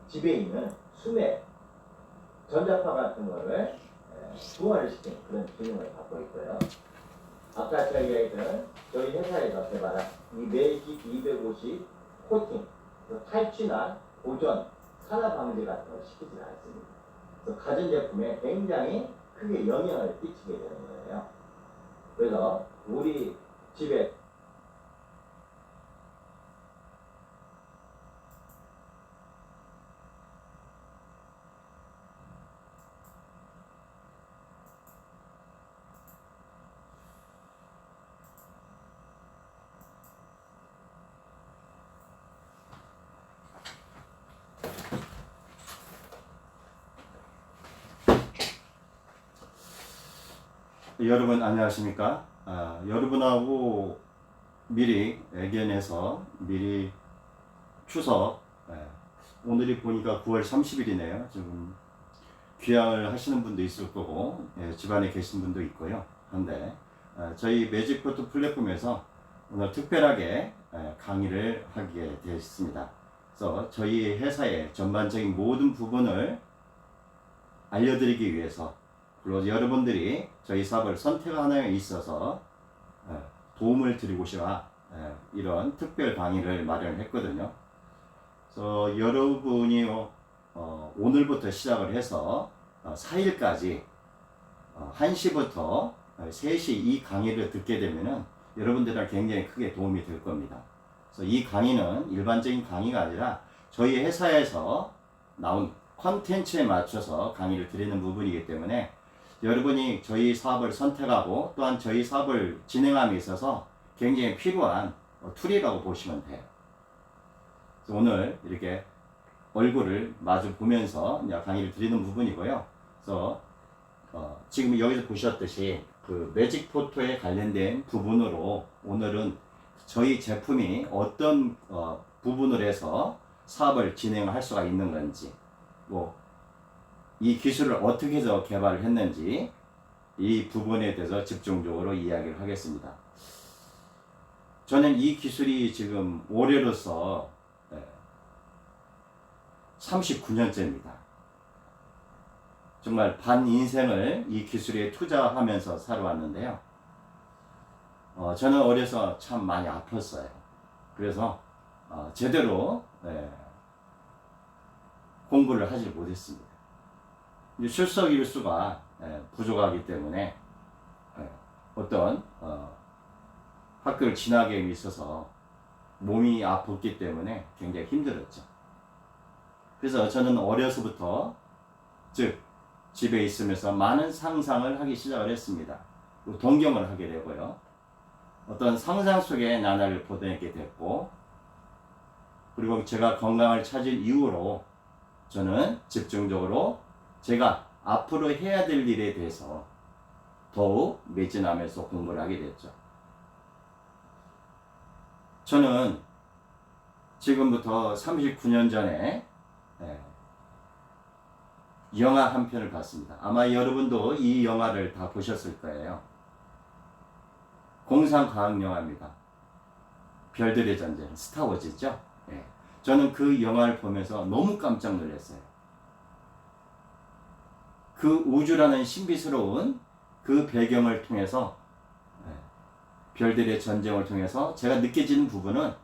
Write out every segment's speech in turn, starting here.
집에 있는 수맥, 전자파 같은 거를 중화를 시키는 그런 기능을 갖고 있고요. 아까 제가 이야기했던 저희 회사에서 개발한 이 매직 250 코팅, 탈취나 보존, 산화 방지 같은 걸 시키지 않습니다. 그래서 가전제품에 굉장히 크게 영향을 끼치게 되는 거예요. 그래서 우리 집에 여러분 안녕하십니까? 여러분하고 미리 애견해서 미리 추석 오늘이 보니까 9월 30일이네요. 지금 귀향을 하시는 분도 있을 거고 집안에 계신 분도 있고요. 한데 저희 매직포트 플랫폼에서 오늘 특별하게 강의를 하게 되었습니다. 그래서 저희 회사의 전반적인 모든 부분을 알려드리기 위해서 그리고 여러분들이 저희 사업을 선택하는 데 있어서 도움을 드리고 싶어 이런 특별 강의를 마련했거든요. 그래서 여러분이 오늘부터 시작을 해서 4일까지 1시부터 3시 이 강의를 듣게 되면은 여러분들한테 굉장히 크게 도움이 될 겁니다. 그래서 이 강의는 일반적인 강의가 아니라 저희 회사에서 나온 컨텐츠에 맞춰서 강의를 드리는 부분이기 때문에 여러분이 저희 사업을 선택하고 또한 저희 사업을 진행함에 있어서 굉장히 필요한 툴이라고 보시면 돼요. 그래서 오늘 이렇게 얼굴을 마주 보면서 강의를 드리는 부분이고요. 그래서 지금 여기서 보셨듯이 그 매직포토에 관련된 부분으로 오늘은 저희 제품이 어떤 부분을 해서 사업을 진행할 수가 있는 건지 이 기술을 어떻게 해서 개발을 했는지 이 부분에 대해서 집중적으로 이야기를 하겠습니다. 저는 이 기술이 지금 올해로서 39년째입니다. 정말 반 인생을 이 기술에 투자하면서 살아왔는데요. 저는 어려서 참 많이 아팠어요. 그래서 제대로 공부를 하지 못했습니다. 출석 일수가 부족하기 때문에 어떤 학교를 지나기에 있어서 몸이 아팠기 때문에 굉장히 힘들었죠. 그래서 저는 어려서부터 즉 집에 있으면서 많은 상상을 하기 시작을 했습니다. 동경을 하게 되고요. 어떤 상상 속에 나날을 보내게 됐고 그리고 제가 건강을 찾은 이후로 저는 집중적으로 제가 앞으로 해야 될 일에 대해서 더욱 매진하면서 공부를 하게 됐죠. 저는 지금부터 39년 전에 영화 한 편을 봤습니다. 아마 여러분도 이 영화를 다 보셨을 거예요. 공상과학 영화입니다. 별들의 전쟁, 스타워즈죠. 저는 그 영화를 보면서 너무 깜짝 놀랐어요. 그 우주라는 신비스러운 그 배경을 통해서 별들의 전쟁을 통해서 제가 느껴지는 부분은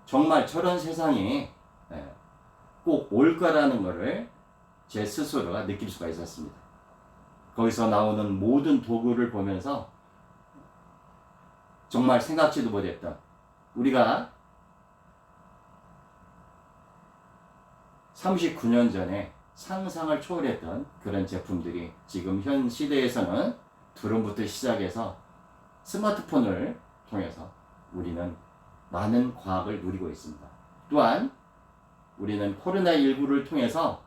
정말 저런 세상이 꼭 올 거라는 것을 제 스스로가 느낄 수가 있었습니다. 거기서 나오는 모든 도구를 보면서 정말 생각지도 못했던 우리가 39년 전에 상상을 초월했던 그런 제품들이 지금 현 시대에서는 드론부터 시작해서 스마트폰을 통해서 우리는 많은 과학을 누리고 있습니다. 또한 우리는 코로나19를 통해서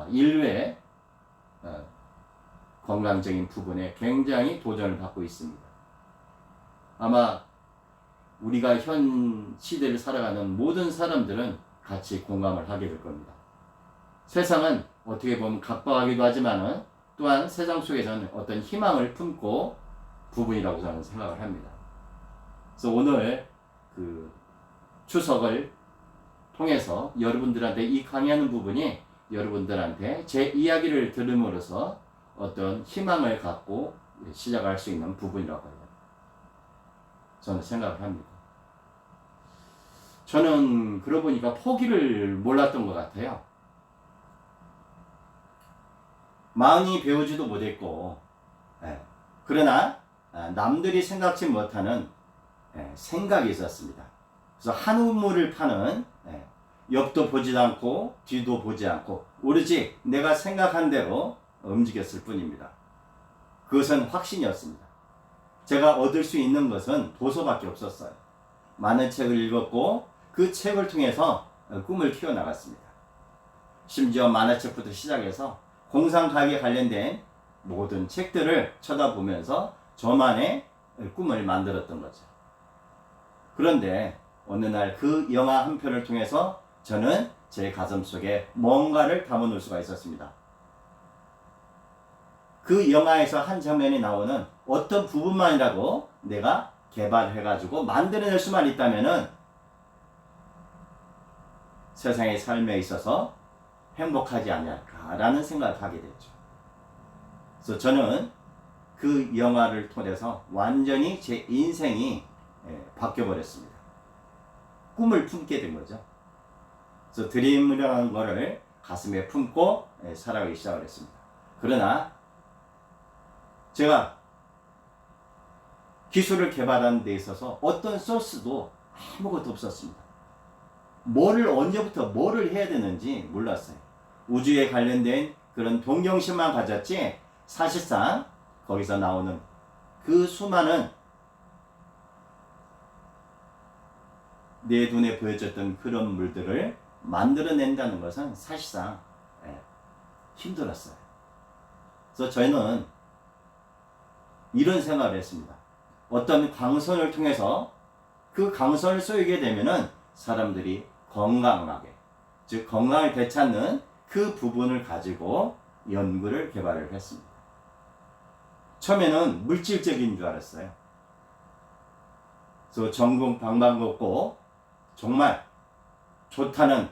인류의 건강적인 부분에 굉장히 도전을 받고 있습니다. 아마 우리가 현 시대를 살아가는 모든 사람들은 같이 공감을 하게 될 겁니다. 세상은 어떻게 보면 각박하기도 하지만 또한 세상 속에서는 어떤 희망을 품고 부분이라고 저는 생각을 합니다. 그래서 오늘 그 추석을 통해서 여러분들한테 이 강의하는 부분이 여러분들한테 제 이야기를 들음으로써 어떤 희망을 갖고 시작할 수 있는 부분이라고 해요. 저는 생각을 합니다. 저는 그러고 보니까 포기를 몰랐던 것 같아요. 많이 배우지도 못했고, 그러나 남들이 생각지 못하는 생각이 있었습니다. 그래서 한 우물을 파는, 옆도 보지 않고 뒤도 보지 않고 오로지 내가 생각한 대로 움직였을 뿐입니다. 그것은 확신이었습니다. 제가 얻을 수 있는 것은 도서밖에 없었어요. 많은 책을 읽었고 그 책을 통해서 꿈을 키워나갔습니다. 심지어 만화책부터 시작해서 공상과학에 관련된 모든 책들을 쳐다보면서 저만의 꿈을 만들었던 거죠. 그런데 어느 날 그 영화 한 편을 통해서 저는 제 가슴 속에 뭔가를 담아놓을 수가 있었습니다. 그 영화에서 한 장면이 나오는 어떤 부분만이라도 내가 개발해가지고 만들어낼 수만 있다면은 세상의 삶에 있어서 행복하지 않을까라는 생각을 하게 됐죠. 그래서 저는 그 영화를 통해서 완전히 제 인생이 바뀌어버렸습니다. 꿈을 품게 된 거죠. 그래서 드림이라는 거를 가슴에 품고 살아가기 시작을 했습니다. 그러나 제가 기술을 개발하는 데 있어서 어떤 소스도 아무것도 없었습니다. 뭐를 언제부터 뭐를 해야 되는지 몰랐어요. 우주에 관련된 그런 동경심만 가졌지 사실상 거기서 나오는 그 수많은 내 눈에 보여졌던 그런 물들을 만들어낸다는 것은 사실상 힘들었어요. 그래서 저희는 이런 생각을 했습니다. 어떤 광선을 통해서 그 광선을 쏘이게 되면은 사람들이 건강하게, 즉 건강을 되찾는 그 부분을 가지고 연구를 개발을 했습니다. 처음에는 물질적인 줄 알았어요. 그래서 전국 방방곡곡 정말 좋다는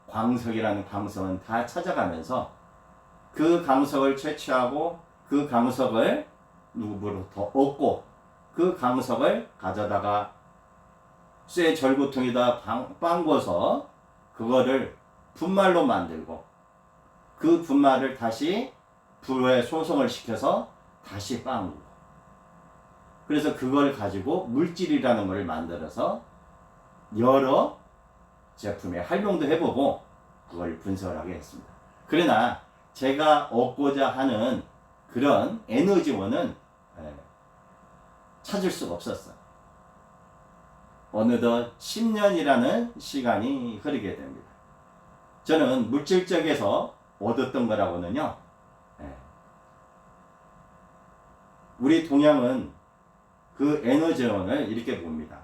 광석이라는 광석은 다 찾아가면서 그 광석을 채취하고 그 광석을 누구로부터 얻고 그 광석을 가져다가 쇠 절구통에다 빵궈서 그거를 분말로 만들고 그 분말을 다시 불에 소성을 시켜서 다시 빵구고 그래서 그걸 가지고 물질이라는 걸 만들어서 여러 제품에 활용도 해보고 그걸 분석을 하게 했습니다. 그러나 제가 얻고자 하는 그런 에너지원은 찾을 수가 없었어요. 어느덧 10년이라는 시간이 흐르게 됩니다. 저는 물질적에서 얻었던 거라고는요, 우리 동양은 그 에너지원을 이렇게 봅니다.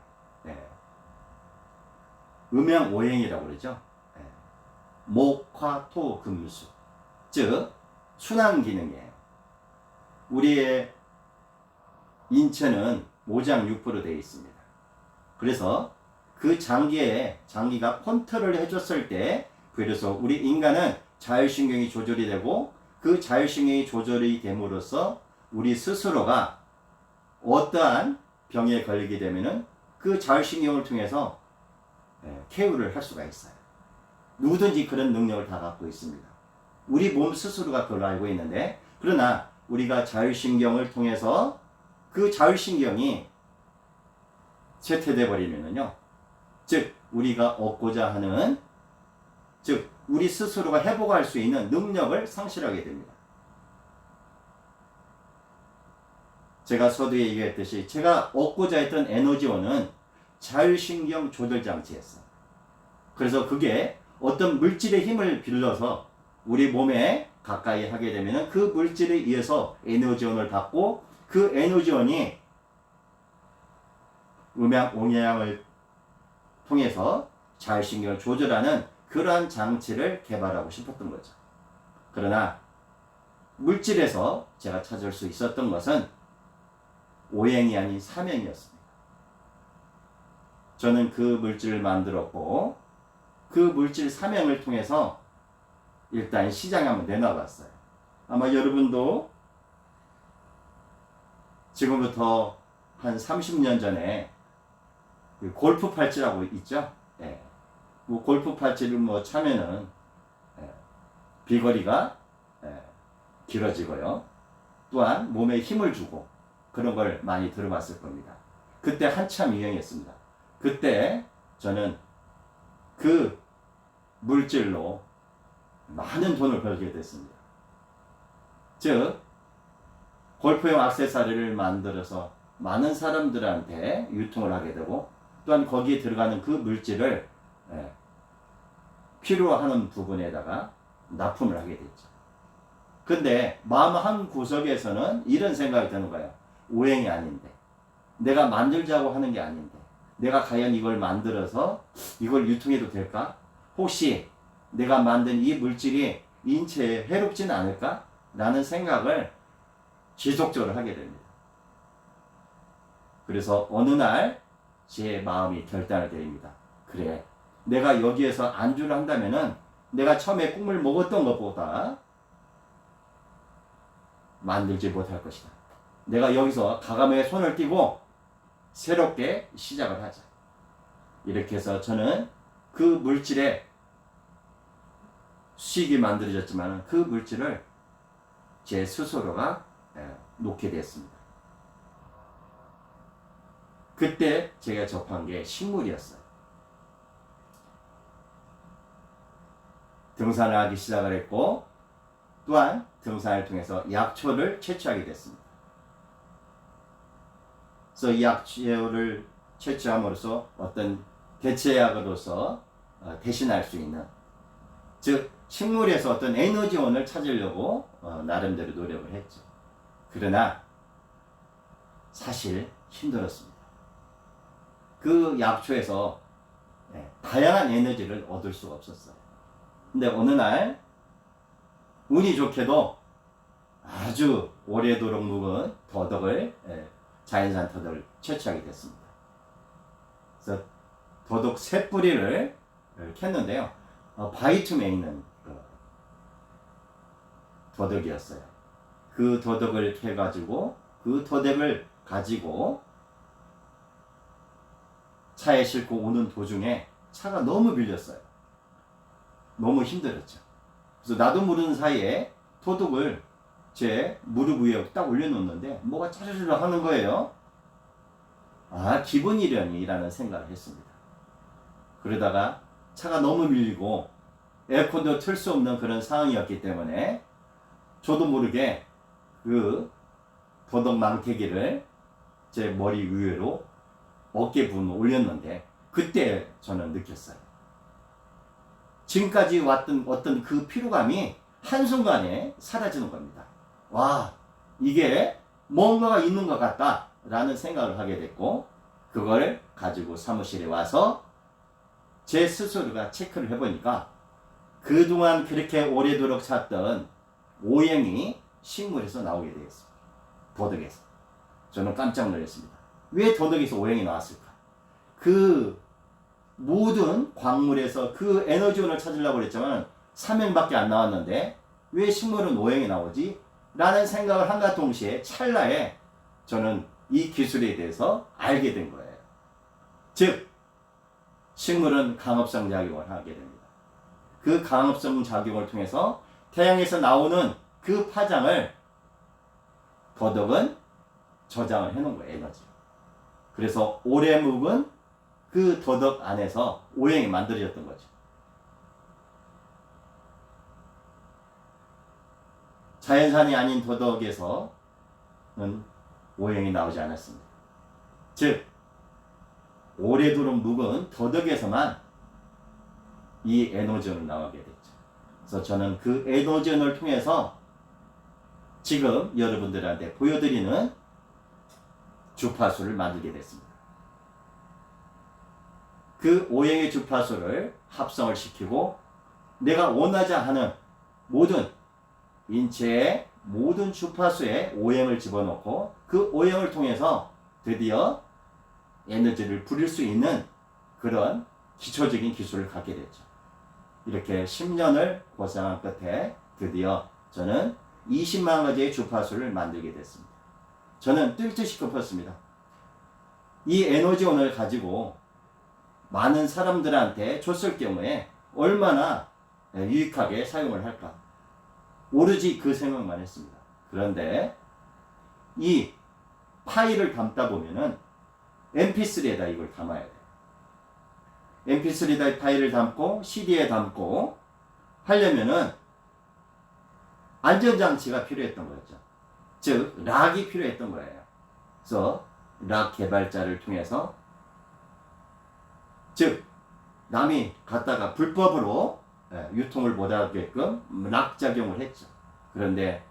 음양오행이라고 그러죠. 목, 화, 토, 금, 수. 즉 순환 기능이에요. 우리의 인체는 모장육부로 되어 있습니다. 그래서 그 장기가 컨트롤을 해줬을 때, 그래서 우리 인간은 자율신경이 조절이 되고 그 자율신경이 조절이 됨으로써 우리 스스로가 어떠한 병에 걸리게 되면은 그 자율신경을 통해서 케어를 할 수가 있어요. 누구든지 그런 능력을 다 갖고 있습니다. 우리 몸 스스로가 그걸 알고 있는데, 그러나 우리가 자율신경을 통해서 그 자율신경이 쇠퇴돼 버리면은요, 즉 우리가 얻고자 하는, 즉 우리 스스로가 회복할 수 있는 능력을 상실하게 됩니다. 제가 서두에 얘기했듯이 제가 얻고자 했던 에너지원은 자율신경 조절 장치였어요. 그래서 그게 어떤 물질의 힘을 빌려서 우리 몸에 가까이 하게 되면 그 물질에 의해서 에너지원을 받고 그 에너지원이 음양옹양을 통해서 자율신경을 조절하는 그러한 장치를 개발하고 싶었던 거죠. 그러나 물질에서 제가 찾을 수 있었던 것은 오행이 아닌 삼행이었습니다. 저는 그 물질을 만들었고 그 물질 삼형을 통해서 일단 시장에 한번 내놔봤어요. 아마 여러분도 지금부터 한 30년 전에 그 골프 팔찌라고 있죠? 예. 뭐 골프 팔찌를 뭐 차면은 비거리가 길어지고요. 또한 몸에 힘을 주고 그런 걸 많이 들어봤을 겁니다. 그때 한참 유행했습니다. 그때 저는 그 물질로 많은 돈을 벌게 됐습니다. 즉 골프용 액세서리를 만들어서 많은 사람들한테 유통을 하게 되고 또한 거기에 들어가는 그 물질을 필요하는 부분에다가 납품을 하게 됐죠. 근데 마음 한 구석에서는 이런 생각이 드는 거예요. 오행이 아닌데, 내가 만들자고 하는 게 아닌데, 내가 과연 이걸 만들어서 이걸 유통해도 될까? 혹시 내가 만든 이 물질이 인체에 해롭지는 않을까? 라는 생각을 지속적으로 하게 됩니다. 그래서 어느 날 제 마음이 결단을 내립니다. 그래, 내가 여기에서 안주를 한다면은 내가 처음에 꿈을 먹었던 것보다 만들지 못할 것이다. 내가 여기서 가감에 손을 띄고 새롭게 시작을 하자. 이렇게 해서 저는 그 물질에 수익이 만들어졌지만 그 물질을 제 스스로가 놓게 됐습니다. 그때 제가 접한 게 식물이었어요. 등산을 하기 시작을 했고 또한 등산을 통해서 약초를 채취하게 됐습니다. 그래서 이 약초를 채취함으로써 어떤 대체약으로서 대신할 수 있는, 즉 식물에서 어떤 에너지원을 찾으려고 나름대로 노력을 했죠. 그러나 사실 힘들었습니다. 그 약초에서 다양한 에너지를 얻을 수가 없었어요. 근데 어느 날 운이 좋게도 아주 오래도록 묵은 더덕을, 자연산 더덕을 채취하게 됐습니다. 그래서 더덕 새 뿌리를 캤는데요. 바이툼에 있는 더덕이었어요. 그 더덕을 캐가지고 그 더덕을 가지고 차에 싣고 오는 도중에 차가 너무 밀렸어요. 너무 힘들었죠. 그래서 나도 모르는 사이에 더덕을 제 무릎 위에 딱 올려놓는데 뭐가 차르르 하는 거예요. 아, 기분이려니 라는 생각을 했습니다. 그러다가 차가 너무 밀리고 에어컨도 틀 수 없는 그런 상황이었기 때문에 저도 모르게 그 더덕 망태기를 제 머리 위로 어깨 부분을 올렸는데 그때 저는 느꼈어요. 지금까지 왔던 어떤 그 피로감이 한순간에 사라지는 겁니다. 와, 이게 뭔가가 있는 것 같다 라는 생각을 하게 됐고, 그걸 가지고 사무실에 와서 제 스스로가 체크를 해보니까 그동안 그렇게 오래도록 찾던 오행이 식물에서 나오게 되었습니다. 더덕에서. 저는 깜짝 놀랐습니다. 왜 더덕에서 오행이 나왔을까? 그 모든 광물에서 그 에너지원을 찾으려고 그랬지만 3행밖에 안 나왔는데 왜 식물은 오행이 나오지? 라는 생각을 한가 동시에 찰나에 저는 이 기술에 대해서 알게 된 거예요. 즉 식물은 강합성 작용을 하게 됩니다. 그 강합성 작용을 통해서 태양에서 나오는 그 파장을 더덕은 저장을 해놓은 거예요. 에너지. 그래서 오래 묵은 그 더덕 안에서 오행이 만들어졌던 거죠. 자연산이 아닌 더덕에서는 오행이 나오지 않았습니다. 즉 오래도록 묵은 더덕에서만 이 에너지원을 나오게 됐죠. 그래서 저는 그 에너지원을 통해서 지금 여러분들한테 보여드리는 주파수를 만들게 됐습니다. 그 오행의 주파수를 합성을 시키고 내가 원하자 하는 모든 인체의 모든 주파수에 오행을 집어넣고 그 오행을 통해서 드디어 에너지를 부릴 수 있는 그런 기초적인 기술을 갖게 됐죠. 이렇게 10년을 고생한 끝에 드디어 저는 20만 가지의 주파수를 만들게 됐습니다. 저는 뛸 듯이 급했습니다. 이 에너지원을 가지고 많은 사람들한테 줬을 경우에 얼마나 유익하게 사용을 할까? 오로지 그 생각만 했습니다. 그런데 이 파일을 담다 보면은 mp3에다 이걸 담아야 돼요. mp3에다 파일을 담고 CD에 담고 하려면은 안전장치가 필요했던 거죠. 즉 락이 필요했던 거예요. 그래서 락 개발자를 통해서 즉 남이 갖다가 불법으로 유통을 못하게끔 락 작용을 했죠. 그런데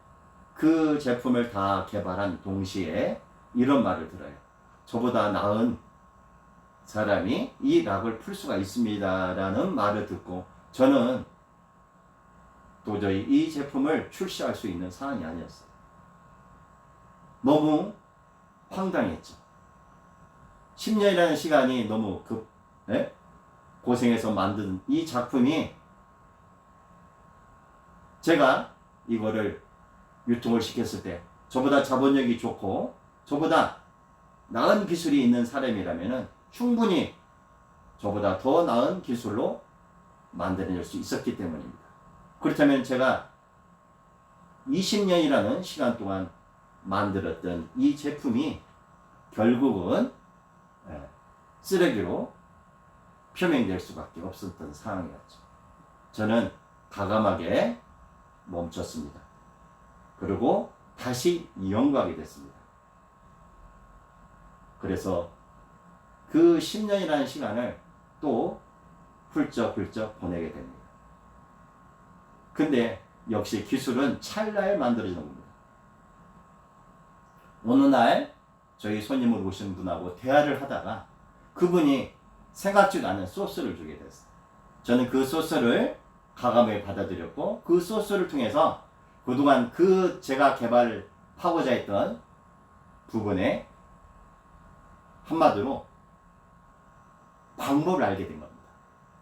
그 제품을 다 개발한 동시에 이런 말을 들어요. 저보다 나은 사람이 이 락을 풀 수가 있습니다 라는 말을 듣고 저는 도저히 이 제품을 출시할 수 있는 상황이 아니었어요. 너무 황당했죠. 10년이라는 시간이 너무 고생해서 만든 이 작품이 제가 이거를 유통을 시켰을 때 저보다 자본력이 좋고 저보다 나은 기술이 있는 사람이라면 충분히 저보다 더 나은 기술로 만들어낼 수 있었기 때문입니다. 그렇다면 제가 20년이라는 시간 동안 만들었던 이 제품이 결국은 쓰레기로 표명될 수밖에 없었던 상황이었죠. 저는 과감하게 멈췄습니다. 그리고 다시 연구하게 됐습니다. 그래서 그 10년이라는 시간을 또 훌쩍훌쩍 보내게 됩니다. 근데 역시 기술은 찰나에 만들어지는 겁니다. 어느 날 저희 손님을 오신 분하고 대화를 하다가 그분이 생각지도 않은 소스를 주게 됐어요. 저는 그 소스를 과감하게 받아들였고 그 소스를 통해서 그동안 제가 개발하고자 했던 부분에 한마디로 방법을 알게 된 겁니다.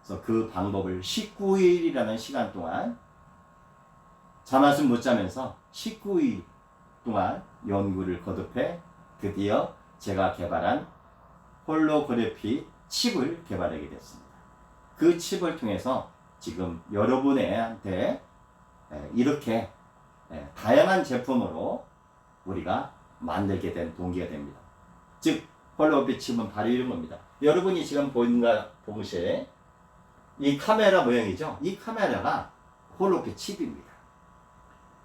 그래서 그 방법을 19일이라는 시간 동안 잠한숨 못 자면서 19일 동안 연구를 거듭해 드디어 제가 개발한 홀로그래피 칩을 개발하게 됐습니다. 그 칩을 통해서 지금 여러분한테 이렇게 다양한 제품으로 우리가 만들게 된 동기가 됩니다. 즉 홀로그래피 칩은 바로 이런 겁니다. 여러분이 지금 보시에 이 카메라 모양이죠. 이 카메라가 홀로그래피 칩입니다.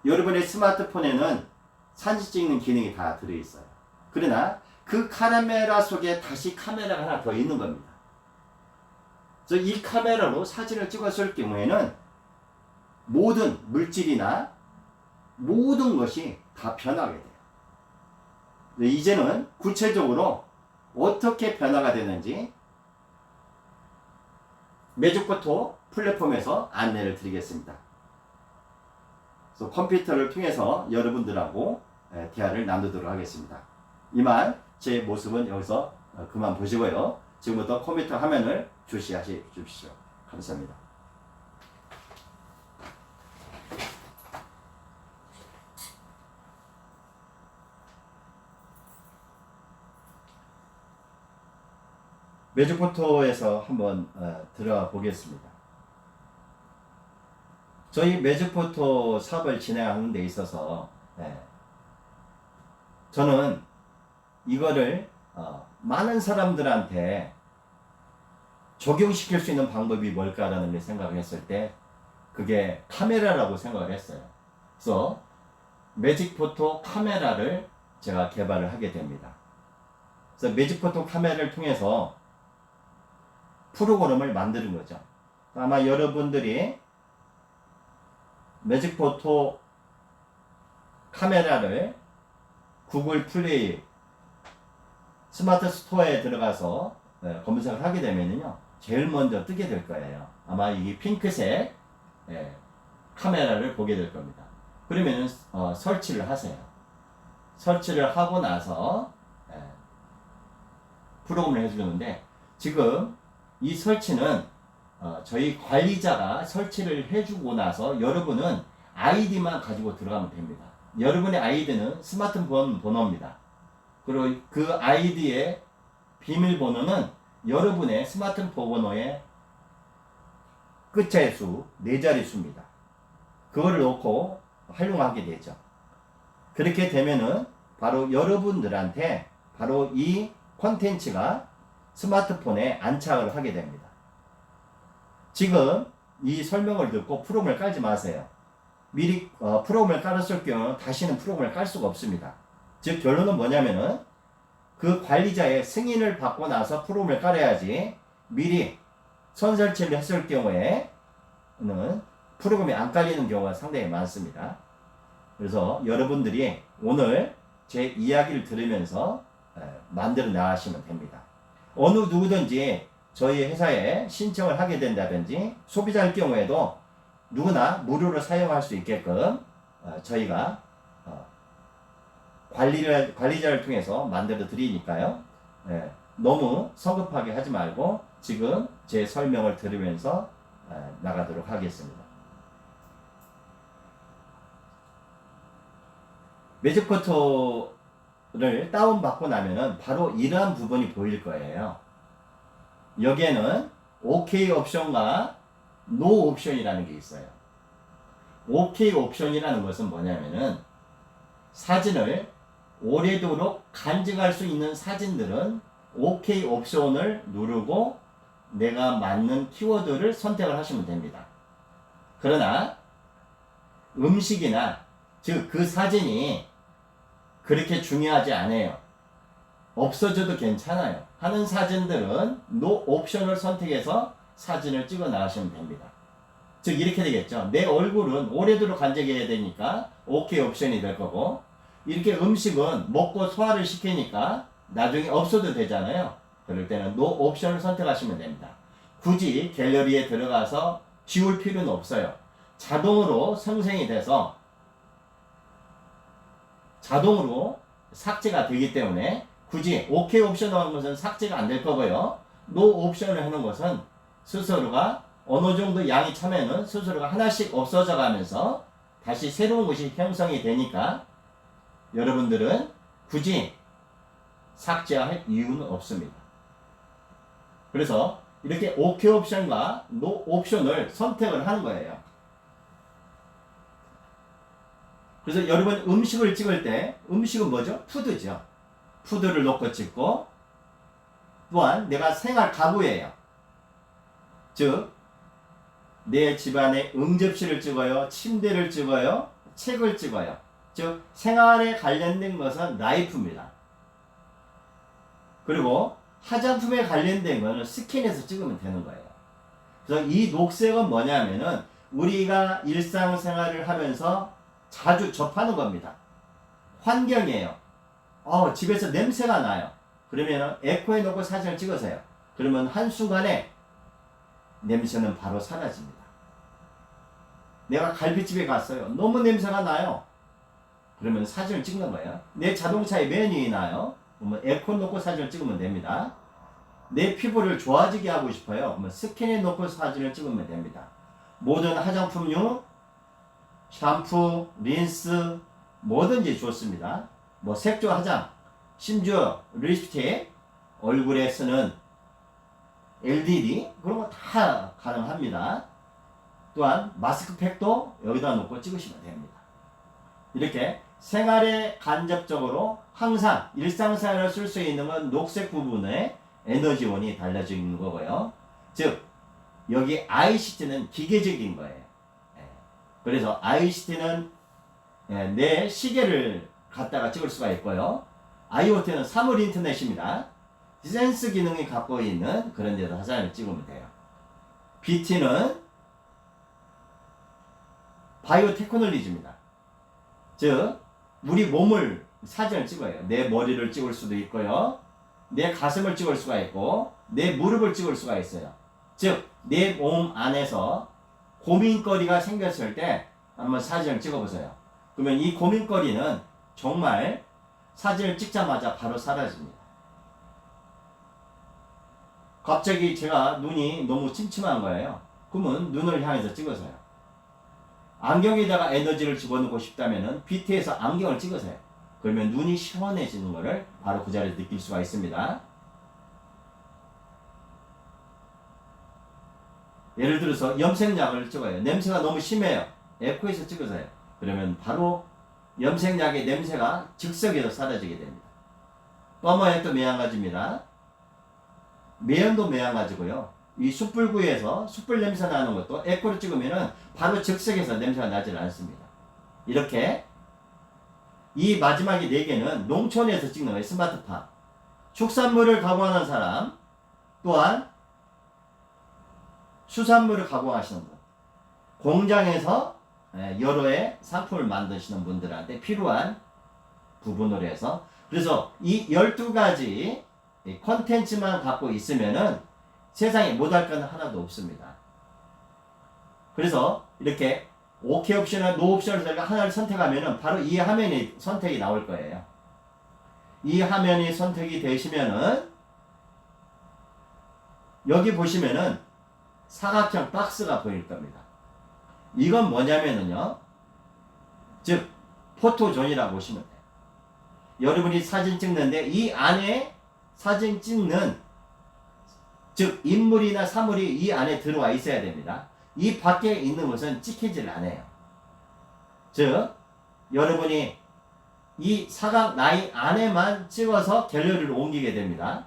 여러분의 스마트폰에는 사진 찍는 기능이 다 들어있어요. 그러나 그 카메라 속에 다시 카메라가 하나 더 있는 겁니다. 그래서 이 카메라로 사진을 찍었을 경우에는 모든 물질이나 모든 것이 다 변하게 돼요. 이제는 구체적으로 어떻게 변화가 되는지 매직포토 플랫폼에서 안내를 드리겠습니다. 그래서 컴퓨터를 통해서 여러분들하고 대화를 나누도록 하겠습니다. 이만 제 모습은 여기서 그만 보시고요. 지금부터 컴퓨터 화면을 주시하시 주십시오. 감사합니다. 매직포토에서 한번 들어가 보겠습니다. 저희 매직포토 사업을 진행하는 데 있어서 저는 이거를 많은 사람들한테 적용시킬 수 있는 방법이 뭘까라는 생각을 했을 때 그게 카메라라고 생각을 했어요. 그래서 매직포토 카메라를 제가 개발을 하게 됩니다. 그래서 매직포토 카메라를 통해서 프로그램을 만드는 거죠. 아마 여러분들이 매직포토 카메라를 구글 플레이 스마트 스토어에 들어가서 검색을 하게 되면요 제일 먼저 뜨게 될 거예요. 아마 이 핑크색 카메라를 보게 될 겁니다. 그러면 설치를 하세요. 설치를 하고 나서 프로그램을 해주는데 지금 이 설치는 저희 관리자가 설치를 해주고 나서 여러분은 아이디만 가지고 들어가면 됩니다. 여러분의 아이디는 스마트폰 번호입니다. 그리고 그 아이디의 비밀번호는 여러분의 스마트폰 번호의 끝자리 수, 4자리 수입니다. 그거를 놓고 활용하게 되죠. 그렇게 되면은 바로 여러분들한테 바로 이 콘텐츠가 스마트폰에 안착을 하게 됩니다. 지금 이 설명을 듣고 프롬을 깔지 마세요. 미리 프롬을 깔았을 경우는 다시는 프롬을 깔 수가 없습니다. 즉 결론은 뭐냐면은 그 관리자의 승인을 받고 나서 프롬을 깔아야지 미리 선설치를 했을 경우에는 프로그램이 안 깔리는 경우가 상당히 많습니다. 그래서 여러분들이 오늘 제 이야기를 들으면서 만들어 나가시면 됩니다. 어느 누구든지 저희 회사에 신청을 하게 된다든지 소비자일 경우에도 누구나 무료로 사용할 수 있게끔 저희가 관리자를 통해서 만들어 드리니까요. 너무 성급하게 하지 말고 지금 제 설명을 들으면서 나가도록 하겠습니다. 매직포토를 다운받고 나면은 바로 이러한 부분이 보일 거예요. 여기에는 OK 옵션과 NO 옵션이라는 게 있어요. OK 옵션이라는 것은 뭐냐면은 사진을 오래도록 간직할 수 있는 사진들은 OK 옵션을 누르고 내가 맞는 키워드를 선택을 하시면 됩니다. 그러나 음식이나 즉 그 사진이 그렇게 중요하지 않아요. 없어져도 괜찮아요. 하는 사진들은 NO 옵션을 선택해서 사진을 찍어 나가시면 됩니다. 즉 이렇게 되겠죠. 내 얼굴은 오래도록 간직해야 되니까 OK 옵션이 될 거고, 이렇게 음식은 먹고 소화를 시키니까 나중에 없어도 되잖아요. 그럴 때는 NO 옵션을 선택하시면 됩니다. 굳이 갤러리에 들어가서 지울 필요는 없어요. 자동으로 생성이 돼서 자동으로 삭제가 되기 때문에 굳이 OK 옵션을 하는 것은 삭제가 안 될 거고요. NO 옵션을 하는 것은 스스로가 어느 정도 양이 차면은 스스로가 하나씩 없어져 가면서 다시 새로운 것이 형성이 되니까 여러분들은 굳이 삭제할 이유는 없습니다. 그래서 이렇게 OK 옵션과 NO 옵션을 선택을 하는 거예요. 그래서 여러분 음식을 찍을 때 음식은 뭐죠? 푸드죠. 푸드를 놓고 찍고, 또한 내가 생활 가구예요. 즉 내 집안에 응접실을 찍어요, 침대를 찍어요, 책을 찍어요. 즉 생활에 관련된 것은 라이프입니다. 그리고 화장품에 관련된 것은 스캔해서 찍으면 되는 거예요. 그래서 이 녹색은 뭐냐면은 우리가 일상생활을 하면서 자주 접하는 겁니다. 환경이에요. 집에서 냄새가 나요. 그러면 에코에 놓고 사진을 찍으세요. 그러면 한순간에 냄새는 바로 사라집니다. 내가 갈비집에 갔어요. 너무 냄새가 나요. 그러면 사진을 찍는 거예요. 내 자동차에 매연이 나요. 그러면 에코 놓고 사진을 찍으면 됩니다. 내 피부를 좋아지게 하고 싶어요. 그러면 스캔에 놓고 사진을 찍으면 됩니다. 모든 화장품류, 샴푸, 린스, 뭐든지 좋습니다. 뭐 색조 화장, 심지어 립스틱, 얼굴에 쓰는 LED, 그런 거 다 가능합니다. 또한 마스크팩도 여기다 놓고 찍으시면 됩니다. 이렇게 생활에 간접적으로 항상 일상생활을 쓸 수 있는 건 녹색 부분에 에너지원이 달려져 있는 거고요. 즉 여기 ICT는 기계적인 거예요. 그래서 ICT는 내 시계를 갖다가 찍을 수가 있고요. IoT는 사물 인터넷입니다. 센스 기능이 갖고 있는 그런 데서 사진을 찍으면 돼요. BT는 바이오 테크놀로지입니다. 즉 우리 몸을 사진을 찍어요. 내 머리를 찍을 수도 있고요. 내 가슴을 찍을 수가 있고 내 무릎을 찍을 수가 있어요. 즉 내 몸 안에서 고민거리가 생겼을 때 한번 사진을 찍어보세요. 그러면 이 고민거리는 정말 사진을 찍자마자 바로 사라집니다. 갑자기 제가 눈이 너무 침침한 거예요. 그러면 눈을 향해서 찍으세요. 안경에다가 에너지를 집어넣고 싶다면은 BT에서 안경을 찍으세요. 그러면 눈이 시원해지는 것을 바로 그 자리에서 느낄 수가 있습니다. 예를 들어서 염색약을 찍어요. 냄새가 너무 심해요. 에코에서 찍으세요. 그러면 바로 염색약의 냄새가 즉석에서 사라지게 됩니다. 또 한 번 또 매한가지입니다. 매연도 매한가지고요. 이 숯불구이에서 숯불 냄새 나는 것도 에코를 찍으면은 바로 즉석에서 냄새가 나질 않습니다. 이렇게 이 마지막에 4개는 농촌에서 찍는 거예요. 스마트팜. 축산물을 가공하는 사람, 또한 수산물을 가공하시는 분, 공장에서 여러의 상품을 만드시는 분들한테 필요한 부분으로 해서, 그래서 이 12가지 컨텐츠만 갖고 있으면은 세상에 못할 건 하나도 없습니다. 그래서 이렇게 OK 옵션이나 NO 옵션을 저희가 하나를 선택하면은 바로 이 화면이 선택이 나올 거예요. 이 화면이 선택이 되시면은 여기 보시면은 사각형 박스가 보일 겁니다. 이건 뭐냐면은요, 즉 포토존이라고 보시면 돼요. 여러분이 사진 찍는데 이 안에 사진 찍는, 즉 인물이나 사물이 이 안에 들어와 있어야 됩니다. 이 밖에 있는 것은 찍히질 않아요. 즉 여러분이 이 사각 라인 안에만 찍어서 갤러리를 옮기게 됩니다.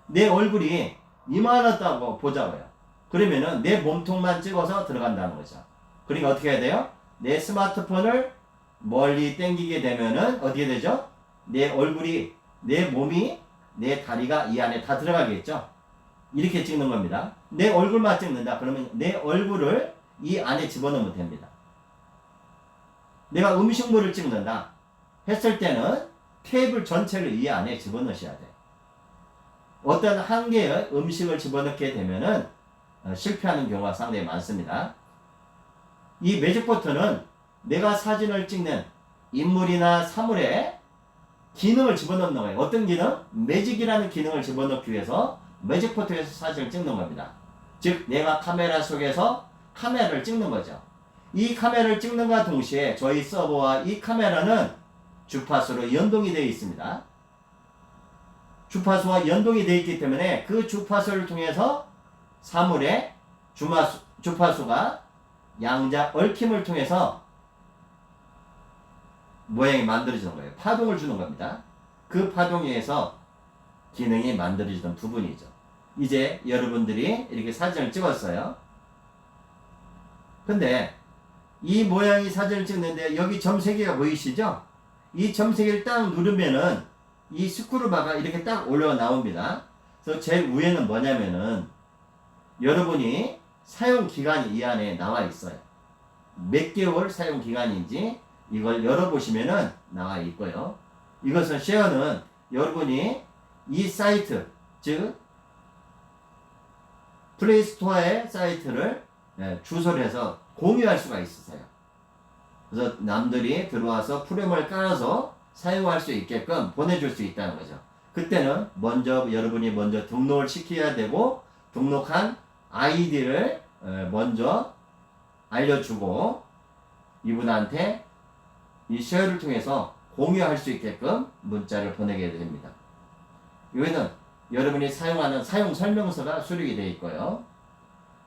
내 얼굴이 이만하다고 보자고요. 그러면은 내 몸통만 찍어서 들어간다는 거죠. 그러니까 어떻게 해야 돼요? 내 스마트폰을 멀리 당기게 되면은 어떻게 되죠? 내 얼굴이, 내 몸이, 내 다리가 이 안에 다 들어가겠죠? 이렇게 찍는 겁니다. 내 얼굴만 찍는다. 그러면 내 얼굴을 이 안에 집어넣으면 됩니다. 내가 음식물을 찍는다 했을 때는 테이블 전체를 이 안에 집어넣으셔야 돼요. 어떤 한 개의 음식을 집어넣게 되면은 실패하는 경우가 상당히 많습니다. 이 매직 포트는 내가 사진을 찍는 인물이나 사물에 기능을 집어넣는 거예요. 어떤 기능? 매직이라는 기능을 집어넣기 위해서 매직 포트에서 사진을 찍는 겁니다. 즉 내가 카메라 속에서 카메라를 찍는 거죠. 이 카메라를 찍는과 동시에 저희 서버와 이 카메라는 주파수로 연동이 되어 있습니다. 주파수와 연동이 되어 있기 때문에 그 주파수를 통해서 사물의 주파수가 양자 얽힘을 통해서 모양이 만들어지는 거예요. 파동을 주는 겁니다. 그 파동에 의해서 기능이 만들어지던 부분이죠. 이제 여러분들이 이렇게 사진을 찍었어요. 근데 이 모양이 사진을 찍는데 여기 점 3개가 보이시죠? 이 점 3개를 딱 누르면은 이 스크루바가 이렇게 딱 올려 나옵니다. 그래서 제일 위에는 뭐냐면은 여러분이 사용 기간이 이 안에 나와 있어요. 몇 개월 사용 기간인지 이걸 열어보시면은 나와 있고요. 이것은 쉐어는 여러분이 이 사이트, 즉 플레이스토어의 사이트를 주소를 해서 공유할 수가 있으세요. 그래서 남들이 들어와서 프레임을 깔아서 사용할 수 있게끔 보내줄 수 있다는 거죠. 그때는 여러분이 먼저 등록을 시켜야 되고, 등록한 아이디를 먼저 알려주고 이분한테 이 쉐어를 통해서 공유할 수 있게끔 문자를 보내게 됩니다. 여기는 여러분이 사용하는 사용 설명서가 수록이 되어 있고요.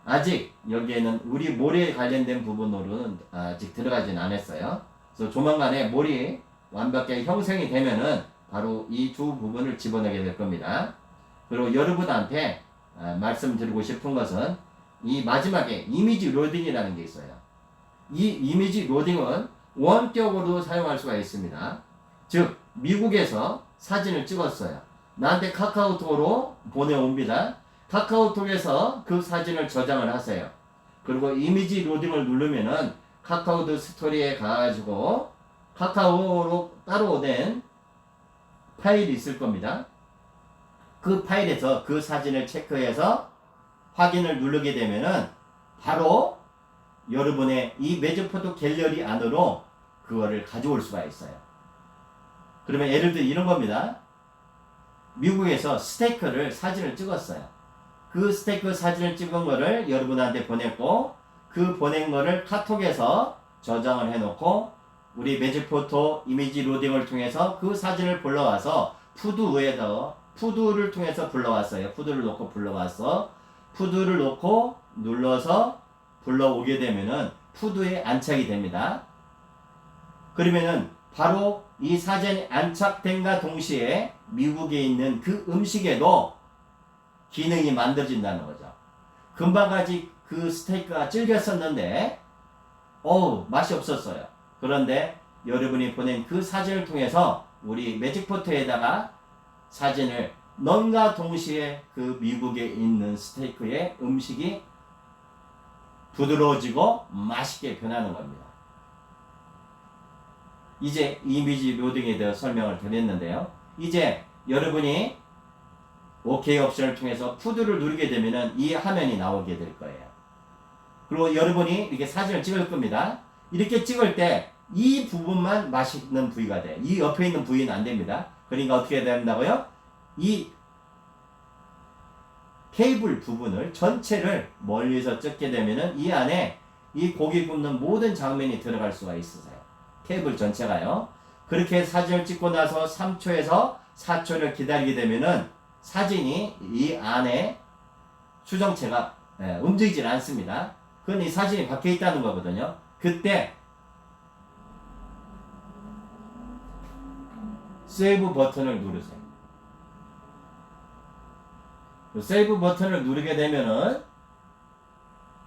아직 여기에는 우리 몰에 관련된 부분으로는 아직 들어가진 않았어요. 그래서 조만간에 몰이 완벽하게 형성이 되면은 바로 이 두 부분을 집어넣게 될 겁니다. 그리고 여러분한테 말씀드리고 싶은 것은 이 마지막에 이미지 로딩이라는 게 있어요. 이 이미지 로딩은 원격으로 사용할 수가 있습니다. 즉 미국에서 사진을 찍었어요. 나한테 카카오톡으로 보내옵니다. 카카오톡에서 그 사진을 저장을 하세요. 그리고 이미지 로딩을 누르면은 카카오톡 스토리에 가가지고 카카오로 따로 된 파일이 있을 겁니다. 그 파일에서 그 사진을 체크해서 확인을 누르게 되면은 바로 여러분의 이 매직포토 갤러리 안으로 그거를 가져올 수가 있어요. 그러면 예를 들어 이런 겁니다. 미국에서 스테이크를 사진을 찍었어요. 그 스테이크 사진을 찍은 거를 여러분한테 보냈고 그 보낸 거를 카톡에서 저장을 해놓고 우리 매직포토 이미지 로딩을 통해서 그 사진을 불러와서 푸드를 통해서 불러왔어요. 푸드를 놓고 불러와서 푸드를 놓고 눌러서 불러오게 되면은 푸드에 안착이 됩니다. 그러면은 바로 이 사진이 안착된과 동시에 미국에 있는 그 음식에도 기능이 만들어진다는 거죠. 금방까지 그 스테이크가 질겼었는데 맛이 없었어요. 그런데 여러분이 보낸 그 사진을 통해서 우리 매직포트에다가 사진을 넣은과 동시에 그 미국에 있는 스테이크의 음식이 부드러워지고 맛있게 변하는 겁니다. 이제 이미지 로딩에 대해 설명을 드렸는데요. 이제 여러분이 OK 옵션을 통해서 푸드를 누르게 되면은 이 화면이 나오게 될 거예요. 그리고 여러분이 이렇게 사진을 찍을 겁니다. 이렇게 찍을 때 이 부분만 맛있는 부위가 돼. 이 옆에 있는 부위는 안 됩니다. 그러니까 어떻게 해야 된다고요? 이 테이블 부분을 전체를 멀리서 찍게 되면은 이 안에 이 고기 굽는 모든 장면이 들어갈 수가 있으세요. 테이블 전체가요. 그렇게 사진을 찍고 나서 3초에서 4초를 기다리게 되면은 사진이 이 안에 수정체가 움직이질 않습니다. 그건 이 사진이 밖에 있다는 거거든요. 그때 세이브 버튼을 누르세요. 세이브 버튼을 누르게 되면은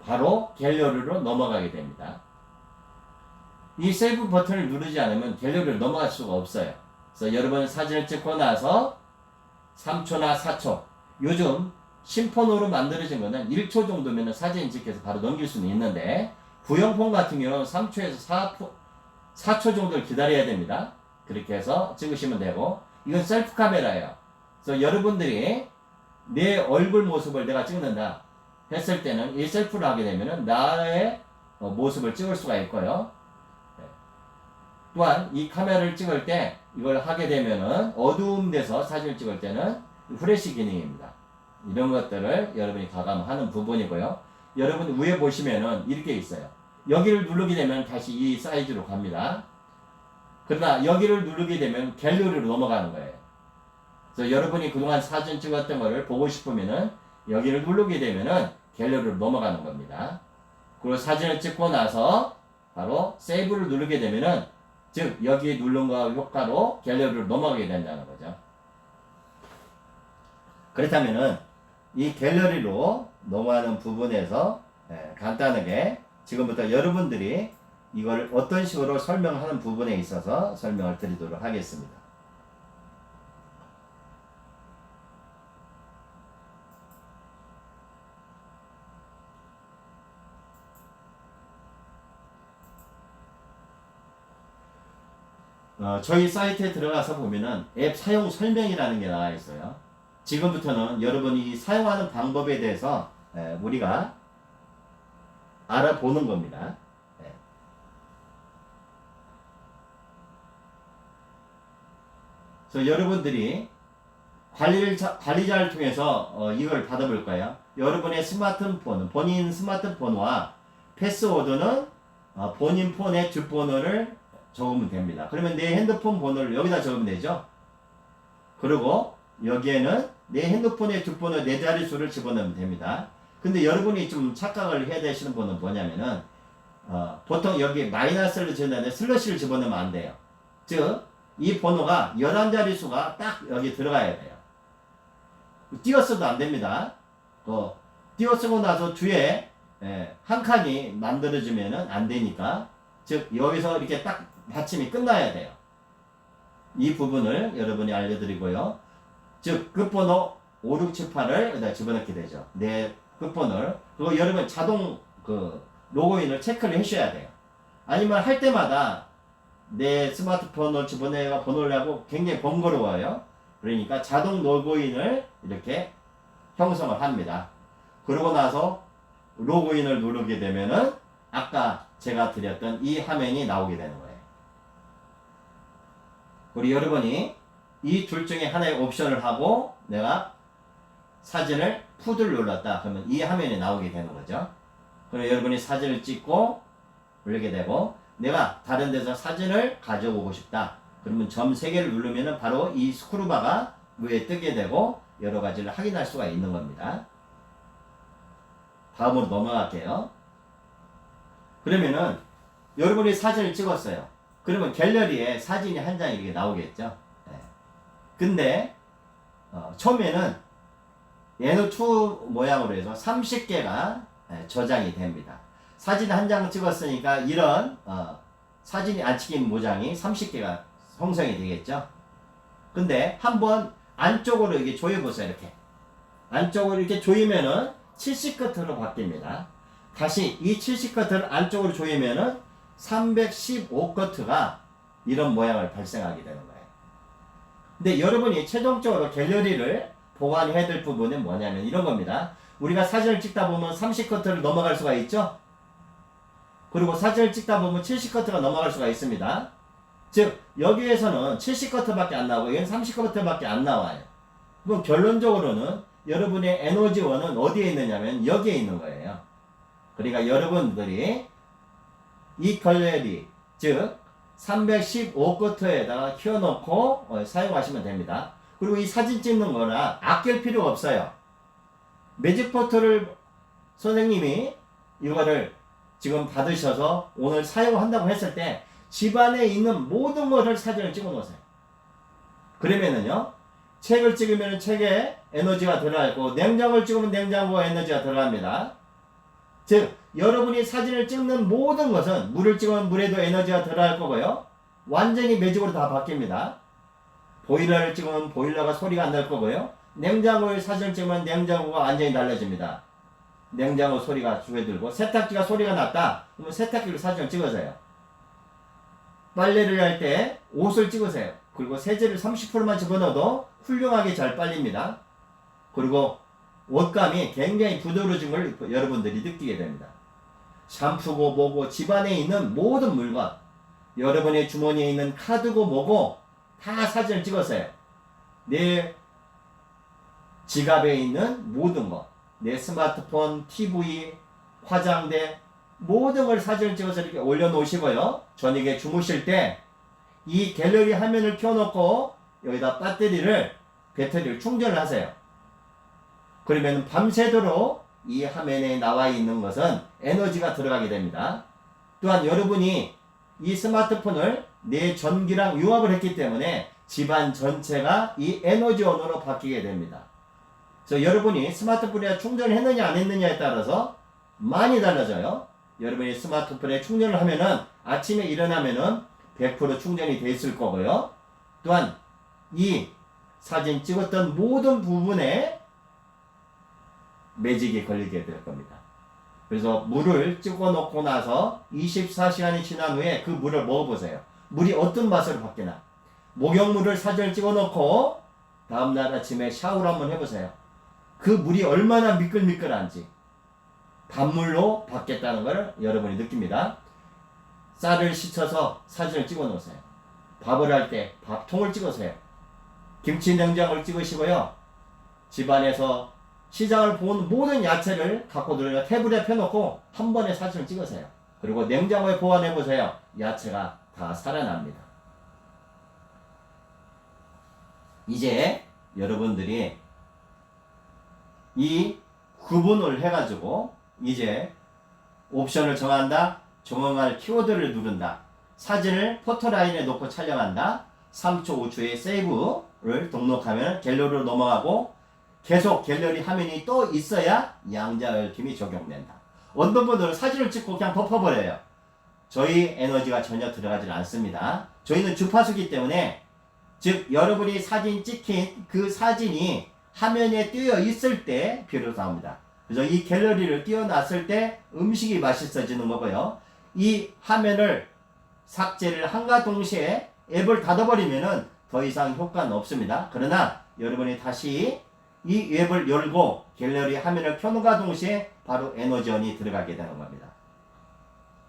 바로 갤러리로 넘어가게 됩니다. 이 세이브 버튼을 누르지 않으면 갤러리로 넘어갈 수가 없어요. 그래서 여러분 사진을 찍고 나서 3초나 4초, 요즘 심폰으로 만들어진 거는 1초 정도면 사진 찍혀서 바로 넘길 수는 있는데 구형폰 같은 경우는 3초에서 4초 정도를 기다려야 됩니다. 그렇게 해서 찍으시면 되고, 이건 셀프 카메라예요. 그래서 여러분들이 내 얼굴 모습을 내가 찍는다 했을 때는 이 셀프를 하게 되면은 나의 모습을 찍을 수가 있고요. 또한 이 카메라를 찍을 때 이걸 하게 되면은 어두운 데서 사진을 찍을 때는 후레쉬 기능입니다. 이런 것들을 여러분이 가감하는 부분이고요. 여러분 위에 보시면은 이렇게 있어요. 여기를 누르게 되면 다시 이 사이즈로 갑니다. 그러나 여기를 누르게 되면 갤러리로 넘어가는 거예요. 그래서 여러분이 그동안 사진 찍었던 거를 보고 싶으면은 여기를 누르게 되면은 갤러리로 넘어가는 겁니다. 그리고 사진을 찍고 나서 바로 세이브를 누르게 되면은 즉 여기 누른 거 효과로 갤러리로 넘어가게 된다는 거죠. 그렇다면은 이 갤러리로 넘어가는 부분에서 간단하게 지금부터 여러분들이 이걸 어떤 식으로 설명하는 부분에 있어서 설명을 드리도록 하겠습니다. 저희 사이트에 들어가서 보면은 앱 사용 설명이라는 게 나와 있어요. 지금부터는 여러분이 사용하는 방법에 대해서 우리가 알아보는 겁니다. 그래서 여러분들이 관리자를 통해서 이걸 받아볼 거예요. 여러분의 스마트폰, 본인 스마트폰과 패스워드는 본인 폰의 주번호를 적으면 됩니다. 그러면 내 핸드폰 번호를 여기다 적으면 되죠. 그리고 여기에는 내 핸드폰의 주번호 4자릿수를 집어넣으면 됩니다. 근데 여러분이 좀 착각을 해야 되시는 분은 뭐냐면은 보통 여기 마이너스를 집어넣는데 슬러시를 집어넣으면 안 돼요. 즉 이 번호가 11자릿수가 딱 여기 들어가야 돼요. 띄어쓰도 안 됩니다. 띄어쓰고 나서 뒤에 한 칸이 만들어지면은 안 되니까, 즉 여기서 이렇게 딱 받침이 끝나야 돼요. 이 부분을 여러분이 알려드리고요. 즉 끝번호 5, 6, 7, 8을 여기다 집어넣게 되죠. 내 끝번호를. 그리고 여러분 자동 로그인을 체크를 해주셔야 돼요. 아니면 할 때마다 내 스마트폰을 집어내가 번호를 하고 굉장히 번거로워요. 그러니까 자동 로그인을 이렇게 형성을 합니다. 그러고 나서 로그인을 누르게 되면은 아까 제가 드렸던 이 화면이 나오게 되는 거예요. 우리 여러분이 이 둘 중에 하나의 옵션을 하고 내가 사진을 푸드를 눌렀다. 그러면 이 화면이 나오게 되는 거죠. 그럼 여러분이 사진을 찍고 올리게 되고, 내가 다른 데서 사진을 가져오고 싶다. 그러면 점 3개를 누르면 바로 이 스크루바가 위에 뜨게 되고 여러 가지를 확인할 수가 있는 겁니다. 다음으로 넘어갈게요. 그러면은 여러분이 사진을 찍었어요. 그러면 갤러리에 사진이 한 장 이렇게 나오겠죠. 네. 근데 처음에는 N2 모양으로 해서 30개가 저장이 됩니다. 사진 한 장 찍었으니까 이런 사진이 안 찍힌 모장이 30개가 형성이 되겠죠. 근데 한번 안쪽으로 이렇게 조여보세요. 이렇게 안쪽으로 이렇게 조이면은 70커트로 바뀝니다. 다시 이 70커트를 안쪽으로 조이면은 315커트가 이런 모양을 발생하게 되는 거예요. 근데 여러분이 최종적으로 갤러리를 보관해야 될 부분은 뭐냐면 이런 겁니다. 우리가 사진을 찍다 보면 30커트를 넘어갈 수가 있죠. 그리고 사진을 찍다 보면 70커트가 넘어갈 수가 있습니다. 즉 여기에서는 70커트밖에 안 나오고 여기는 30커트밖에 안 나와요. 그럼 결론적으로는 여러분의 에너지원은 어디에 있느냐면 여기에 있는 거예요. 그러니까 여러분들이 이 갤러리, 즉 315커트에다가 키워놓고 사용하시면 됩니다. 그리고 이 사진 찍는 거나 아낄 필요가 없어요. 매직포트를 선생님이 이거를 지금 받으셔서 오늘 사용한다고 했을 때 집안에 있는 모든 것을 사진을 찍어 놓으세요. 그러면은요, 책을 찍으면 책에 에너지가 들어가고, 냉장고를 찍으면 냉장고에 에너지가 들어갑니다. 즉, 여러분이 사진을 찍는 모든 것은 물을 찍으면 물에도 에너지가 들어갈 거고요. 완전히 매직으로 다 바뀝니다. 보일러를 찍으면 보일러가 소리가 안 날 거고요. 냉장고에 사진을 찍으면 냉장고가 완전히 달라집니다. 냉장고 소리가 줄어들고, 세탁기가 소리가 났다. 그러면 세탁기로 사진을 찍으세요. 빨래를 할 때 옷을 찍으세요. 그리고 세제를 30%만 집어넣어도 훌륭하게 잘 빨립니다. 그리고 옷감이 굉장히 부드러워진 걸 여러분들이 느끼게 됩니다. 샴푸고 뭐고 집안에 있는 모든 물건, 여러분의 주머니에 있는 카드고 뭐고 다 사진을 찍었어요. 내 지갑에 있는 모든 것, 내 스마트폰, TV, 화장대 모든 걸 사진을 찍어서 이렇게 올려놓으시고요. 저녁에 주무실 때 이 갤러리 화면을 켜놓고 여기다 배터리를 충전을 하세요. 그러면 밤새도록 이 화면에 나와 있는 것은 에너지가 들어가게 됩니다. 또한 여러분이 이 스마트폰을 내 전기랑 융합을 했기 때문에 집안 전체가 이 에너지원으로 바뀌게 됩니다. 그래서 여러분이 스마트폰에 충전을 했느냐 안 했느냐에 따라서 많이 달라져요. 여러분이 스마트폰에 충전을 하면은 아침에 일어나면은 100% 충전이 돼 있을 거고요. 또한 이 사진 찍었던 모든 부분에 매직이 걸리게 될 겁니다. 그래서 물을 찍어 놓고 나서 24시간이 지난 후에 그 물을 먹어보세요. 물이 어떤 맛으로 바뀌나. 목욕물을 사진을 찍어 놓고 다음날 아침에 샤워를 한번 해보세요. 그 물이 얼마나 미끌미끌한지 단물로 바뀌었다는 걸 여러분이 느낍니다. 쌀을 씻어서 사진을 찍어 놓으세요. 밥을 할 때 밥통을 찍으세요. 김치 냉장고를 찍으시고요. 집안에서 시장을 본 모든 야채를 갖고 들어가 테이블에 펴놓고 한 번에 사진을 찍으세요. 그리고 냉장고에 보관해 보세요. 야채가 다 살아납니다. 이제 여러분들이 이 구분을 해가지고 이제 옵션을 정한다. 정형할 키워드를 누른다. 사진을 포토라인에 놓고 촬영한다. 3초 5초의 세이브를 등록하면 갤러리로 넘어가고 계속 갤러리 화면이 또 있어야 양자열킴이 적용된다. 어떤 분들은 사진을 찍고 그냥 덮어버려요. 저희 에너지가 전혀 들어가질 않습니다. 저희는 주파수기 때문에 즉 여러분이 사진 찍힌 그 사진이 화면에 띄어 있을 때 비로소 나옵니다. 그래서 이 갤러리를 띄워놨을 때 음식이 맛있어지는 거고요. 이 화면을 삭제를 한과 동시에 앱을 닫아버리면은 더 이상 효과는 없습니다. 그러나 여러분이 다시 이 앱을 열고 갤러리 화면을 켜는과 동시에 바로 에너지원이 들어가게 되는 겁니다.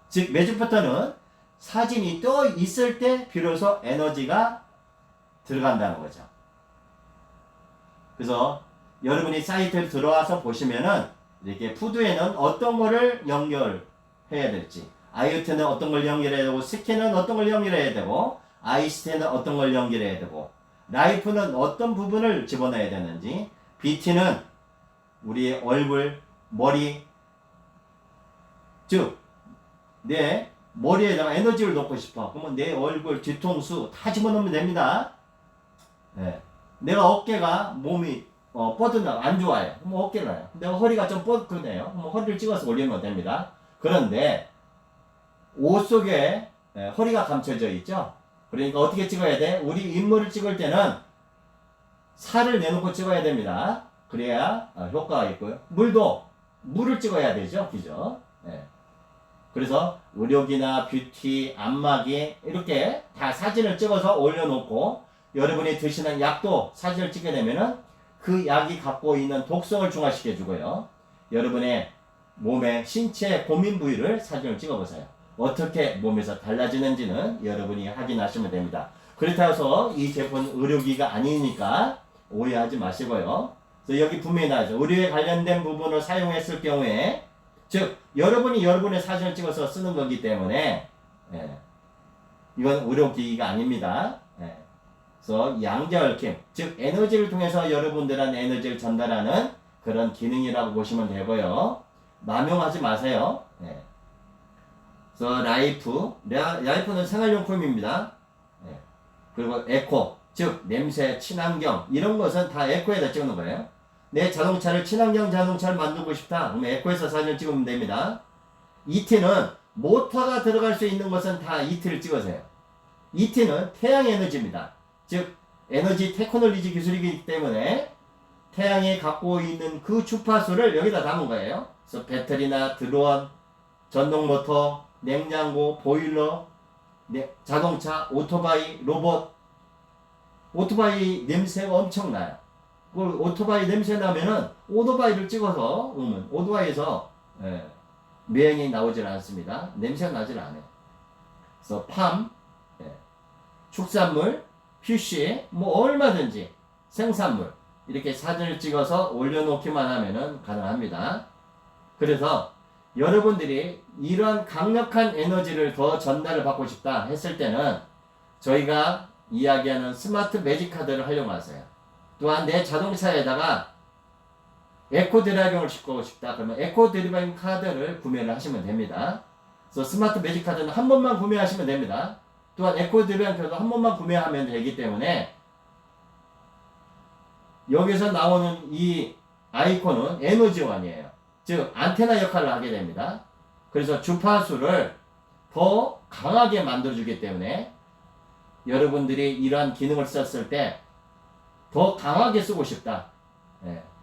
즉 매직부터는 사진이 또 있을 때 비로소 에너지가 들어간다는 거죠. 그래서 여러분이 사이트를 들어와서 보시면은 이렇게 푸드에는 어떤 거를 연결해야 될지, IoT는 어떤 걸 연결해야 되고, 스캔은 어떤 걸 연결해야 되고, ICT는 어떤 걸 연결해야 되고, 라이프는 어떤 부분을 집어넣어야 되는지, BT는 우리의 얼굴, 머리, 즉 내 머리에다가 에너지를 넣고 싶어. 그러면 내 얼굴, 뒤통수 다 집어넣으면 됩니다. 네. 내가 어깨가 몸이 뻗은다 안 좋아요. 그럼 어깨를 해요. 내가 허리가 좀 뻗거든요. 그럼 허리를 찍어서 올리면 됩니다. 그런데 옷 속에 허리가 감춰져 있죠. 그러니까 어떻게 찍어야 돼? 우리 인물을 찍을 때는 살을 내놓고 찍어야 됩니다. 그래야 효과가 있고요. 물을 찍어야 되죠. 그죠? 네. 그래서 의료기나 뷰티, 안마기 이렇게 다 사진을 찍어서 올려놓고 여러분이 드시는 약도 사진을 찍게 되면은 그 약이 갖고 있는 독성을 중화시켜 주고요. 여러분의 몸의 신체 고민 부위를 사진을 찍어보세요. 어떻게 몸에서 달라지는지는 여러분이 확인하시면 됩니다. 그렇다고 해서 이 제품은 의료기가 아니니까 오해하지 마시고요. 그래서 여기 분명히 나와있죠. 의료에 관련된 부분을 사용했을 경우에 즉 여러분이 여러분의 사진을 찍어서 쓰는 거기 때문에 이건 의료기기가 아닙니다. 그래서 양자얽힘, 즉 에너지를 통해서 여러분들한테 에너지를 전달하는 그런 기능이라고 보시면 되고요. 남용하지 마세요. 그래서 라이프는 생활용품입니다. 그리고 에코, 즉 냄새, 친환경 이런 것은 다 에코에다 찍는 거예요. 내 자동차를 친환경 자동차를 만들고 싶다. 그럼 에코에서 사진을 찍으면 됩니다. ET는 모터가 들어갈 수 있는 것은 다 ET를 찍으세요. ET는 태양 에너지입니다. 즉 에너지 테크놀로지 기술이기 때문에 태양이 갖고 있는 그 주파수를 여기다 담은 거예요. 그래서 배터리나 드론, 전동 모터, 냉장고, 보일러, 자동차, 오토바이, 로봇. 오토바이 냄새가 엄청나요. 그 오토바이 냄새 나면은 오토바이를 찍어서 오면 오토바이에서 매연이 나오질 않습니다. 냄새가 나질 않아요. 그래서 팜, 축산물, 퓨시, 뭐 얼마든지 생산물 이렇게 사진을 찍어서 올려놓기만 하면은 가능합니다. 그래서 여러분들이 이러한 강력한 에너지를 더 전달을 받고 싶다 했을 때는 저희가 이야기하는 스마트 매직 카드를 활용하세요. 또한 내 자동차에다가 에코 드라이빙을 시키고 싶다. 그러면 에코 드라이빙 카드를 구매를 하시면 됩니다. 그래서 스마트 매직 카드는 한 번만 구매하시면 됩니다. 또한 에코 드라이빙 카드 한 번만 구매하면 되기 때문에 여기서 나오는 이 아이콘은 에너지원이에요. 즉 안테나 역할을 하게 됩니다. 그래서 주파수를 더 강하게 만들어주기 때문에 여러분들이 이러한 기능을 썼을 때 더 강하게 쓰고 싶다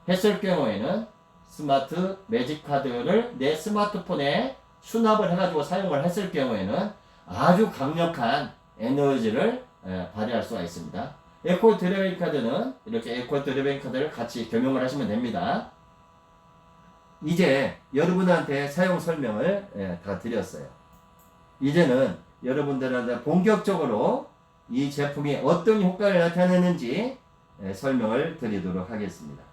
했을 경우에는 스마트 매직 카드를 내 스마트폰에 수납을 해가지고 사용을 했을 경우에는 아주 강력한 에너지를 발휘할 수가 있습니다. 에코 드라이빙 카드는 이렇게 에코 드라이빙 카드를 같이 경영을 하시면 됩니다. 이제 여러분한테 사용 설명을 다 드렸어요. 이제는 여러분들한테 본격적으로 이 제품이 어떤 효과를 나타내는지 설명을 드리도록 하겠습니다.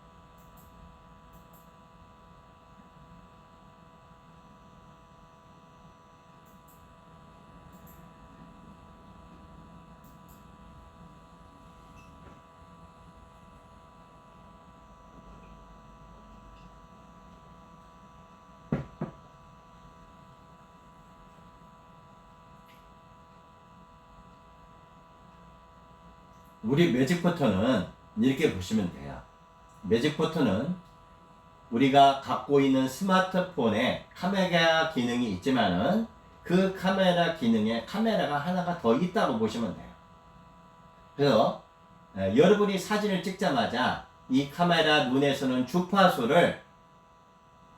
우리 매직포터는 이렇게 보시면 돼요. 매직포터는 우리가 갖고 있는 스마트폰에 카메라 기능이 있지만은 그 카메라 기능에 카메라가 하나가 더 있다고 보시면 돼요. 그래서 여러분이 사진을 찍자마자 이 카메라 눈에서는 주파수를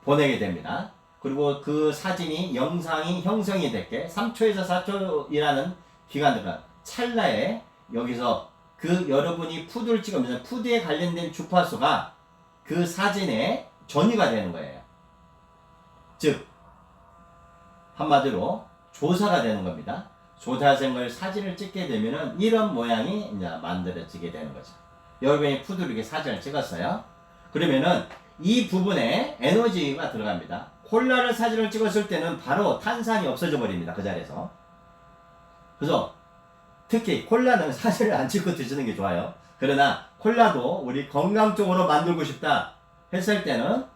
보내게 됩니다. 그리고 그 사진이 영상이 형성이 될게 3초에서 4초이라는 기간 동안 찰나에 여기서 그 여러분이 푸드를 찍으면서 푸드에 관련된 주파수가 그 사진에 전이가 되는 거예요. 즉 한마디로 조사가 되는 겁니다. 조사생을 사진을 찍게 되면은 이런 모양이 이제 만들어지게 되는 거죠. 여러분이 푸드를 이렇게 사진을 찍었어요. 그러면은 이 부분에 에너지가 들어갑니다. 콜라를 사진을 찍었을 때는 바로 탄산이 없어져 버립니다. 그 자리에서. 그래서 특히 콜라는 사진을 안 찍고 드시는 게 좋아요. 그러나 콜라도 우리 건강 쪽으로 만들고 싶다 했을 때는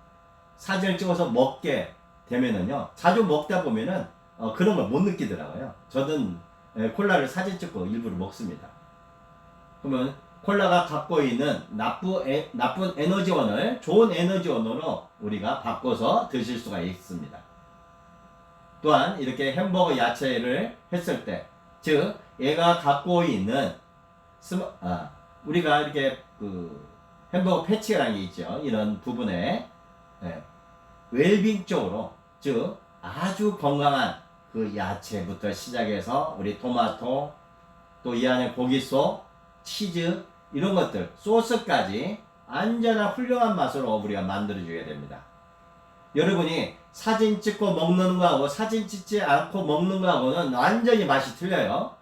사진을 찍어서 먹게 되면은요, 자주 먹다 보면은 그런 걸 못 느끼더라고요. 저는 콜라를 사진 찍고 일부러 먹습니다. 그러면 콜라가 갖고 있는 나쁜 에너지원을 좋은 에너지원으로 우리가 바꿔서 드실 수가 있습니다. 또한 이렇게 햄버거 야채를 했을 때, 즉 얘가 갖고 있는 우리가 이렇게 그 햄버거 패치라는 게 있죠. 이런 부분에 웰빙 쪽으로, 즉 아주 건강한 그 야채부터 시작해서 우리 토마토, 또 이 안에 고기속, 치즈 이런 것들, 소스까지 안전한 훌륭한 맛으로 우리가 만들어줘야 됩니다. 여러분이 사진 찍고 먹는 거하고 사진 찍지 않고 먹는 거하고는 완전히 맛이 틀려요.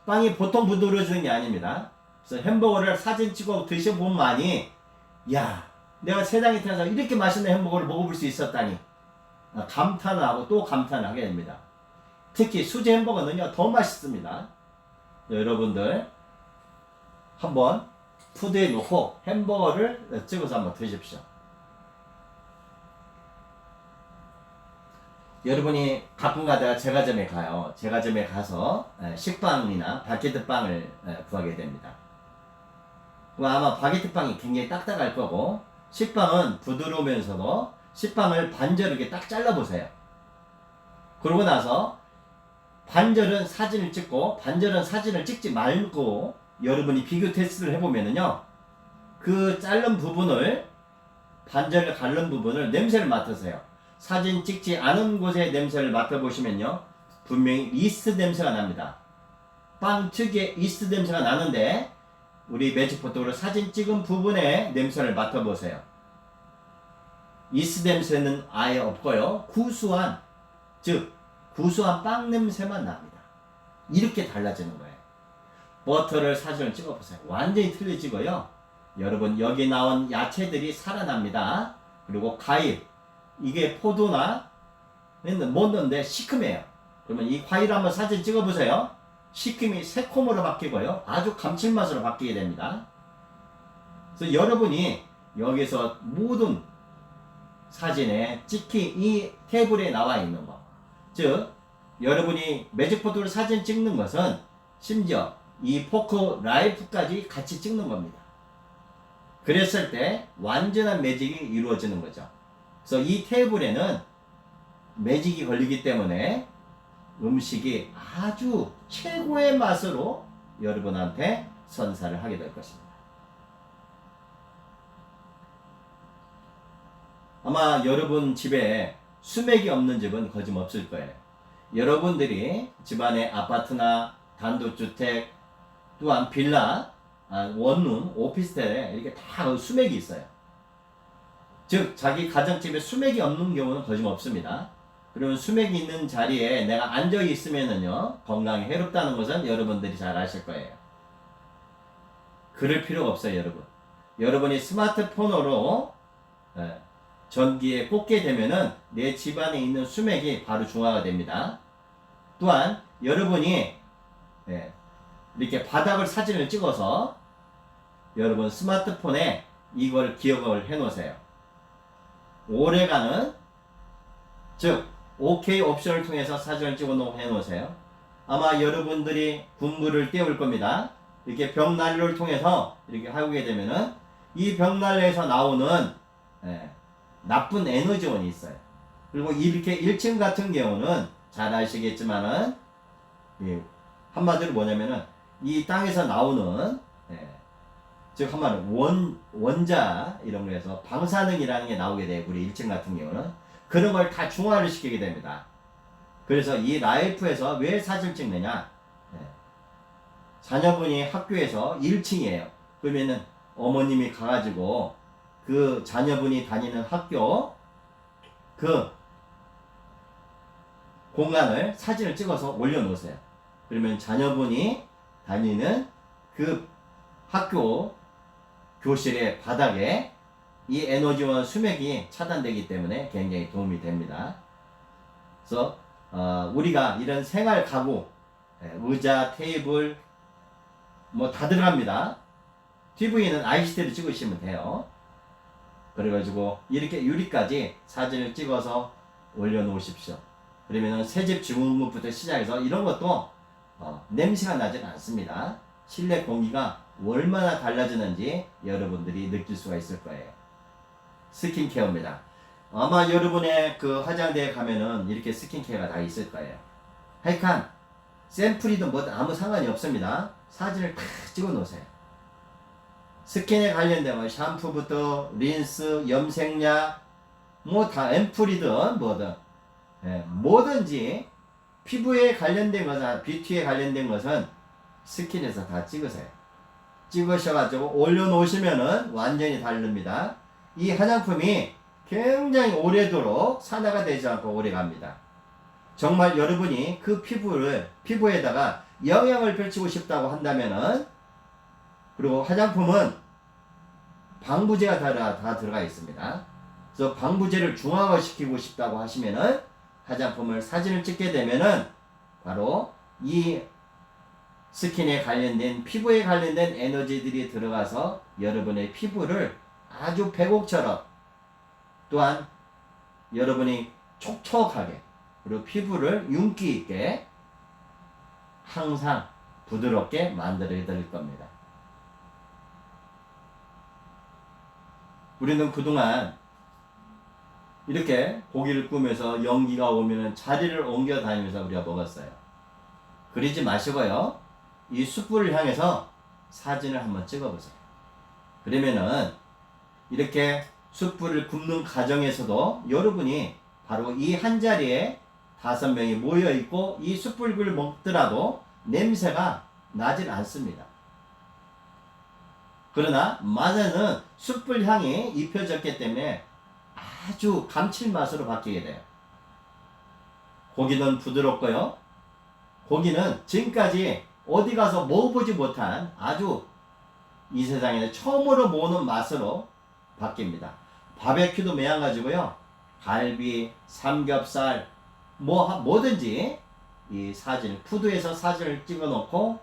빵이 보통 부드러워지는 게 아닙니다. 그래서 햄버거를 사진 찍고 드셔보면만이, 야, 내가 세상에 태어나서 이렇게 맛있는 햄버거를 먹어볼 수 있었다니 감탄을 하고 또 감탄을 하게 됩니다. 특히 수제 햄버거는요 더 맛있습니다. 여러분들 한번 푸드에 놓고 햄버거를 찍어서 한번 드십시오. 여러분이 가끔 가다가 제과점에 가요. 제과점에 가서 식빵이나 바게트빵을 구하게 됩니다. 아마 바게트빵이 굉장히 딱딱할 거고, 식빵은 부드러우면서도 식빵을 반절 이렇게 딱 잘라보세요. 그러고 나서 반절은 사진을 찍고 반절은 사진을 찍지 말고 여러분이 비교 테스트를 해보면은요, 그 자른 부분을, 반절을 가른 부분을 냄새를 맡으세요. 사진 찍지 않은 곳의 냄새를 맡아보시면요, 분명히 이스트 냄새가 납니다. 빵 특유의 이스트 냄새가 나는데, 우리 매직포토로 사진 찍은 부분의 냄새를 맡아보세요. 이스트 냄새는 아예 없고요, 구수한, 즉 구수한 빵 냄새만 납니다. 이렇게 달라지는 거예요. 버터를 사진을 찍어보세요. 완전히 틀려지고요. 여러분, 여기 나온 야채들이 살아납니다. 그리고 과일, 이게 포도나 뭐는데 시큼해요. 그러면 이 과일 한번 사진 찍어보세요. 시큼이 새콤으로 바뀌고요, 아주 감칠맛으로 바뀌게 됩니다. 그래서 여러분이 여기서 모든 사진에 특히 이 테이블에 나와 있는 거, 즉 여러분이 매직포토로 사진 찍는 것은 심지어 이 포크 라이프까지 같이 찍는 겁니다. 그랬을 때 완전한 매직이 이루어지는 거죠. 그래서 이 테이블에는 매직이 걸리기 때문에 음식이 아주 최고의 맛으로 여러분한테 선사를 하게 될 것입니다. 아마 여러분 집에 수맥이 없는 집은 거짓없을 거예요. 여러분들이 집안의 아파트나 단독주택, 또한 빌라, 원룸, 오피스텔에 이렇게 다 수맥이 있어요. 즉 자기 가정집에 수맥이 없는 경우는 거짓없습니다. 그러면 수맥이 있는 자리에 내가 앉아 있으면은요, 건강에 해롭다는 것은 여러분들이 잘 아실 거예요. 그럴 필요가 없어요, 여러분. 여러분이 스마트폰으로 전기에 꽂게 되면은 내 집안에 있는 수맥이 바로 중화가 됩니다. 또한 여러분이 이렇게 바닥을 사진을 찍어서 여러분 스마트폰에 이걸 기억을 해 놓으세요. 오래가는, 즉 OK 옵션을 통해서 사진을 찍어 해 놓으세요. 아마 여러분들이 국물을 때울 겁니다. 이렇게 벽난로를 통해서 이렇게 하게 되면은 이 벽난로에서 나오는 나쁜 에너지원이 있어요. 그리고 이렇게 1층 같은 경우는 잘 아시겠지만은, 한마디로 뭐냐면은 이 땅에서 나오는 즉 한마디로 원자 이런 거에서 방사능이라는 게 나오게 돼요. 우리 1층 같은 경우는 그런 걸 다 중화를 시키게 됩니다. 그래서 이 라이프에서 왜 사진을 찍느냐, 자녀분이 학교에서 1층이에요. 그러면은 어머님이 가가지고 그 자녀분이 다니는 학교 그 공간을 사진을 찍어서 올려놓으세요. 그러면 자녀분이 다니는 그 학교 교실의 바닥에 이 에너지원 수맥이 차단되기 때문에 굉장히 도움이 됩니다. 그래서 우리가 이런 생활 가구, 의자, 테이블 뭐 다 들어갑니다. TV는 ICT로 찍으시면 돼요. 그래가지고 이렇게 유리까지 사진을 찍어서 올려놓으십시오. 그러면은 새집 주문부터 시작해서 이런 것도 냄새가 나지는 않습니다. 실내 공기가 얼마나 달라지는지 여러분들이 느낄 수가 있을 거예요. 스킨케어입니다. 아마 여러분의 그 화장대에 가면은 이렇게 스킨케어가 다 있을 거예요. 하여간 샘플이든 뭐든 아무 상관이 없습니다. 사진을 다 찍어 놓으세요. 스킨에 관련된 뭐 샴푸부터 린스, 염색약 뭐 다 앰플이든 뭐든 뭐든지 피부에 관련된 것은 뷰티에 관련된 것은 스킨에서 다 찍으세요. 찍으셔가지고 올려놓으시면은 완전히 다릅니다. 이 화장품이 굉장히 오래도록 산화가 되지 않고 오래갑니다. 정말 여러분이 그 피부에다가 영향을 펼치고 싶다고 한다면은, 그리고 화장품은 방부제가 다 들어가 있습니다. 그래서 방부제를 중화시키고 싶다고 하시면은 화장품을 사진을 찍게 되면은 바로 이 스킨에 관련된 피부에 관련된 에너지들이 들어가서 여러분의 피부를 아주 백옥처럼, 또한 여러분이 촉촉하게, 그리고 피부를 윤기 있게 항상 부드럽게 만들어 드릴 겁니다. 우리는 그동안 이렇게 고기를 구우면서 연기가 오면 자리를 옮겨 다니면서 우리가 먹었어요. 그러지 마시고요. 이 숯불을 향해서 사진을 한번 찍어보세요. 그러면은 이렇게 숯불을 굽는 과정에서도 여러분이 바로 이 한 자리에 5명이 모여 있고 이 숯불을 먹더라도 냄새가 나질 않습니다. 그러나 맛에는 숯불 향이 입혀졌기 때문에 아주 감칠맛으로 바뀌게 돼요. 고기는 부드럽고요. 고기는 지금까지 어디 가서 먹어보지 못한 아주 이 세상에서 처음으로 모는 맛으로 바뀝니다. 바베큐도 매한가지고요. 갈비, 삼겹살, 뭐든지 이 사진을, 푸드에서 사진을 찍어 놓고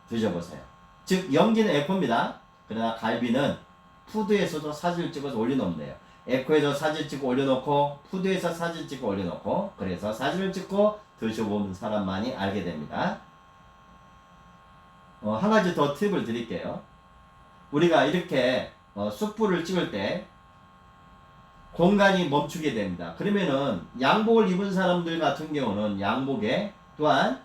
드셔보세요. 즉, 연기는 에코입니다. 그러나 갈비는 푸드에서도 사진을 찍어서 올려놓으면 돼요. 에코에서 사진 찍고 올려놓고, 푸드에서 사진 찍고 올려놓고, 그래서 사진을 찍고 드셔보는 사람만이 알게 됩니다. 한 가지 더 팁을 드릴게요. 우리가 이렇게 숯불을 찍을 때 공간이 멈추게 됩니다. 그러면은 양복을 입은 사람들 같은 경우는 양복에, 또한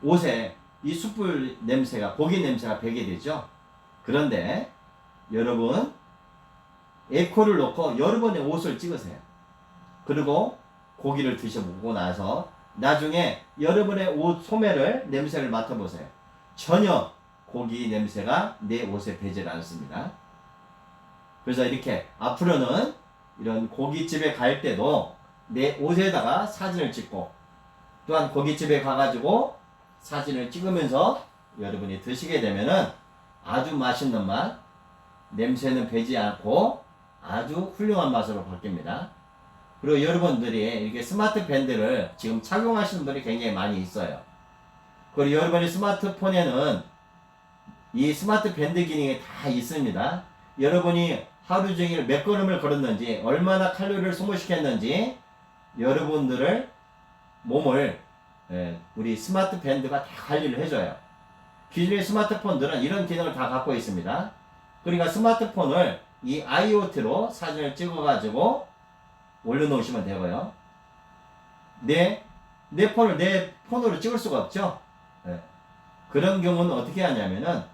옷에 이 숯불 냄새가, 고기 냄새가 배게 되죠. 그런데 여러분, 에코를 놓고 여러분의 옷을 찍으세요. 그리고 고기를 드셔보고 나서 나중에 여러분의 옷 소매를, 냄새를 맡아보세요. 전혀 고기 냄새가 내 옷에 배질 않습니다. 그래서 이렇게 앞으로는 이런 고깃집에 갈 때도 내 옷에다가 사진을 찍고, 또한 고깃집에 가가지고 사진을 찍으면서 여러분이 드시게 되면은 아주 맛있는 맛, 냄새는 배지 않고 아주 훌륭한 맛으로 바뀝니다. 그리고 여러분들이 이렇게 스마트 밴드를 지금 착용하시는 분이 굉장히 많이 있어요. 그리고 여러분의 스마트폰에는 이 스마트 밴드 기능이 다 있습니다. 여러분이 하루 종일 몇 걸음을 걸었는지, 얼마나 칼로리를 소모시켰는지 여러분들을 몸을 우리 스마트 밴드가 다 관리를 해줘요. 기존의 스마트폰들은 이런 기능을 다 갖고 있습니다. 그러니까 스마트폰을 이 IoT로 사진을 찍어가지고 올려놓으시면 되고요. 내 폰을 내 폰으로 찍을 수가 없죠. 그런 경우는 어떻게 하냐면은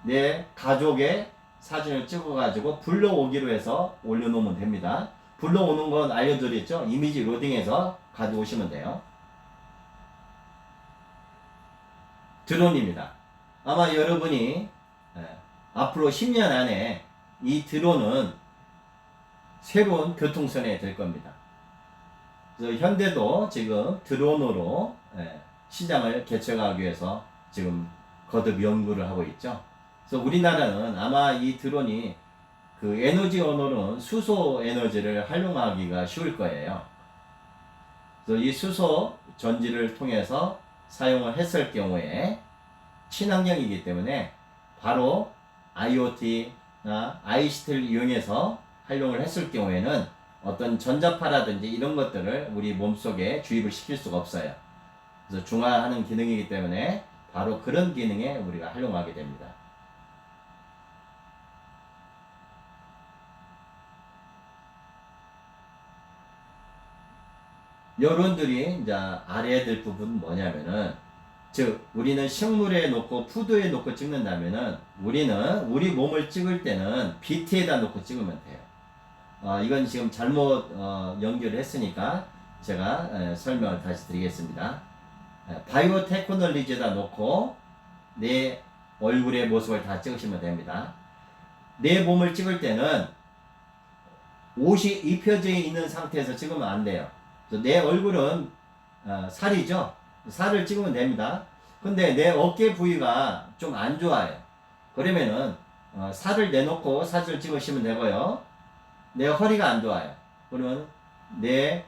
내 가족의 사진을 찍어가지고 불러오기로 해서 올려놓으면 됩니다. 불러오는 건 알려드렸죠. 이미지 로딩해서 가져오시면 돼요. 드론입니다. 아마 여러분이 앞으로 10년 안에 이 드론은 새로운 교통선에 될 겁니다. 그래서 현대도 지금 드론으로 시장을 개척하기 위해서 지금 거듭 연구를 하고 있죠. 그래서 우리나라는 아마 이 드론이 그 에너지 언어는 수소 에너지를 활용하기가 쉬울 거예요. 그래서 이 수소 전지를 통해서 사용을 했을 경우에 친환경이기 때문에 바로 IoT나 ICT를 이용해서 활용을 했을 경우에는 어떤 전자파라든지 이런 것들을 우리 몸속에 주입을 시킬 수가 없어요. 그래서 중화하는 기능이기 때문에 바로 그런 기능에 우리가 활용하게 됩니다. 여러분들이 이제 알아야 될 부분은 뭐냐면은, 즉 우리는 식물에 놓고 푸드에 놓고 찍는다면은 우리는 우리 몸을 찍을 때는 BT에다 놓고 찍으면 돼요. 이건 지금 잘못 연결을 했으니까 제가 설명을 다시 드리겠습니다. 바이오 테크놀로지에다 놓고 내 얼굴의 모습을 다 찍으시면 됩니다. 내 몸을 찍을 때는 옷이 입혀져 있는 상태에서 찍으면 안 돼요. 그래서 내 얼굴은 살이죠. 살을 찍으면 됩니다. 근데 내 어깨 부위가 좀 안 좋아요. 그러면은 살을 내놓고 사진을 찍으시면 되고요. 내 허리가 안 좋아요. 그러면 내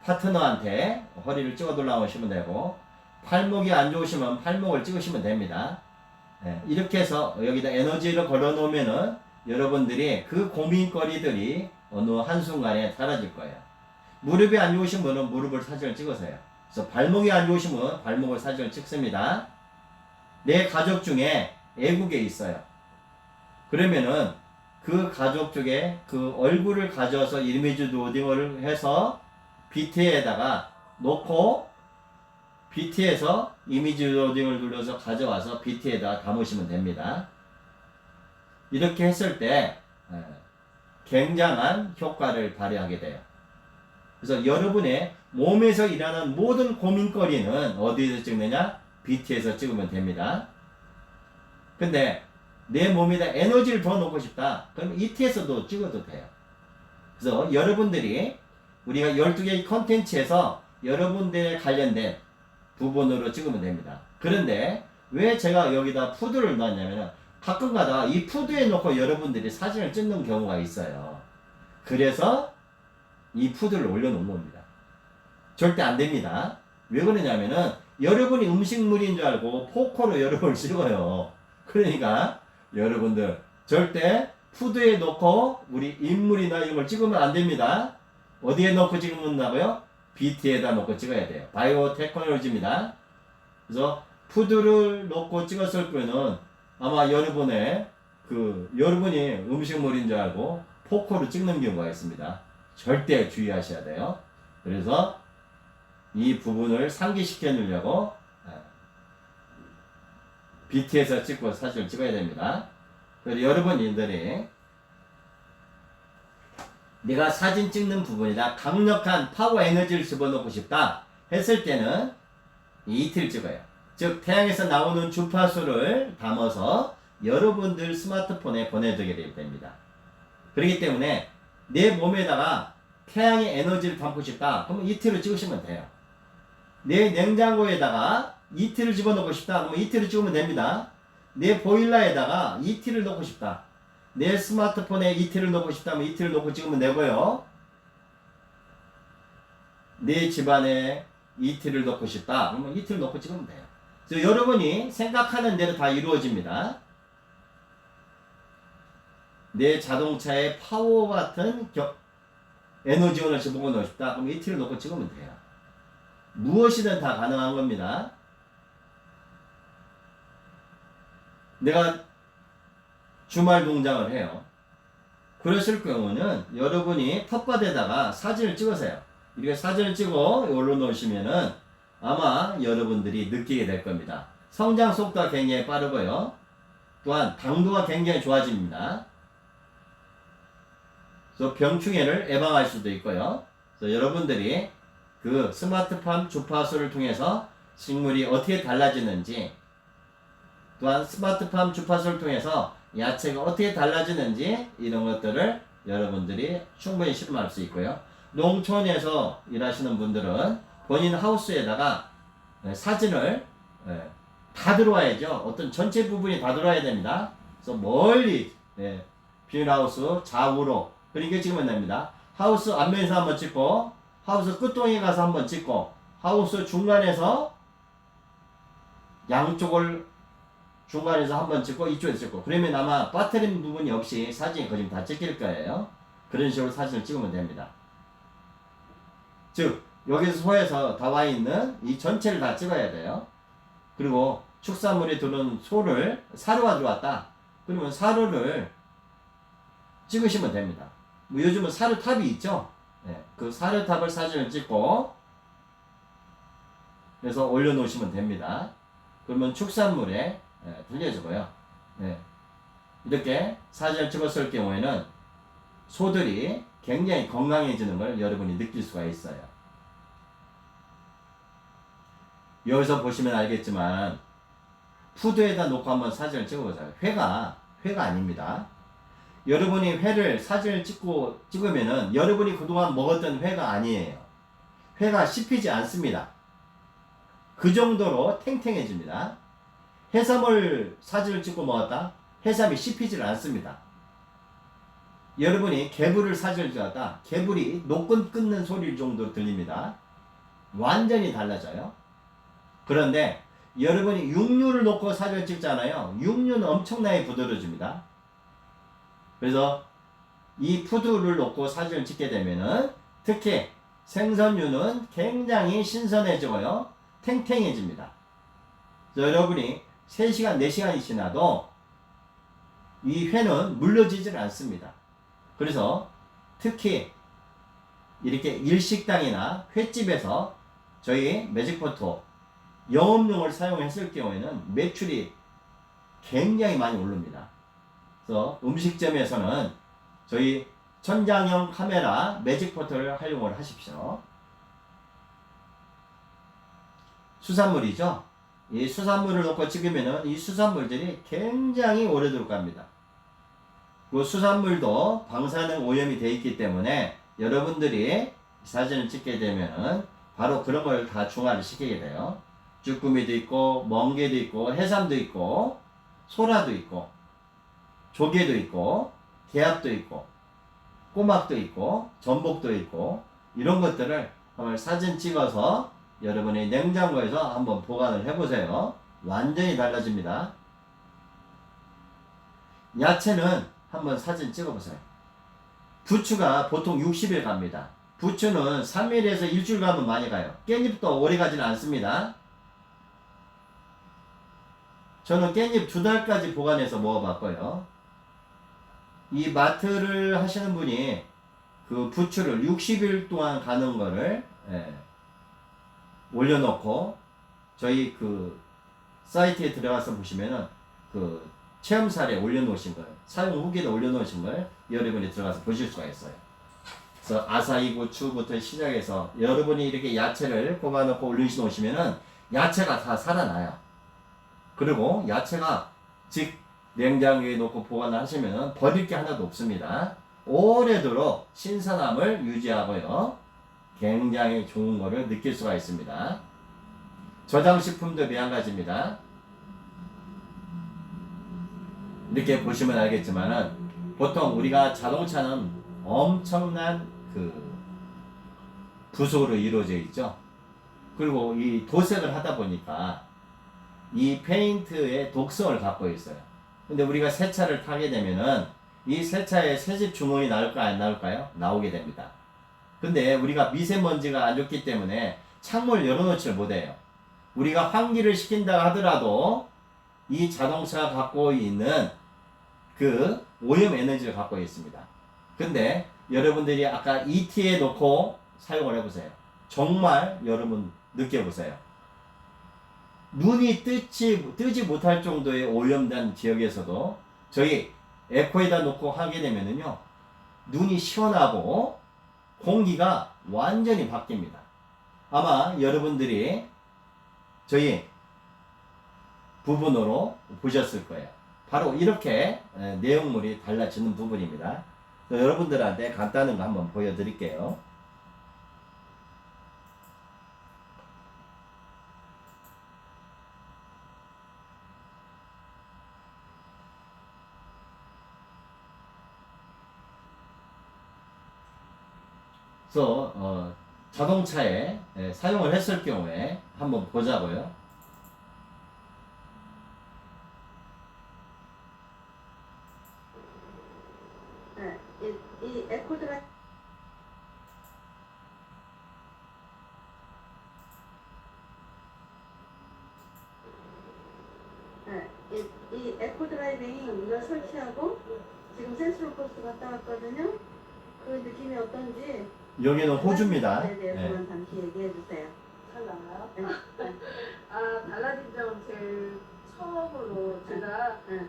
파트너한테 허리를 찍어 달라고 되고, 팔목이 안 좋으시면 팔목을 찍으시면 됩니다. 이렇게 해서 여기다 에너지를 걸어 놓으면은 여러분들이 그 고민거리들이 어느 한순간에 사라질 거예요. 무릎이 안 좋으신 분은 무릎을 사진을 찍으세요. 그래서 발목이 안 좋으시면 발목을 사진을 찍습니다. 내 가족 중에 애국에 있어요. 그러면은 그 가족 쪽에 그 얼굴을 가져와서 이미지 로딩을 해서 BT에다가 놓고 BT에서 이미지 로딩을 눌러서 가져와서 BT에다 담으시면 됩니다. 이렇게 했을 때 굉장한 효과를 발휘하게 돼요. 그래서 여러분의 몸에서 일어나는 모든 고민거리는 어디에서 찍느냐? BT에서 찍으면 됩니다. 근데 내 몸에다 에너지를 더 넣고 싶다. 그럼 ET에서도 찍어도 돼요. 그래서 여러분들이 우리가 12개의 컨텐츠에서 여러분들에 관련된 부분으로 찍으면 됩니다. 그런데 왜 제가 여기다 푸드를 넣었냐면 가끔가다 이 푸드에 놓고 여러분들이 사진을 찍는 경우가 있어요. 그래서 이 푸드를 올려놓은 겁니다. 절대 안 됩니다. 왜 그러냐면은 여러분이 음식물인 줄 알고 포커로 여러분을 찍어요. 그러니까 여러분들 절대 푸드에 놓고 우리 인물이나 이런 걸 찍으면 안 됩니다. 어디에 놓고 찍는다고요? BT에다 놓고 찍어야 돼요. 바이오 테크놀로지입니다. 그래서 푸드를 놓고 찍었을 때는 아마 여러분의 여러분이 음식물인 줄 알고 포커로 찍는 경우가 있습니다. 절대 주의하셔야 돼요. 그래서 이 부분을 상기시켜 놓으려고 BT에서 찍고 사진을 찍어야 됩니다. 그래서 여러분들이 내가 사진 찍는 부분이다 강력한 파워 에너지를 집어넣고 싶다 했을 때는 이틀 찍어요. 즉 태양에서 나오는 주파수를 담아서 여러분들 스마트폰에 보내드리게 됩니다. 그렇기 때문에 내 몸에다가 태양의 에너지를 담고 싶다 그러면 이틀을 찍으시면 돼요. 내 냉장고에다가 이틀을 집어넣고 싶다 그러면 이틀을 찍으면 됩니다. 내 보일러에다가 이틀을 넣고 싶다, 내 스마트폰에 이틀을 넣고 싶다면 이틀을 넣고 찍으면 되고요. 내 집안에 이틀을 넣고 싶다 그러면 이틀을 넣고 찍으면 돼요. 그래서 여러분이 생각하는 대로 다 이루어집니다. 내 자동차에 파워 같은 에너지원을 집어넣고 싶다 그럼 이틀을 넣고 찍으면 돼요. 무엇이든 다 가능한 겁니다. 내가 주말 농장을 해요. 그랬을 경우는 여러분이 텃밭에다가 사진을 찍으세요. 이렇게 사진을 찍어 올려놓으시면은 아마 여러분들이 느끼게 될 겁니다. 성장 속도가 굉장히 빠르고요. 또한 당도가 굉장히 좋아집니다. 그래서 병충해를 예방할 수도 있고요. 그래서 여러분들이 그 스마트팜 주파수를 통해서 식물이 어떻게 달라지는지, 또한 스마트팜 주파수를 통해서 야채가 어떻게 달라지는지 이런 것들을 여러분들이 충분히 실험할 수 있고요. 농촌에서 일하시는 분들은 본인 하우스에다가 사진을 다 들어와야죠. 어떤 전체 부분이 다 들어와야 됩니다. 그래서 멀리 비닐하우스 좌우로 그렇게 찍으면 됩니다. 하우스 앞면에서 한번 찍고 하우스 끝동에 가서 한번 찍고 하우스 중간에서 양쪽을 중간에서 한번 찍고 이쪽에서 찍고 그러면 아마 빠뜨린 부분이 없이 사진이 거의 다 찍힐 거예요. 그런 식으로 사진을 찍으면 됩니다. 즉 여기서 소에서 다 와 있는 이 전체를 다 찍어야 돼요. 그리고 축산물이 들어온 소를 사료가 들어왔다. 그러면 사료를 찍으시면 됩니다. 뭐 요즘은 사료탑이 있죠. 네, 그 사료탑을 사진을 찍고 그래서 올려놓으시면 됩니다. 그러면 축산물에 들려주고요. 네, 이렇게 사진을 찍었을 경우에는 소들이 굉장히 건강해지는 걸 여러분이 느낄 수가 있어요. 여기서 보시면 알겠지만 푸드에다 놓고 한번 사진을 찍어보세요. 회가 아닙니다. 여러분이 회를 사진을 찍으면은 여러분이 그동안 먹었던 회가 아니에요. 회가 씹히지 않습니다. 그 정도로 탱탱해집니다. 해삼을 사진을 찍고 먹었다? 해삼이 씹히질 않습니다. 여러분이 개불을 사진을 찍었다? 개불이 노끈 끊는 소리 정도 들립니다. 완전히 달라져요. 그런데 여러분이 육류를 놓고 사진을 찍잖아요. 육류는 엄청나게 부드러워집니다. 그래서 이 푸드를 놓고 사진을 찍게 되면은 특히 생선류는 굉장히 신선해지고요. 탱탱해집니다. 여러분이 3시간, 4시간이 지나도 이 회는 물러지질 않습니다. 그래서 특히 이렇게 일식당이나 횟집에서 저희 매직포토 영업용을 사용했을 경우에는 매출이 굉장히 많이 오릅니다. 그래서 음식점에서는 저희 천장형 카메라 매직포토를 활용을 하십시오. 수산물이죠. 이 수산물을 놓고 찍으면은 이 수산물들이 굉장히 오래도록 갑니다. 그 수산물도 방사능 오염이 되어 있기 때문에 여러분들이 사진을 찍게 되면은 바로 그런 걸 다 중화를 시키게 돼요. 쭈꾸미도 있고, 멍게도 있고, 해삼도 있고, 소라도 있고, 조개도 있고, 개합도 있고, 꼬막도 있고, 전복도 있고, 이런 것들을 한번 사진 찍어서 여러분이 냉장고에서 한번 보관을 해보세요. 완전히 달라집니다. 야채는 한번 사진 찍어보세요. 부추가 보통 60일 갑니다. 부추는 3일에서 일주일 가면 많이 가요. 깻잎도 오래 가지는 않습니다. 저는 깻잎 2달까지 보관해서 먹어봤고요. 이 마트를 하시는 분이 그 부추를 60일 동안 가는 거를 올려놓고 저희 그 사이트에 들어가서 보시면은 그 체험사례 올려놓으신 걸, 사용 후기를 올려놓으신 걸 여러분이 들어가서 보실 수가 있어요. 그래서 아사이 고추부터 시작해서 여러분이 이렇게 야채를 뽑아놓고 올려놓으시면은 야채가 다 살아나요. 그리고 야채가 즉 냉장고에 놓고 보관을 하시면은 버릴 게 하나도 없습니다. 오래도록 신선함을 유지하고요. 굉장히 좋은 거를 느낄 수가 있습니다. 저장식품도 마찬가지입니다. 이렇게 보시면 알겠지만은 보통 우리가 자동차는 엄청난 그 부속으로 이루어져 있죠. 그리고 이 도색을 하다 보니까 이 페인트의 독성을 갖고 있어요. 근데 우리가 새 차를 타게 되면은 이 새 차에 새집 주문이 나올까요? 안 나올까요? 나오게 됩니다. 근데 우리가 미세먼지가 안 좋기 때문에 창문을 열어놓지를 못해요. 우리가 환기를 시킨다 하더라도 이 자동차가 갖고 있는 그 오염 에너지를 갖고 있습니다. 근데 여러분들이 아까 ET에 놓고 사용을 해보세요. 정말 여러분 느껴보세요. 눈이 뜨지 못할 정도의 오염된 지역에서도 저희 에코에다 놓고 하게 되면은요, 눈이 시원하고 공기가 완전히 바뀝니다. 아마 여러분들이 저희 부분으로 보셨을 거예요. 바로 이렇게 내용물이 달라지는 부분입니다. 여러분들한테 간단한 거 한번 보여드릴게요. 또 자동차에 사용을 했을 경우에 한번 보자고요. 네, 이 에코드라 네, 이 에코 드라이빙 이걸 설치하고 지금 센트럴 코스트 갔다 왔거든요. 그 느낌이 어떤지 여기는 호주입니다. 네, 네. 대해서만 잠시 얘기해 주세요. 잘 나가요? 네, 네, 달라진 점은 제일 처음으로 제가 네,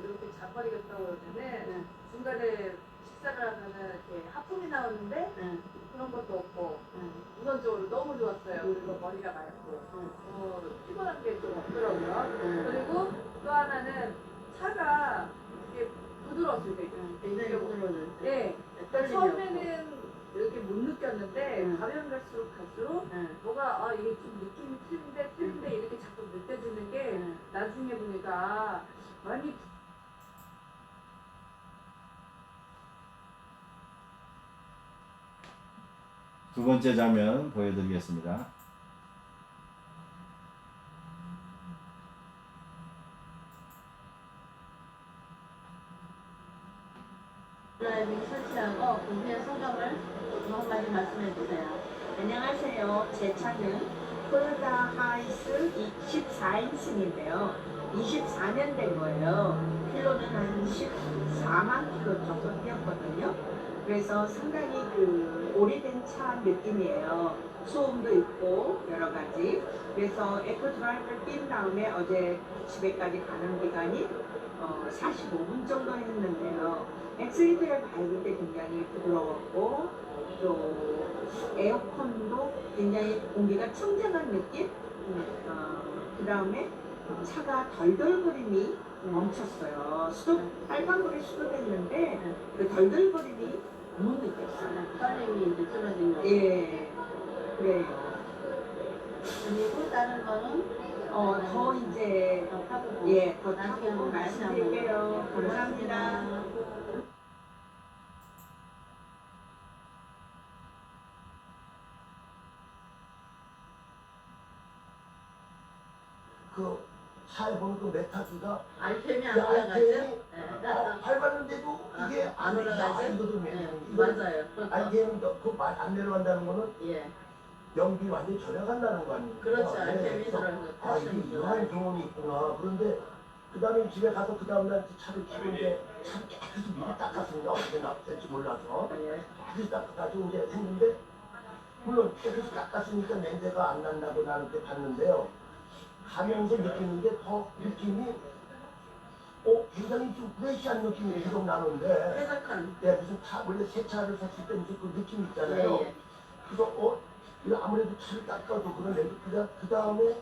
이렇게 잔머리 같다고 그러면은 네, 중간에 식사를 하면은 이렇게 하품이 나오는데 네, 그런 것도 없고 네. 우선적으로 너무 좋았어요. 그리고 머리가 맑고 피곤한 게 좀 없더라고요. 그리고 또 하나는 차가 이게 부드러웠어요. 되게. 굉장히 부드러워졌어요. 네. 떨림이 처음에는 이렇게 못 느꼈는데 음. 가면 갈수록 네, 뭐가 이게 좀 느낌이 틀린데 이렇게 자꾸 느껴지는 게 네. 나중에 보니까 많이 두 번째 장면 보여드리겠습니다. 드라이빙 설치하고 본인의 소감을 한마디 말씀해 주세요. 안녕하세요. 제 차는 토요타 하이스 24인승인데요. 24년 된 거예요. 킬로는 한 14만 킬로 정도 뛰었거든요. 그래서 상당히 오래된 차 느낌이에요. 소음도 있고 여러 가지. 그래서 에코 드라이브를 뛴 다음에 어제 집에까지 가는 기간이 45분 정도 했는데요. 엑셀레이터를 밟을 때 굉장히 부드러웠고 또 에어컨도 굉장히 공기가 청정한 느낌? 그 다음에 차가 덜덜거림이 멈췄어요. 빨간불이 수도됐는데 그 덜덜거림이 못 느꼈어요. 떨림이 이제 줄어진 거. 예, 그래요. 그리고 다른 거는 더 이제 더 타보고 더 나중에 타보고 한번 말씀드릴게요. 감사합니다. 그 차에 보는 그 메타기가 RPM이 안 그 올라가죠? RPM이 네. 밟았는데도 이게 안 올라가죠? 이거든. 네, 이거 맞아요. RPM 그안 내려간다는 거는 예, 연비 완전히 절약한다는 거 아닙니까? 그렇죠. 네, RPM이 그래서 들어가서 이게 이러한 경험이 있구나. 그런데 그 다음에 집에 가서 그 다음날 차를 키고 이제 차를 계속 미리 닦았습니다. 어떻게 나쁠지 몰라서 예. 계속 닦아가지고 이제 했는데 물론 계속 닦았으니까 냄새가 안 난다고 나는 그때 봤는데요. 가면서 느끼는 게 더 느낌이 굉장히 좀 프레시한 느낌이 계속 나는데 쾌적한. 무슨 차 원래 새 차를 샀을 때 무슨 그 느낌 있잖아요. 예, 예. 그래서 이거 아무래도 차를 닦아도 그런 냄새 그 다음에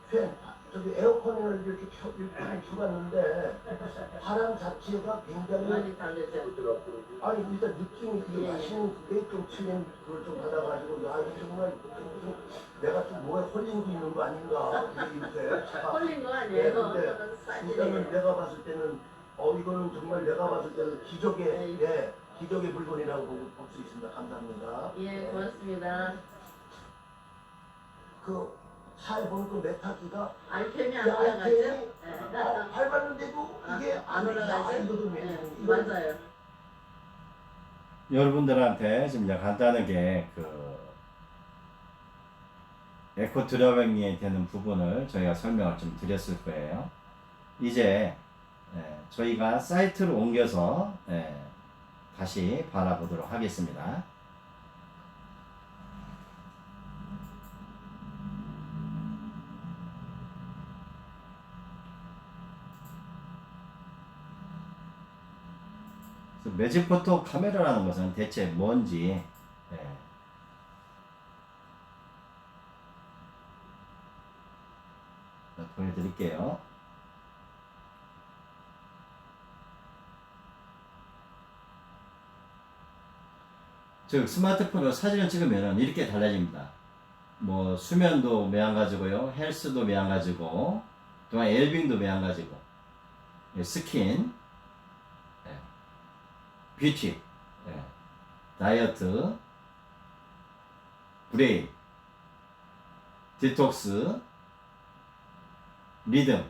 팬 저기 에어컨을 이렇게 켜봤는데 바람 자체가 굉장히 많이 다르죠. 아니 일단 느낌이 그 예. 마시는 그게 좀 틀린 그걸 좀 받아가지고 야 이거 정말 무슨 내가 좀 뭐에 홀린 게 있는 거 아닌가 이렇게 차가 홀린 거 네, 아니에요? 근데 일단은 사실이에요. 내가 봤을 때는 이거는 정말 내가 봤을 때는 기적의 기적의 물건이라고 볼 수 있습니다. 감사합니다. 예, 고맙습니다. 그 차에 보는 그 메타기가 RPM이 안 그 올라가죠? RPM이 예. 밟았는데도 이게 안 올라가죠? 이거든. 예, 이거는 맞아요. 여러분들한테 지금 이제 간단하게 에코 드라이빙에 되는 부분을 저희가 설명을 좀 드렸을 거예요. 이제 저희가 사이트로 옮겨서 다시 바라보도록 하겠습니다. 그래서 매직포토 카메라라는 것은 대체 뭔지 보여드릴게요. 즉 스마트폰으로 사진을 찍으면 이렇게 달라집니다. 뭐 수면도 매한가지고요, 헬스도 매한가지고, 또한 웰빙도 매한가지고, 스킨, 뷰티 다이어트, 브레인, 디톡스, 리듬,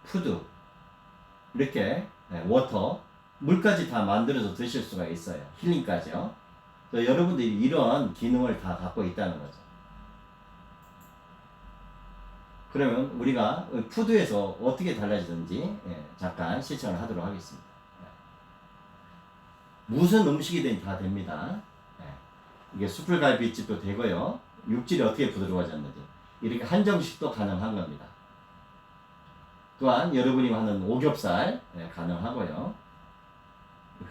푸드, 이렇게 워터, 물까지 다 만들어서 드실 수가 있어요. 힐링까지요. 그래서 여러분들이 이런 기능을 다 갖고 있다는 거죠. 그러면 우리가 푸드에서 어떻게 달라지는지 잠깐 실천을 하도록 하겠습니다. 무슨 음식이든 다 됩니다. 이게 숯불갈비집도 되고요. 육질이 어떻게 부드러워졌는지 이렇게 한정식도 가능한 겁니다. 또한 여러분이 하는 오겹살 가능하고요.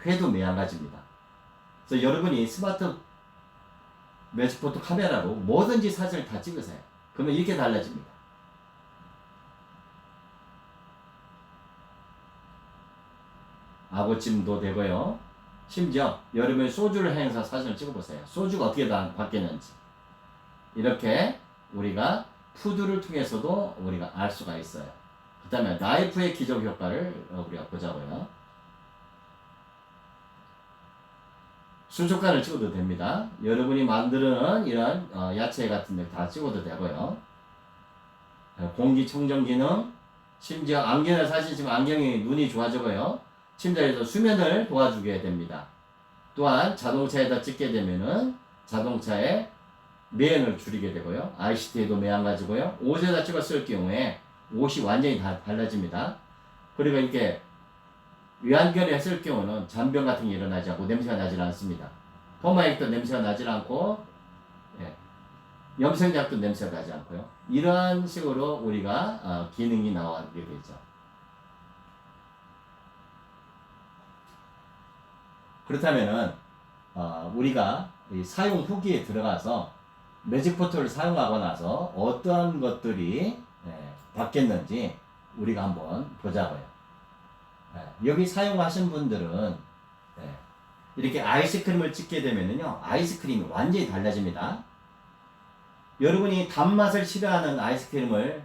회도 매한가지입니다. 그래서 여러분이 스마트 매직포토 카메라로 뭐든지 사진을 다 찍으세요. 그러면 이렇게 달라집니다. 아구찜도 되고요. 심지어 여러분이 소주를 행사 사진을 찍어보세요. 소주가 어떻게 바뀌는지. 이렇게 우리가 푸드를 통해서도 우리가 알 수가 있어요. 그 다음에 나이프의 기적 효과를 우리가 보자고요. 수족관을 찍어도 됩니다. 여러분이 만드는 이런 야채 같은 데 다 찍어도 되고요. 공기청정 기능, 심지어 안경을 사시지만 안경이 눈이 좋아지고요. 침대에서 수면을 도와주게 됩니다. 또한 자동차에다 찍게 되면은 자동차의 매연을 줄이게 되고요. ICT에도 매한가지고요. 옷에다 찍었을 경우에 옷이 완전히 다 달라집니다. 그리고 이렇게 외환결에 했을 경우는 잔병 같은 게 일어나지 않고 냄새가 나질 않습니다. 포마액도 냄새가 나질 않고 염색약도 냄새가 나지 않고요. 이러한 식으로 우리가 기능이 나오게 되죠. 그렇다면은 우리가 이 사용 후기에 들어가서 매직포토를 사용하고 나서 어떠한 것들이 바뀌었는지 우리가 한번 보자고요. 여기 사용하신 분들은 이렇게 아이스크림을 찍게 되면은요, 아이스크림이 완전히 달라집니다. 여러분이 단맛을 싫어하는 아이스크림은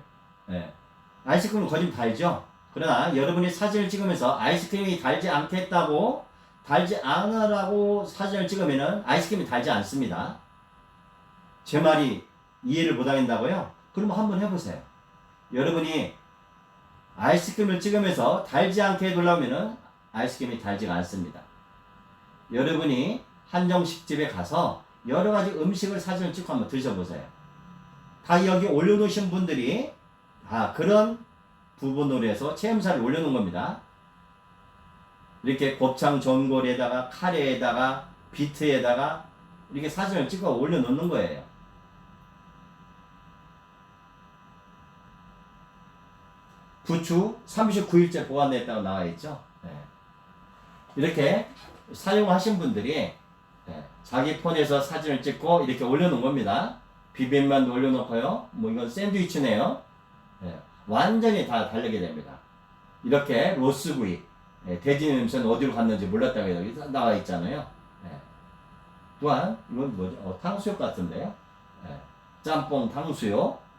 거의 달죠? 그러나 여러분이 사진을 찍으면서 아이스크림이 달지 않겠다고 달지 않으라고 사진을 찍으면은 아이스크림이 달지 않습니다. 제 말이 이해를 못 하겠다고요? 그럼 한번 해보세요. 여러분이 아이스크림을 찍으면서 달지 않게 해두려면은 아이스크림이 달지가 않습니다. 여러분이 한정식집에 가서 여러가지 음식을 사진을 찍고 한번 드셔보세요. 다 여기 올려놓으신 분들이 다 그런 부분으로 해서 체험사를 올려놓은 겁니다. 이렇게 곱창 전골에다가 카레에다가 비트에다가 이렇게 사진을 찍어 올려놓는 거예요. 부추 39일째 보관됐다고 나와 있죠. 이렇게 사용하신 분들이 자기 폰에서 사진을 찍고 이렇게 올려놓은 겁니다. 비빔면도 올려놓고요. 뭐 이건 샌드위치네요. 완전히 다 다르게 됩니다. 이렇게 로스구이, 돼지 냄새는 어디로 갔는지 몰랐다고 여기 나와 있잖아요. 또한 이건 뭐죠? 탕수육 같은데요. 짬뽕 탕수육.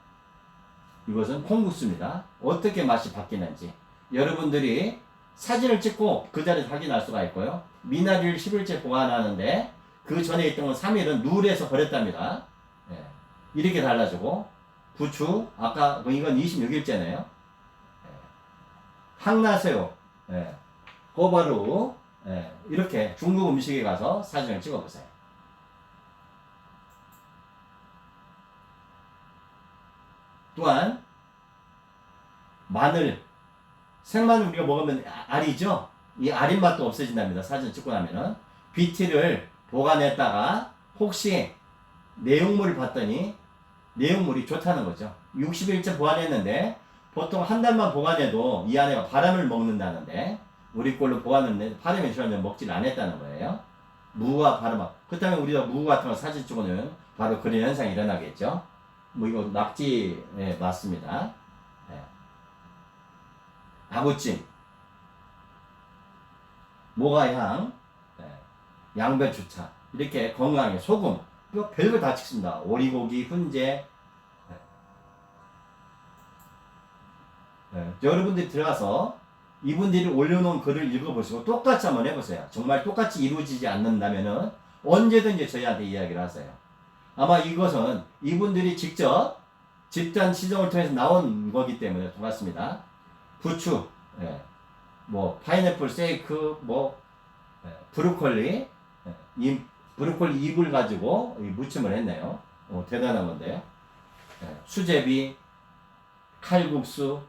이것은 콩국수입니다. 어떻게 맛이 바뀌는지 여러분들이 사진을 찍고 그 자리에서 확인할 수가 있고요. 미나리를 10일째 보관하는데 그 전에 있던 건 3일은 누울에서 버렸답니다. 이렇게 달라지고 부추 아까 이건 26일째네요. 항나새우, 꼬바루 이렇게 중국 음식에 가서 사진을 찍어보세요. 또한 마늘, 생마늘 우리가 먹으면 알이죠? 이 알인 맛도 없어진답니다. 사진 찍고 나면은 BT를 보관했다가 혹시 내용물을 봤더니 내용물이 좋다는 거죠. 60일째 보관했는데 보통 한 달만 보관해도 이 안에가 바람을 먹는다는데 우리 걸로 보관했는데 바람이 싫어하면 먹질 않았다는 거예요. 무와 바람. 그렇다면 우리가 무 같은 거 사진 찍으면 바로 그런 현상이 일어나겠죠. 뭐 이거 낙지 맞습니다. 아구찜, 모가향, 양배추차 이렇게 건강하게 소금 이거 별거 다 찍습니다. 오리고기, 훈제. 여러분들이 들어가서 이분들이 올려놓은 글을 읽어보시고 똑같이 한번 해보세요. 정말 똑같이 이루어지지 않는다면은 언제든지 저희한테 이야기를 하세요. 아마 이것은 이분들이 직접 집단 시정을 통해서 나온 거기 때문에 똑같습니다. 부추, 예. 뭐 파인애플 세이크, 뭐 브로콜리, 이 브로콜리 잎을 가지고 무침을 했네요. 대단한 건데요. 수제비, 칼국수,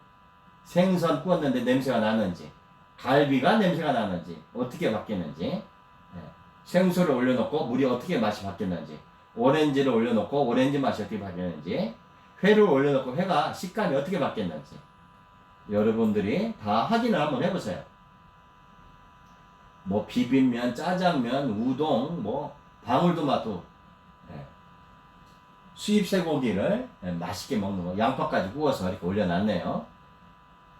생선 구웠는데 냄새가 나는지, 갈비가 냄새가 나는지, 어떻게 바뀌는지, 생수를 올려놓고 물이 어떻게 맛이 바뀌는지, 오렌지를 올려놓고 오렌지 맛이 어떻게 바뀌는지, 회를 올려놓고 회가 식감이 어떻게 바뀌는지, 여러분들이 다 확인을 한번 해보세요. 뭐 비빔면, 짜장면, 우동, 뭐 방울토마토, 수입 쇠고기를 맛있게 먹는 거, 양파까지 구워서 이렇게 올려놨네요.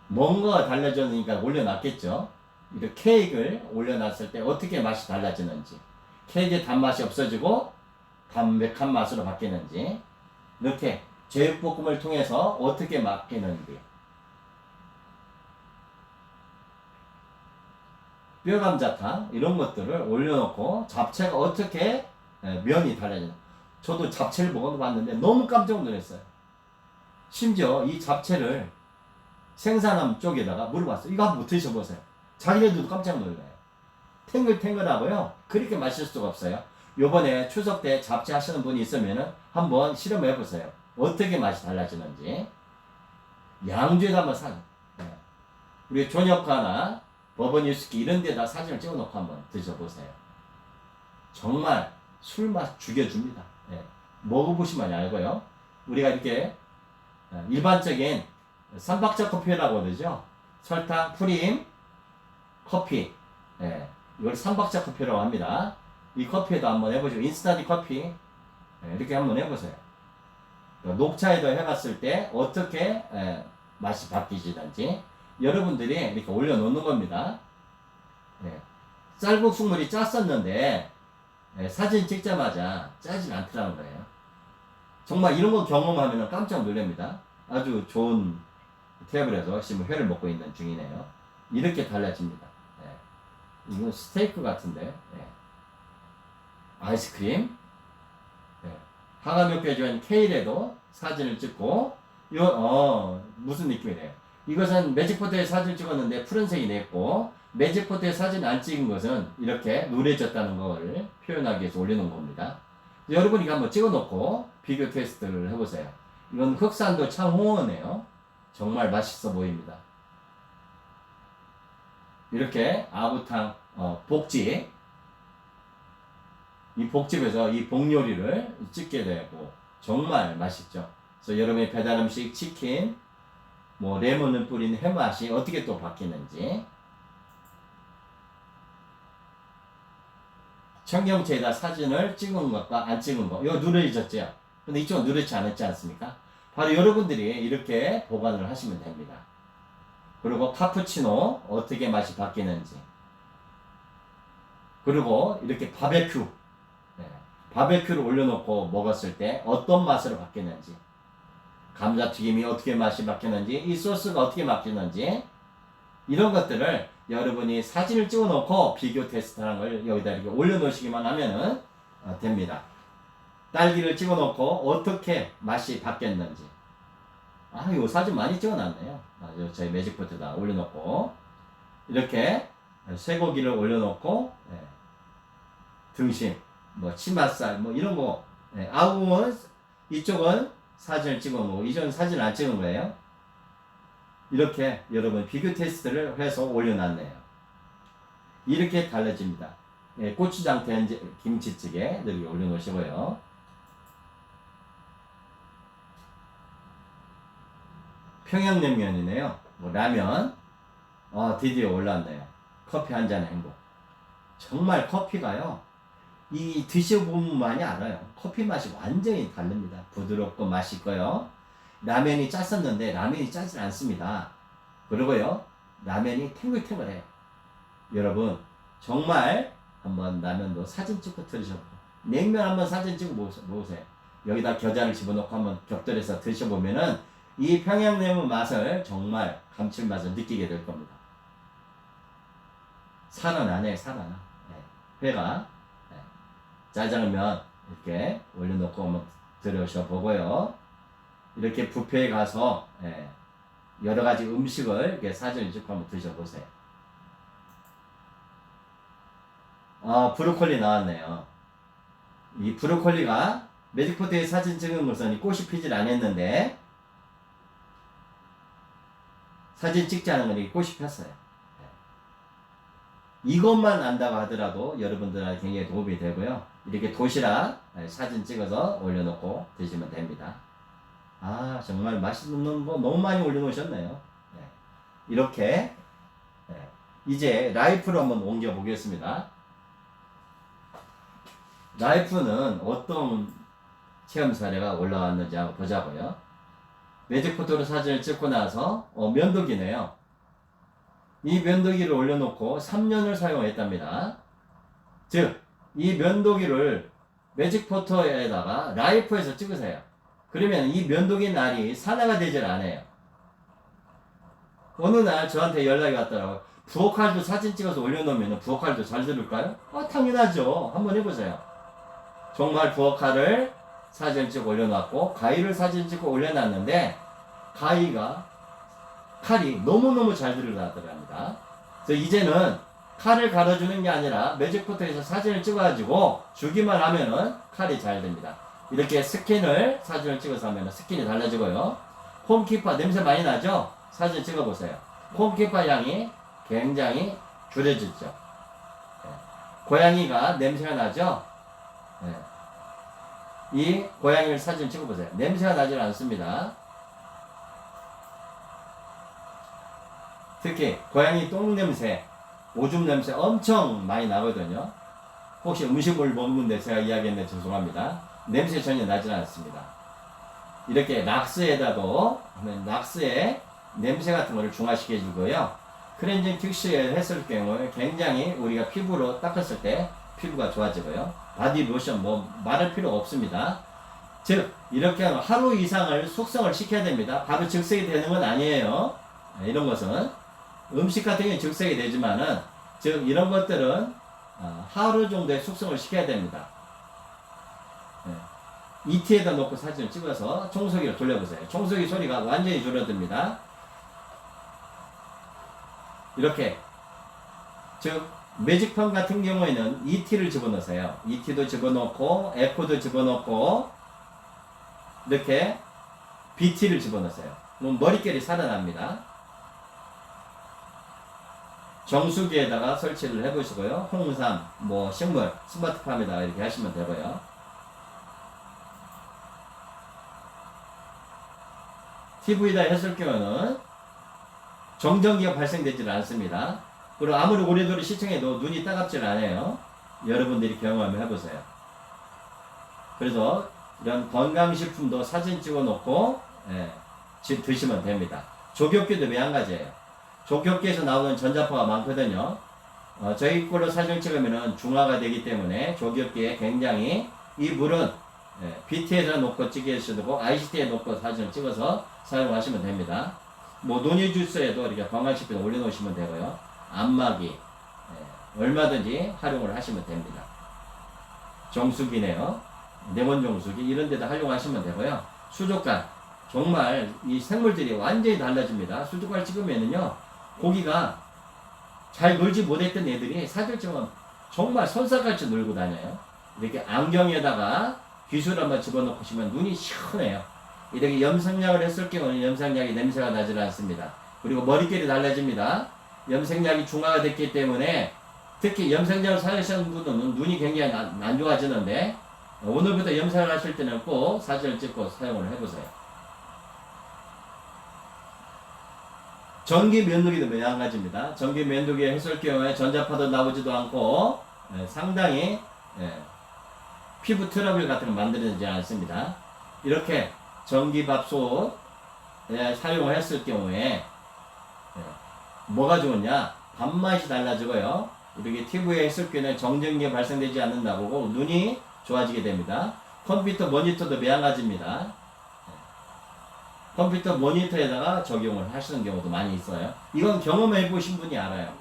뭔가가 달라졌으니까 올려놨겠죠. 이렇게 케이크를 올려놨을 때 어떻게 맛이 달라지는지, 케이크의 단맛이 없어지고 담백한 맛으로 바뀌는지, 이렇게 제육볶음을 통해서 어떻게 바뀌는지, 뼈감자탕 이런 것들을 올려놓고 잡채가 어떻게 면이 달라지나. 저도 잡채를 먹어봤는데 너무 깜짝 놀랐어요. 심지어 이 잡채를 생산함 쪽에다가 물어봤어요. 이거 한번 드셔보세요. 자기네들도 깜짝 놀라요. 탱글탱글하고요. 그렇게 맛있을 수가 없어요. 요번에 추석 때 잡채 하시는 분이 있으면은 한번 실험해보세요. 어떻게 맛이 달라지는지. 양주에다 한번 우리 존역가나 버번 위스키 이런 데다 사진을 찍어놓고 한번 드셔보세요. 정말 술맛 죽여줍니다. 먹어보시면 알고요. 우리가 이렇게 일반적인 삼박자 커피라고 그러죠. 설탕, 프림, 커피. 이걸 삼박자 커피라고 합니다. 이 커피에도 한번 해보시고, 인스턴트 커피. 이렇게 한번 해보세요. 녹차에도 해봤을 때 어떻게 맛이 바뀌지는지 여러분들이 이렇게 올려놓는 겁니다. 쌀국수물이 짰었는데 사진 찍자마자 짜진 않더라는 거예요. 정말 이런 거 경험하면 깜짝 놀랍니다. 아주 좋은 테이블에서 지금 회를 먹고 있는 중이네요. 이렇게 달라집니다. 이건 스테이크 같은데. 아이스크림. 하가몇 개전 케일에도 사진을 찍고, 무슨 느낌이래요. 이것은 매직포트에 사진을 찍었는데 푸른색이 냈고, 매직포트에 사진 안 찍은 것은 이렇게 노래졌다는 걸 표현하기 위해서 올려놓은 겁니다. 여러분이 한번 찍어놓고 비교 테스트를 해보세요. 이건 흑산도 창홍어네요. 정말 맛있어 보입니다. 이렇게 아구탕, 복집. 이 복집에서 이 복요리를 찍게 되고 정말 맛있죠. 그래서 여러분의 배달음식 치킨, 뭐 레몬을 뿌린 해맛이 어떻게 또 바뀌는지, 청경채에다 사진을 찍은 것과 안 찍은 거, 이거 누래졌죠. 근데 이쪽은 누렇지 않았지 않습니까? 바로 여러분들이 이렇게 보관을 하시면 됩니다. 그리고 카푸치노 어떻게 맛이 바뀌는지, 그리고 이렇게 바베큐, 바베큐를 올려놓고 먹었을 때 어떤 맛으로 바뀌는지, 감자튀김이 어떻게 맛이 바뀌는지, 이 소스가 어떻게 바뀌는지, 이런 것들을 여러분이 사진을 찍어 놓고 비교 테스트하는 걸 여기다 이렇게 올려놓으시기만 하면은 됩니다. 딸기를 찍어 놓고 어떻게 맛이 바뀌었는지. 이 사진 많이 찍어 놨네요. 저희 매직포트에다 올려놓고, 이렇게 쇠고기를 올려놓고, 등심, 뭐 치맛살, 뭐 이런 거, 아웅은 이쪽은 사진을 찍어 놓고 이쪽은 사진을 안 찍은 거예요. 이렇게 여러분 비교 테스트를 해서 올려놨네요. 이렇게 달라집니다. 고추장 김치찌개 여기 올려놓으시고요. 평양냉면이네요. 뭐 라면, 드디어 올랐네요. 커피 한 잔의 행복. 정말 커피가요, 이 드셔보면만이 알아요. 커피 맛이 완전히 다릅니다. 부드럽고 맛있고요. 라면이 짰었는데 라면이 짜질 않습니다. 그리고요, 라면이 탱글탱글해요. 여러분 정말 한번 라면도 사진 찍고 드셔보세요. 냉면 한번 사진 찍고 보세요. 여기다 겨자를 집어넣고 한번 곁들여서 드셔보면은 이 평양냉면 맛을 정말 감칠맛을 느끼게 될 겁니다. 살아나네, 살아나. 회가. 짜장면 이렇게 올려놓고 한번 들여셔보고요. 이렇게 뷔페에 가서 여러 가지 음식을 이렇게 사진을 찍고 한번 드셔보세요. 브로콜리 나왔네요. 이 브로콜리가 매직포트에 사진 찍은 것은 이 꽃이 피질 않았는데 사진 찍지 않은 건 이 꽃이 폈어요. 이것만 안다고 하더라도 여러분들한테 굉장히 도움이 되고요. 이렇게 도시락 사진 찍어서 올려놓고 드시면 됩니다. 정말 맛있는 거 너무 많이 올려놓으셨네요. 이렇게 이제 라이프로 한번 옮겨 보겠습니다. 라이프는 어떤 체험 사례가 올라왔는지 한번 보자고요. 매직포토로 사진을 찍고 나서 면도기네요. 이 면도기를 올려놓고 3년을 사용했답니다. 즉, 이 면도기를 매직포토에다가 라이프에서 찍으세요. 그러면 이 면도기 날이 산화가 되질 않아요. 어느 날 저한테 연락이 왔더라고요. 부엌칼도 사진 찍어서 올려놓으면 부엌칼도 잘 들을까요? 당연하죠. 한번 해보세요. 정말 부엌칼을 사진 찍어 올려놨고 가위를 사진 찍어 올려놨는데 칼이 너무너무 잘 들어가더랍니다. 그래서 이제는 칼을 갈아주는 게 아니라 매직포토에서 사진을 찍어가지고 주기만 하면은 칼이 잘 됩니다. 이렇게 스킨을 사진을 찍어서 하면 스킨이 달라지고요. 홈키파 냄새 많이 나죠? 사진 찍어보세요. 홈키파 향이 굉장히 줄여지죠. 고양이가 냄새가 나죠? 이 고양이를 사진 찍어보세요. 냄새가 나질 않습니다. 특히 고양이 똥 냄새, 오줌 냄새 엄청 많이 나거든요. 혹시 음식을 먹는데 제가 이야기했는데 죄송합니다. 냄새 전혀 나질 않습니다. 이렇게 락스에다도 락스에 냄새 같은 거를 중화시켜 주고요. 클렌징 픽스를 했을 경우에 굉장히 우리가 피부로 닦았을 때 피부가 좋아지고요. 바디 로션 말할 필요가 없습니다. 즉 이렇게 하루 이상을 숙성을 시켜야 됩니다. 바로 즉석이 되는 건 아니에요. 이런 것은 음식 같은 경우는 즉석이 되지만은 즉 이런 것들은 하루 정도의 숙성을 시켜야 됩니다. 이티에다 놓고 사진을 찍어서 청소기를 돌려보세요. 청소기 소리가 완전히 줄어듭니다. 이렇게 즉 매직펜 같은 경우에는 ET를 집어넣으세요. ET도 집어넣고 에코도 집어넣고 이렇게 BT를 집어넣으세요. 그럼 머릿결이 살아납니다. 정수기에다가 설치를 해보시고요. 홍삼, 식물, 스마트팜에다가 이렇게 하시면 되고요. TV에다 했을 경우는 정전기가 발생되질 않습니다. 그리고 아무리 오래도록 시청해도 눈이 따갑질 않아요. 여러분들이 경험을 해보세요. 그래서 이런 건강식품도 사진 찍어놓고 드시면 됩니다. 조격기도 마찬가지예요. 조격기에서 나오는 전자파가 많거든요. 저희 걸로 사진 찍으면 중화가 되기 때문에 조격기에 굉장히 이 물은 BT에다 놓고 찍으셔도 되고 ICT에 놓고 사진을 찍어서 사용하시면 됩니다. 논이 주스에도 이렇게 건강식품 올려놓으시면 되고요. 안마기 얼마든지 활용을 하시면 됩니다. 정수기네요. 네모 정수기 이런 데다 활용하시면 되고요. 수족관 정말 이 생물들이 완전히 달라집니다. 수족관 찍으면은요 고기가 잘 놀지 못했던 애들이 사진 찍으면 정말 선사같이 놀고 다녀요. 이렇게 안경에다가 귀술 한번 집어넣고 시면 눈이 시원해요. 이렇게 염색약을 했을 경우는 염색약이 냄새가 나질 않습니다. 그리고 머릿결이 달라집니다. 염색약이 중화가 됐기 때문에 특히 염색약을 사용하시는 분들은 눈이 굉장히 안 좋아지는데 오늘부터 염색을 하실 때는 꼭 사진을 찍고 사용을 해보세요. 전기 면도기도 마찬가지입니다. 전기 면도기 했을 경우에 전자파도 나오지도 않고 상당히 피부 트러블 같은 거 만들어지지 않습니다. 이렇게 전기밥솥 사용을 했을 경우에 뭐가 좋으냐? 밥맛이 달라지고요. 이렇게 TV에 했을 경우에 정전기가 발생되지 않는다고 눈이 좋아지게 됩니다. 컴퓨터 모니터도 마찬가지입니다. 컴퓨터 모니터에다가 적용을 하시는 경우도 많이 있어요. 이건 경험해 보신 분이 알아요.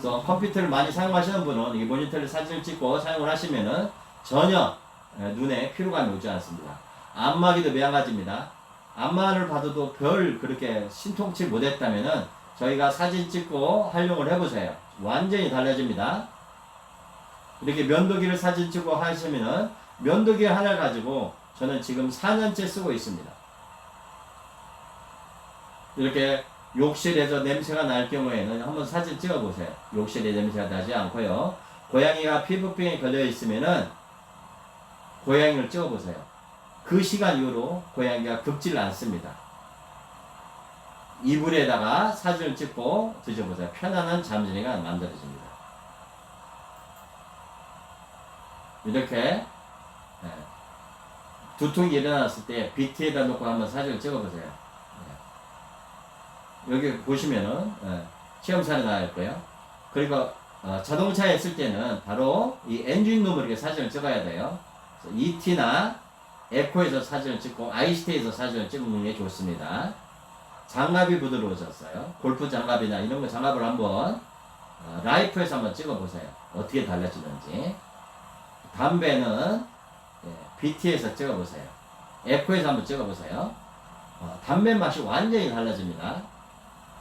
그래서 컴퓨터를 많이 사용하시는 분은 이 모니터를 사진을 찍고 사용을 하시면은 전혀 눈에 피로감이 오지 않습니다. 안마기도 마찬가지입니다. 안마를 받아도 별 그렇게 신통치 못했다면은 저희가 사진 찍고 활용을 해보세요. 완전히 달라집니다. 이렇게 면도기를 사진 찍고 하시면은 면도기 하나 가지고 저는 지금 4년째 쓰고 있습니다. 이렇게 욕실에서 냄새가 날 경우에는 한번 사진 찍어 보세요. 욕실에 냄새가 나지 않고요. 고양이가 피부병에 걸려 있으면은 고양이를 찍어 보세요. 그 시간 이후로 고양이가 긁지를 않습니다. 이불에다가 사진을 찍고 드셔보세요. 편안한 잠자리가 만들어집니다. 이렇게 두통이 일어났을 때 BT에다 놓고 한번 사진을 찍어보세요. 여기 보시면은 시험사에 나올 거예요. 그리고 자동차에 있을 때는 바로 이 엔진룸을 이렇게 사진을 찍어야 돼요. ET나 에코에서 사진을 찍고 아이시티에서 사진을 찍는 게 좋습니다. 장갑이 부드러워졌어요. 골프 장갑이나 이런 거 장갑을 한번 라이프에서 한번 찍어보세요. 어떻게 달라지는지. 담배는 BT에서 찍어보세요. 에코에서 한번 찍어보세요. 담배 맛이 완전히 달라집니다.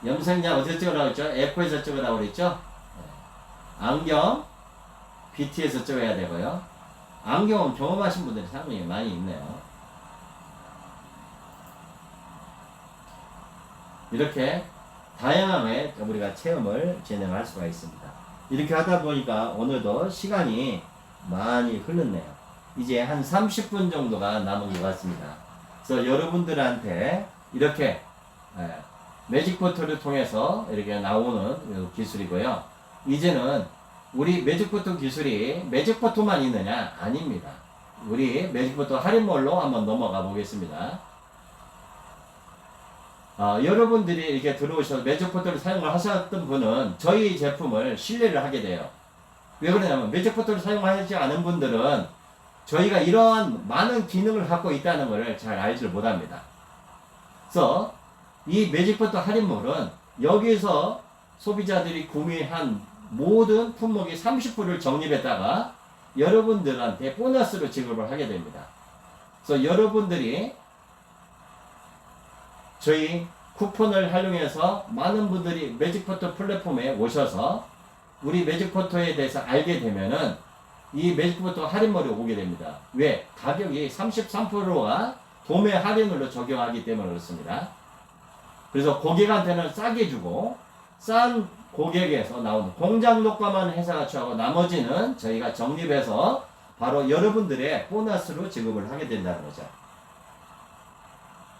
염색약 어디서 찍으라고 했죠? 에코에서 찍으라고 그랬죠? 안경 BT에서 찍어야 되고요. 안경은 경험하신 분들이 상당히 많이 있네요. 이렇게 다양하게 우리가 체험을 진행할 수가 있습니다. 이렇게 하다 보니까 오늘도 시간이 많이 흘렀네요. 이제 한 30분 정도가 남은 것 같습니다. 그래서 여러분들한테 이렇게 매직포터를 통해서 이렇게 나오는 기술이고요. 이제는 우리 매직포터 기술이 매직포터만 있느냐? 아닙니다. 우리 매직포터 할인몰로 한번 넘어가 보겠습니다. 여러분들이 이렇게 들어오셔서 매직포터를 사용을 하셨던 분은 저희 제품을 신뢰를 하게 돼요. 왜 그러냐면 매직포터를 사용하지 않은 분들은 저희가 이러한 많은 기능을 갖고 있다는 것을 잘 알지를 못합니다. 그래서 이 매직포터 할인몰은 여기서 소비자들이 구매한 모든 품목의 30%를 적립했다가 여러분들한테 보너스로 지급을 하게 됩니다. 그래서 여러분들이 저희 쿠폰을 활용해서 많은 분들이 매직포터 플랫폼에 오셔서 우리 매직포터에 대해서 알게 되면은 이 매직포터 할인몰에 오게 됩니다. 왜? 가격이 33%가 도매 할인으로 적용하기 때문에 그렇습니다. 그래서 고객한테는 싸게 주고 싼 고객에서 나오는 공장 녹과만 회사가 취하고 나머지는 저희가 적립해서 바로 여러분들의 보너스로 지급을 하게 된다는 거죠.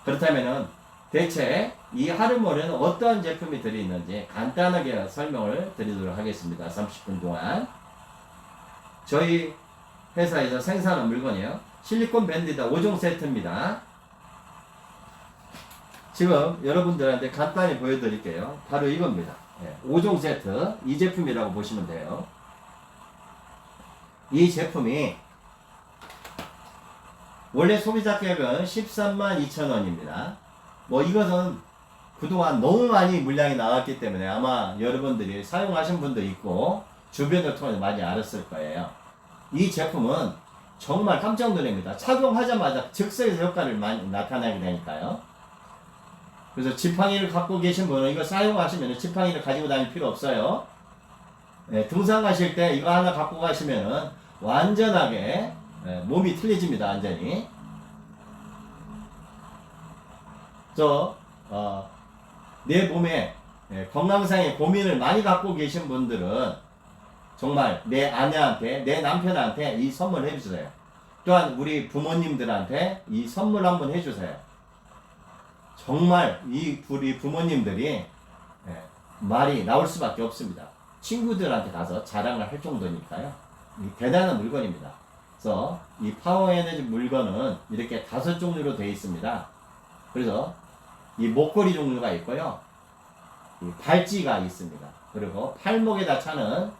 그렇다면은 대체 이 할인몰에는 어떠한 제품이 들어있는지 간단하게 설명을 드리도록 하겠습니다. 30분 동안. 저희 회사에서 생산한 물건이에요. 실리콘 밴드다 5종 세트입니다. 지금 여러분들한테 간단히 보여드릴게요. 바로 이겁니다. 5종 세트, 이 제품이라고 보시면 돼요. 이 제품이 원래 소비자 가격은 132,000원입니다. 뭐 이것은 그동안 너무 많이 물량이 나왔기 때문에 아마 여러분들이 사용하신 분도 있고 주변을 통해서 많이 알았을 거예요. 이 제품은 정말 깜짝 놀랍니다. 착용하자마자 즉석에서 효과를 많이 나타나게 되니까요. 그래서 지팡이를 갖고 계신 분은 이거 사용하시면 지팡이를 가지고 다닐 필요 없어요. 등산 가실 때 이거 하나 갖고 가시면은 완전하게 몸이 틀려집니다. 완전히. 내 몸에 건강상의 고민을 많이 갖고 계신 분들은 정말 내 아내한테, 내 남편한테 이 선물 해주세요. 또한 우리 부모님들한테 이 선물 한번 해주세요. 정말 우리 부모님들이 말이 나올 수밖에 없습니다. 친구들한테 가서 자랑을 할 정도니까요. 대단한 물건입니다. 그래서 이 파워에너지 물건은 이렇게 5종류로 되어 있습니다. 그래서 이 목걸이 종류가 있고요. 이 발찌가 있습니다. 그리고 팔목에다 차는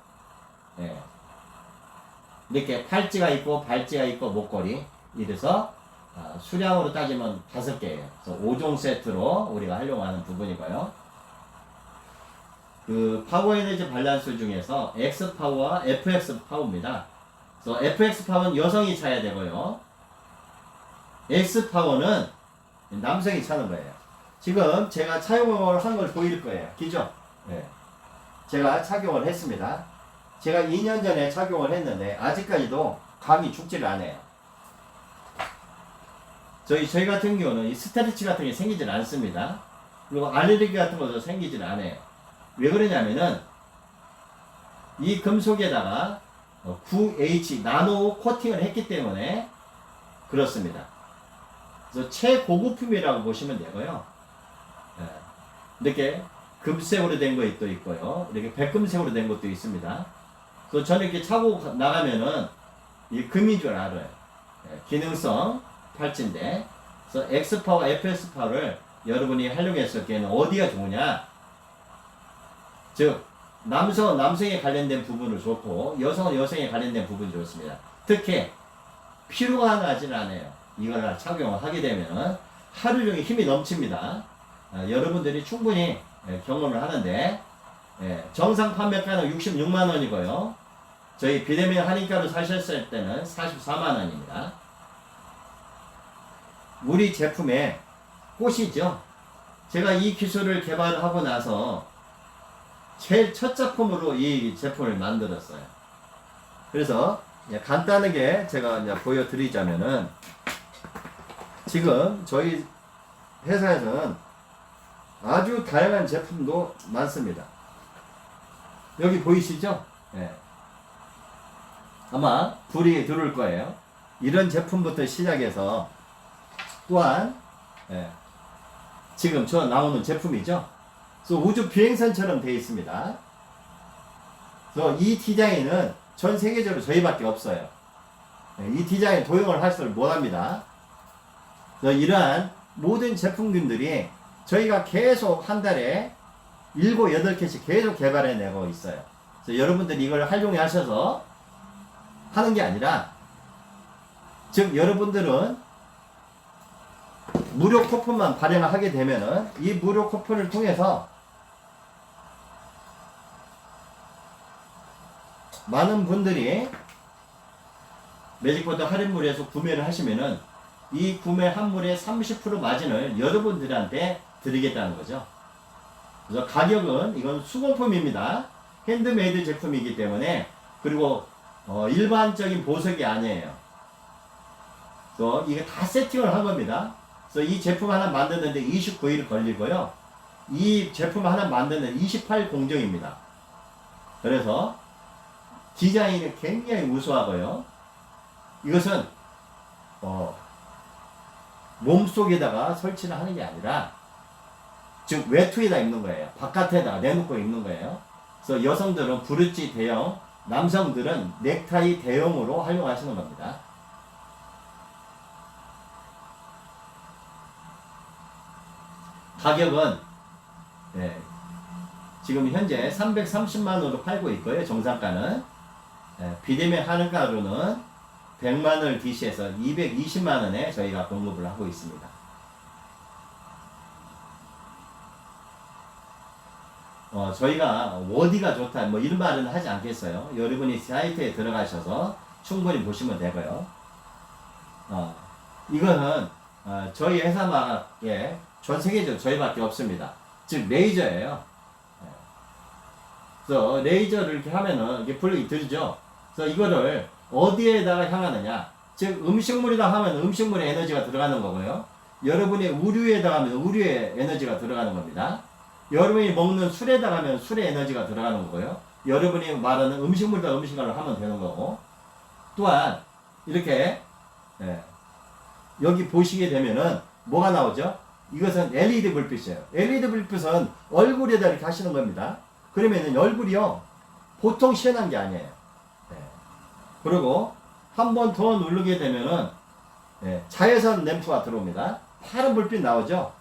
이렇게 팔찌가 있고 발찌가 있고 목걸이 이래서 수량으로 따지면 5개예요. 그래서 5종 세트로 우리가 활용하는 부분이고요. 그 파워 에너지 밸런스 중에서 X 파워와 FX 파워입니다. 그래서 FX 파워는 여성이 차야 되고요. X 파워는 남성이 차는 거예요. 지금 제가 착용을 한 걸 보일 거예요. 기죠? 네. 제가 착용을 했습니다. 제가 2년 전에 착용을 했는데 아직까지도 감이 죽지를 않아요. 저희 같은 경우는 이 스트레치 같은 게 생기질 않습니다. 그리고 알레르기 같은 것도 생기질 않아요. 왜 그러냐면은 이 금속에다가 9H 나노 코팅을 했기 때문에 그렇습니다. 그래서 최고급품이라고 보시면 되고요. 예. 이렇게 금색으로 된 것도 있고요. 이렇게 백금색으로 된 것도 있습니다. 그래서 저는 이렇게 차고 나가면은 이 금인 줄 알아요. 예. 기능성 팔찌인데, 그래서 X파워, FS파워를 여러분이 활용했을 때는 어디가 좋으냐? 즉, 남성에 관련된 부분을 좋고, 여성은 여성에 관련된 부분이 좋습니다. 특히, 피로가 나질 않아요. 이걸 착용을 하게 되면 하루 종일 힘이 넘칩니다. 여러분들이 충분히 경험을 하는데, 정상 판매가는 66만원이고요. 저희 비대면 할인가로 사셨을 때는 44만원입니다. 우리 제품의 꽃이죠. 제가 이 기술을 개발하고 나서 제일 첫 작품으로 이 제품을 만들었어요. 그래서 간단하게 제가 이제 보여드리자면은, 지금 저희 회사에서는 아주 다양한 제품도 많습니다. 여기 보이시죠? 예. 아마 불이 들어올 거예요. 이런 제품부터 시작해서 또한 지금 저 나오는 제품이죠. 그래서 우주 비행선처럼 되어 있습니다. 그래서 이 디자인은 전 세계적으로 저희밖에 없어요. 이 디자인 도용을 할 줄 못합니다. 그래서 이러한 모든 제품군들이 저희가 계속 한 달에 7, 8개씩 계속 개발해내고 있어요. 그래서 여러분들이 이걸 활용해 하셔서 하는 게 아니라, 즉 여러분들은 무료 쿠폰만 발행을 하게 되면은 이 무료 쿠폰을 통해서 많은 분들이 매직보드 할인물에서 구매를 하시면은 이 구매 한물의 30% 마진을 여러분들한테 드리겠다는 거죠. 그래서 가격은 이건 수공품입니다. 핸드메이드 제품이기 때문에, 그리고 일반적인 보석이 아니에요. 그래서 이게 다 세팅을 한 겁니다. 그래서 이 제품 하나 만드는데 29일 걸리고요. 이 제품 하나 만드는 28 공정입니다. 그래서 디자인이 굉장히 우수하고요. 이것은 몸속에다가 설치를 하는 게 아니라, 즉 외투에다 입는 거예요. 바깥에다 내놓고 입는 거예요. 그래서 여성들은 브루치 대형, 남성들은 넥타이 대형으로 활용하시는 겁니다. 가격은 지금 현재 330만원으로 팔고 있고요. 정상가는 비대면 할인가로는 100만원을 DC해서 220만원에 저희가 공급을 하고 있습니다. 저희가 어디가 좋다 뭐 이런 말은 하지 않겠어요. 여러분이 사이트에 들어가셔서 충분히 보시면 되고요. 이거는 저희 회사만의 전 세계적으로 저희밖에 없습니다. 즉 레이저예요. 그래서 레이저를 이렇게 하면은 이게 불이 들죠. 그래서 이거를 어디에다가 향하느냐, 즉 음식물이다 하면 음식물에 에너지가 들어가는 거고요. 여러분이 우류에다가 하면 우류에 에너지가 들어가는 겁니다. 여러분이 먹는 술에다가 하면 술에 에너지가 들어가는 거고요. 여러분이 말하는 음식물이다 음식물로 하면 되는 거고, 또한 이렇게 여기 보시게 되면은 뭐가 나오죠? 이것은 LED 불빛이에요. LED 불빛은 얼굴에다 이렇게 하시는 겁니다. 그러면은 얼굴이요 보통 시원한 게 아니에요. 그리고 한 번 더 누르게 되면은 자외선 램프가 들어옵니다. 파란 불빛 나오죠.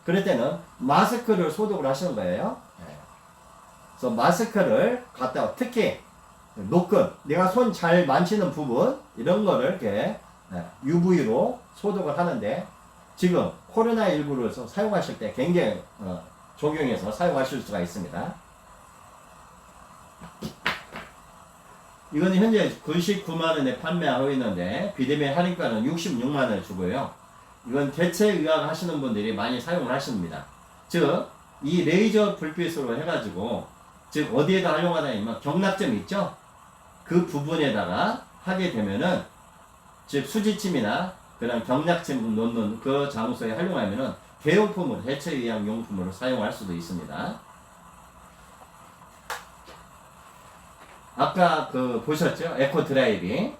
그럴 때는 마스크를 소독을 하시는 거예요. 그래서 마스크를 갖다가 특히 노끈, 내가 손 잘 만지는 부분 이런 거를 이렇게 UV로 소독을 하는데, 지금 코로나19로 사용하실 때 굉장히 적용해서 사용하실 수가 있습니다. 이거는 현재 99만원에 판매하고 있는데 비대면 할인가는 66만원을 주고요. 이건 대체의학 하시는 분들이 많이 사용을 하십니다. 즉, 이 레이저 불빛으로 해가지고, 즉, 어디에다 활용하냐면 경락점 있죠? 그 부분에다가 하게 되면은, 즉, 수지침이나 그런 경락점 놓는 그 장소에 활용하면은 대용품으로, 대체의학 용품으로 사용할 수도 있습니다. 아까 그 보셨죠? 에코 드라이빙.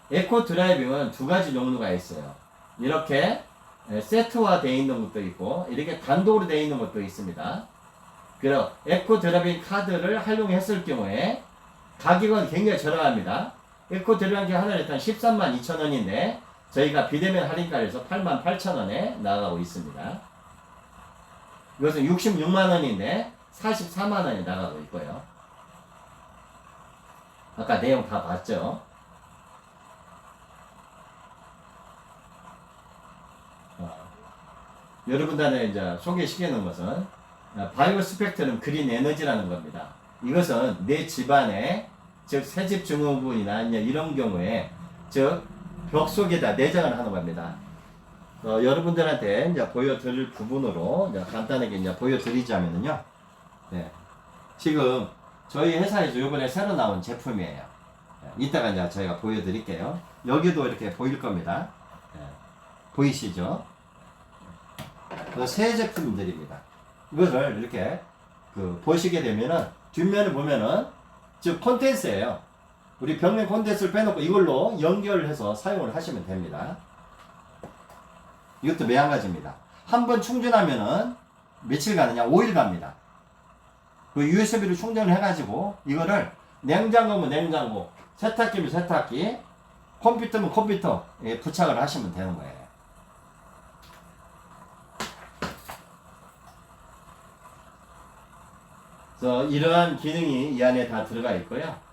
에코 드라이빙은 두 가지 종류가 있어요. 이렇게 세트화 되어 있는 것도 있고, 이렇게 단독으로 되어 있는 것도 있습니다. 그래서 에코 드라이빙 카드를 활용했을 경우에 가격은 굉장히 저렴합니다. 에코 드라이빙 하나에 일단 13만 2천 원인데, 저희가 비대면 할인가에서 8만 8천 원에 나가고 있습니다. 이것은 66만 원인데 44만 원에 나가고 있고요. 아까 내용 다 봤죠? 여러분들한테 이제 소개시키는 것은 바이오 스펙트럼 그린 에너지라는 겁니다. 이것은 내 집안에, 즉 새집 증후군이나 이런 경우에, 즉 벽 속에다 내장을 하는 겁니다. 여러분들한테 이제 보여드릴 부분으로 이제 간단하게 이제 보여드리자면요. 네. 지금 저희 회사에서 이번에 새로 나온 제품이에요. 이따가 이제 저희가 보여드릴게요. 여기도 이렇게 보일 겁니다. 보이시죠? 새 제품들입니다. 이것을 이렇게 보시게 되면은 뒷면을 보면은 즉 콘텐츠예요. 우리 벽면 콘텐츠를 빼놓고 이걸로 연결해서 사용을 하시면 됩니다. 이것도 매한가지입니다. 한 번 충전하면은 며칠 가느냐? 5일 갑니다. 그 USB로 충전을 해가지고 이거를 냉장고면 냉장고, 세탁기면 세탁기, 컴퓨터면 컴퓨터에 부착을 하시면 되는 거예요. 그래서 이러한 기능이 이 안에 다 들어가 있고요.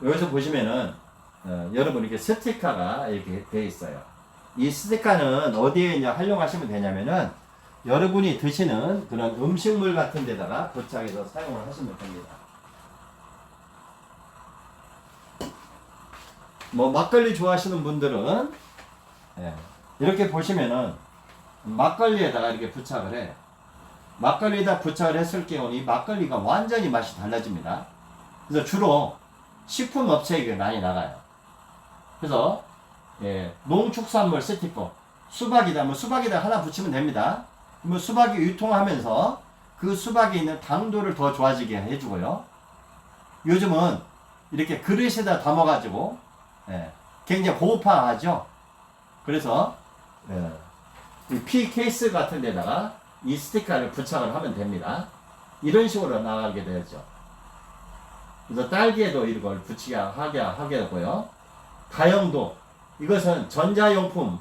여기서 보시면은 여러분 이렇게 스티커가 이렇게 되어 있어요. 이 스티커는 어디에 이제 활용하시면 되냐면은 여러분이 드시는 그런 음식물 같은 데다가 부착해서 사용을 하시면 됩니다. 뭐 막걸리 좋아하시는 분들은 이렇게 보시면은 막걸리에다가 이렇게 부착을 해요. 막걸리에다 부착을 했을 경우는 이 막걸리가 완전히 맛이 달라집니다. 그래서 주로 식품 업체에 많이 나가요. 그래서 농축산물 스티커, 수박이다, 뭐 수박에다 하나 붙이면 됩니다. 뭐 수박이 유통하면서 그 수박에 있는 당도를 더 좋아지게 해주고요. 요즘은 이렇게 그릇에다 담아가지고 굉장히 고급화하죠. 그래서 이 피 케이스 같은 데다가 이 스티커를 부착을 하면 됩니다. 이런 식으로 나가게 되죠. 그래서 딸기에도 이걸 붙이게 하게 되고요. 다용도, 이것은 전자용품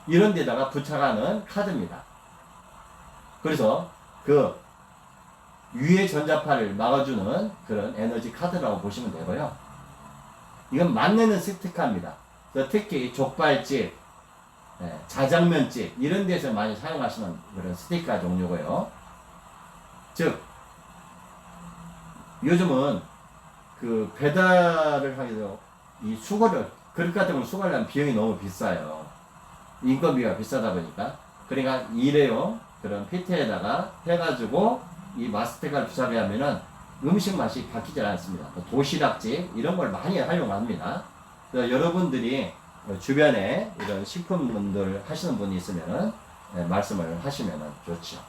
이런 데다가 부착하는 카드입니다. 그래서 그 유해 전자파를 막아주는 그런 에너지 카드라고 보시면 되고요. 이건 맛내는 스티커입니다. 특히 족발집, 자장면집 이런 데서 많이 사용하시는 그런 스티커 종류고요. 즉 요즘은 그 배달을 하기도 이 수거를, 그릇 같은 걸 수거하려면 비용이 너무 비싸요. 인건비가 비싸다 보니까. 그러니까 일회용 그런 피트에다가 해가지고 이 마스테가를 부착해 하면은 음식 맛이 바뀌지 않습니다. 도시락집 이런 걸 많이 활용합니다. 그래서 여러분들이 주변에 이런 식품분들 하시는 분이 있으면은 말씀을 하시면은 좋죠.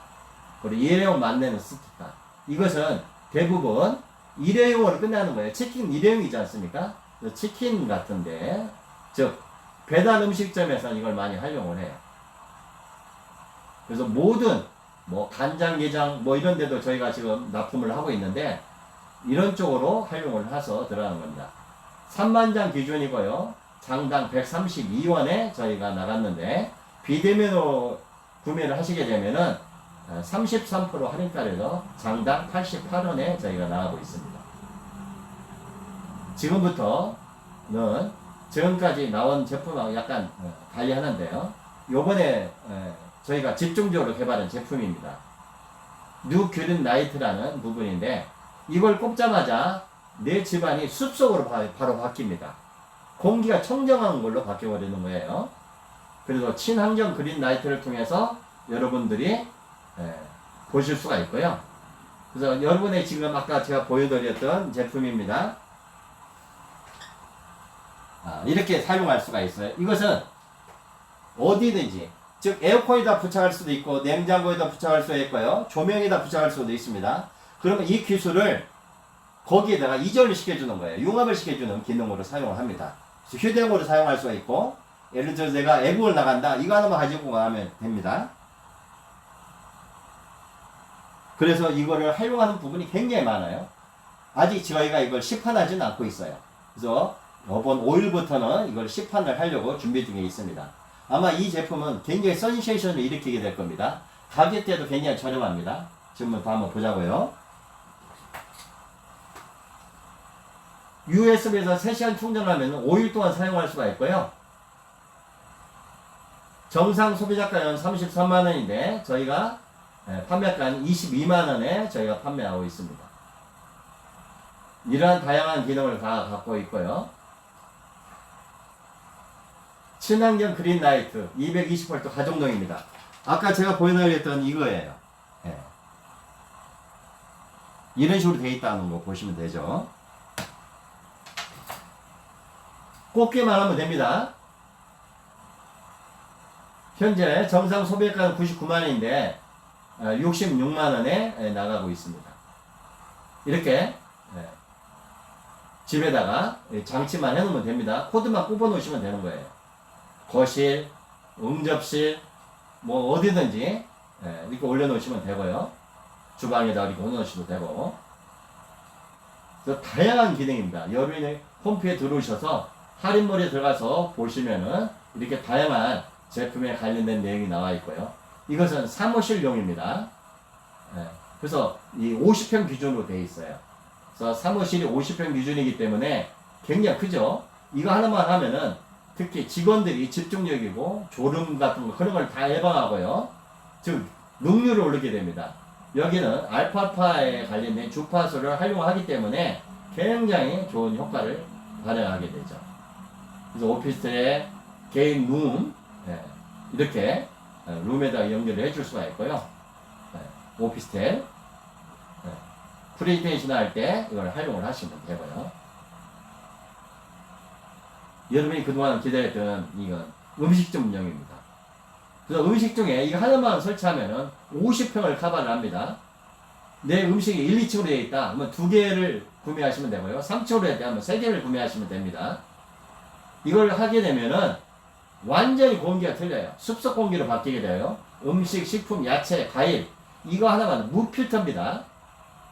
그리고 일회용 맛내는 스티커. 이것은 대부분 일회용으로 끝나는 거예요. 치킨 일회용이지 않습니까? 치킨 같은데, 즉 배달 음식점에서 이걸 많이 활용을 해요. 그래서 모든 뭐 간장게장 뭐 이런 데도 저희가 지금 납품을 하고 있는데 이런 쪽으로 활용을 해서 들어가는 겁니다. 3만장 기준이고요. 장당 132원에 저희가 나갔는데 비대면으로 구매를 하시게 되면은 33% 할인가에서 장당 88원에 저희가 나가고 있습니다. 지금부터는 지금까지 나온 제품하고 약간 달리 하는데요. 요번에 저희가 집중적으로 개발한 제품입니다. 뉴그린 라이트라는 부분인데 이걸 꼽자마자 내 집안이 숲속으로 바로 바뀝니다. 공기가 청정한 걸로 바뀌어버리는 거예요. 그래서 친환경 그린 라이트를 통해서 여러분들이 보실 수가 있고요. 그래서 여러분의 지금 아까 제가 보여드렸던 제품입니다. 이렇게 사용할 수가 있어요. 이것은 어디든지, 즉 에어컨에다 부착할 수도 있고 냉장고에다 부착할 수도 있고요, 조명에다 부착할 수도 있습니다. 그러면 이 기술을 거기에다가 이전을 시켜주는 거예요. 융합을 시켜주는 기능으로 사용을 합니다. 그래서 휴대용으로 사용할 수가 있고, 예를 들어서 내가 애국을 나간다, 이거 하나만 가지고 가면 됩니다. 그래서 이거를 활용하는 부분이 굉장히 많아요. 아직 저희가 이걸 시판하지는 않고 있어요. 그래서 이번 5일부터는 이걸 시판을 하려고 준비 중에 있습니다. 아마 이 제품은 굉장히 센세이션을 일으키게 될 겁니다. 가격대도 굉장히 저렴합니다. 지금부터 한번 보자고요. USB에서 3시간 충전하면 5일 동안 사용할 수가 있고요. 정상 소비자가는 33만원인데 저희가 판매가는 22만원에 저희가 판매하고 있습니다. 이러한 다양한 기능을 다 갖고 있고요. 친환경 그린 라이트 220V 가정용입니다. 아까 제가 보여드렸던 이거예요. 이런 식으로 되어 있다는 거 보시면 되죠. 꼽기만 하면 됩니다. 현재 정상 소비가는 99만원인데 66만원에 나가고 있습니다. 이렇게 집에다가 장치만 해놓으면 됩니다. 코드만 꼽아 놓으시면 되는 거예요. 거실, 응접실, 뭐 어디든지 이렇게 올려놓으시면 되고요. 주방에다 이렇게 올려놓으셔도 되고. 그래서 다양한 기능입니다. 여러분이 홈페이지에 들어오셔서 할인몰에 들어가서 보시면은 이렇게 다양한 제품에 관련된 내용이 나와 있고요. 이것은 사무실용입니다. 그래서 이 50평 기준으로 되어 있어요. 그래서 사무실이 50평 기준이기 때문에 굉장히 크죠. 이거 하나만 하면은 특히 직원들이 집중력이고 졸음 같은 거 그런 걸 다 예방하고요. 즉 능률을 올리게 됩니다. 여기는 알파파에 관련된 주파수를 활용하기 때문에 굉장히 좋은 효과를 발휘하게 되죠. 그래서 오피스텔에 개인 룸 이렇게 룸에다 연결을 해줄 수가 있고요. 오피스텔 프리텐션 할 때 이걸 활용을 하시면 되고요. 여러분이 그동안 기다렸던 이건 음식점용입니다. 그래서 음식중에 이거 하나만 설치하면은 50평을 커버를 합니다. 내 음식이 1, 2층으로 되어 있다 하면 2개를 구매하시면 되고요. 3층으로 되어 있다 하면 3개를 구매하시면 됩니다. 이걸 하게 되면은 완전히 공기가 틀려요. 숲속 공기로 바뀌게 돼요. 음식, 식품, 야채, 과일 이거 하나만 무필터입니다.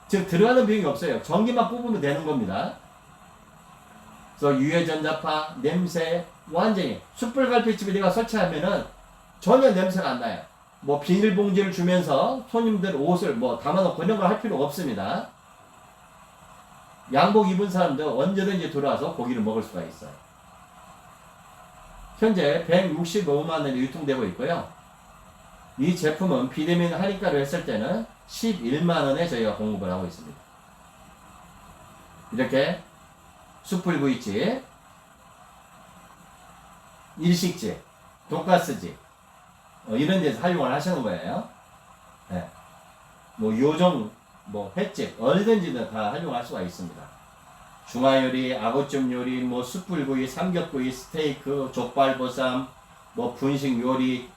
즉 들어가는 비용이 없어요. 전기만 뽑으면 되는 겁니다. 그래서 유해 전자파, 냄새 완전히 숯불갈비집에 내가 설치하면은 전혀 냄새가 안 나요. 뭐 비닐봉지를 주면서 손님들 옷을 뭐 담아놓고 이런 걸 할 필요가 없습니다. 양복 입은 사람들 언제든지 들어와서 고기를 먹을 수가 있어요. 현재 165만원에 유통되고 있고요. 이 제품은 비대면 할인가로 했을 때는 11만원에 저희가 공급을 하고 있습니다. 이렇게 숯불구이집, 일식집, 돈가스집 이런 데서 활용을 하시는 거예요. 뭐 요정, 뭐 횟집 어디든지 다 활용할 수가 있습니다. 중화요리, 아구찜 요리, 뭐 숯불구이, 삼겹구이, 스테이크, 족발보쌈, 뭐 분식 요리,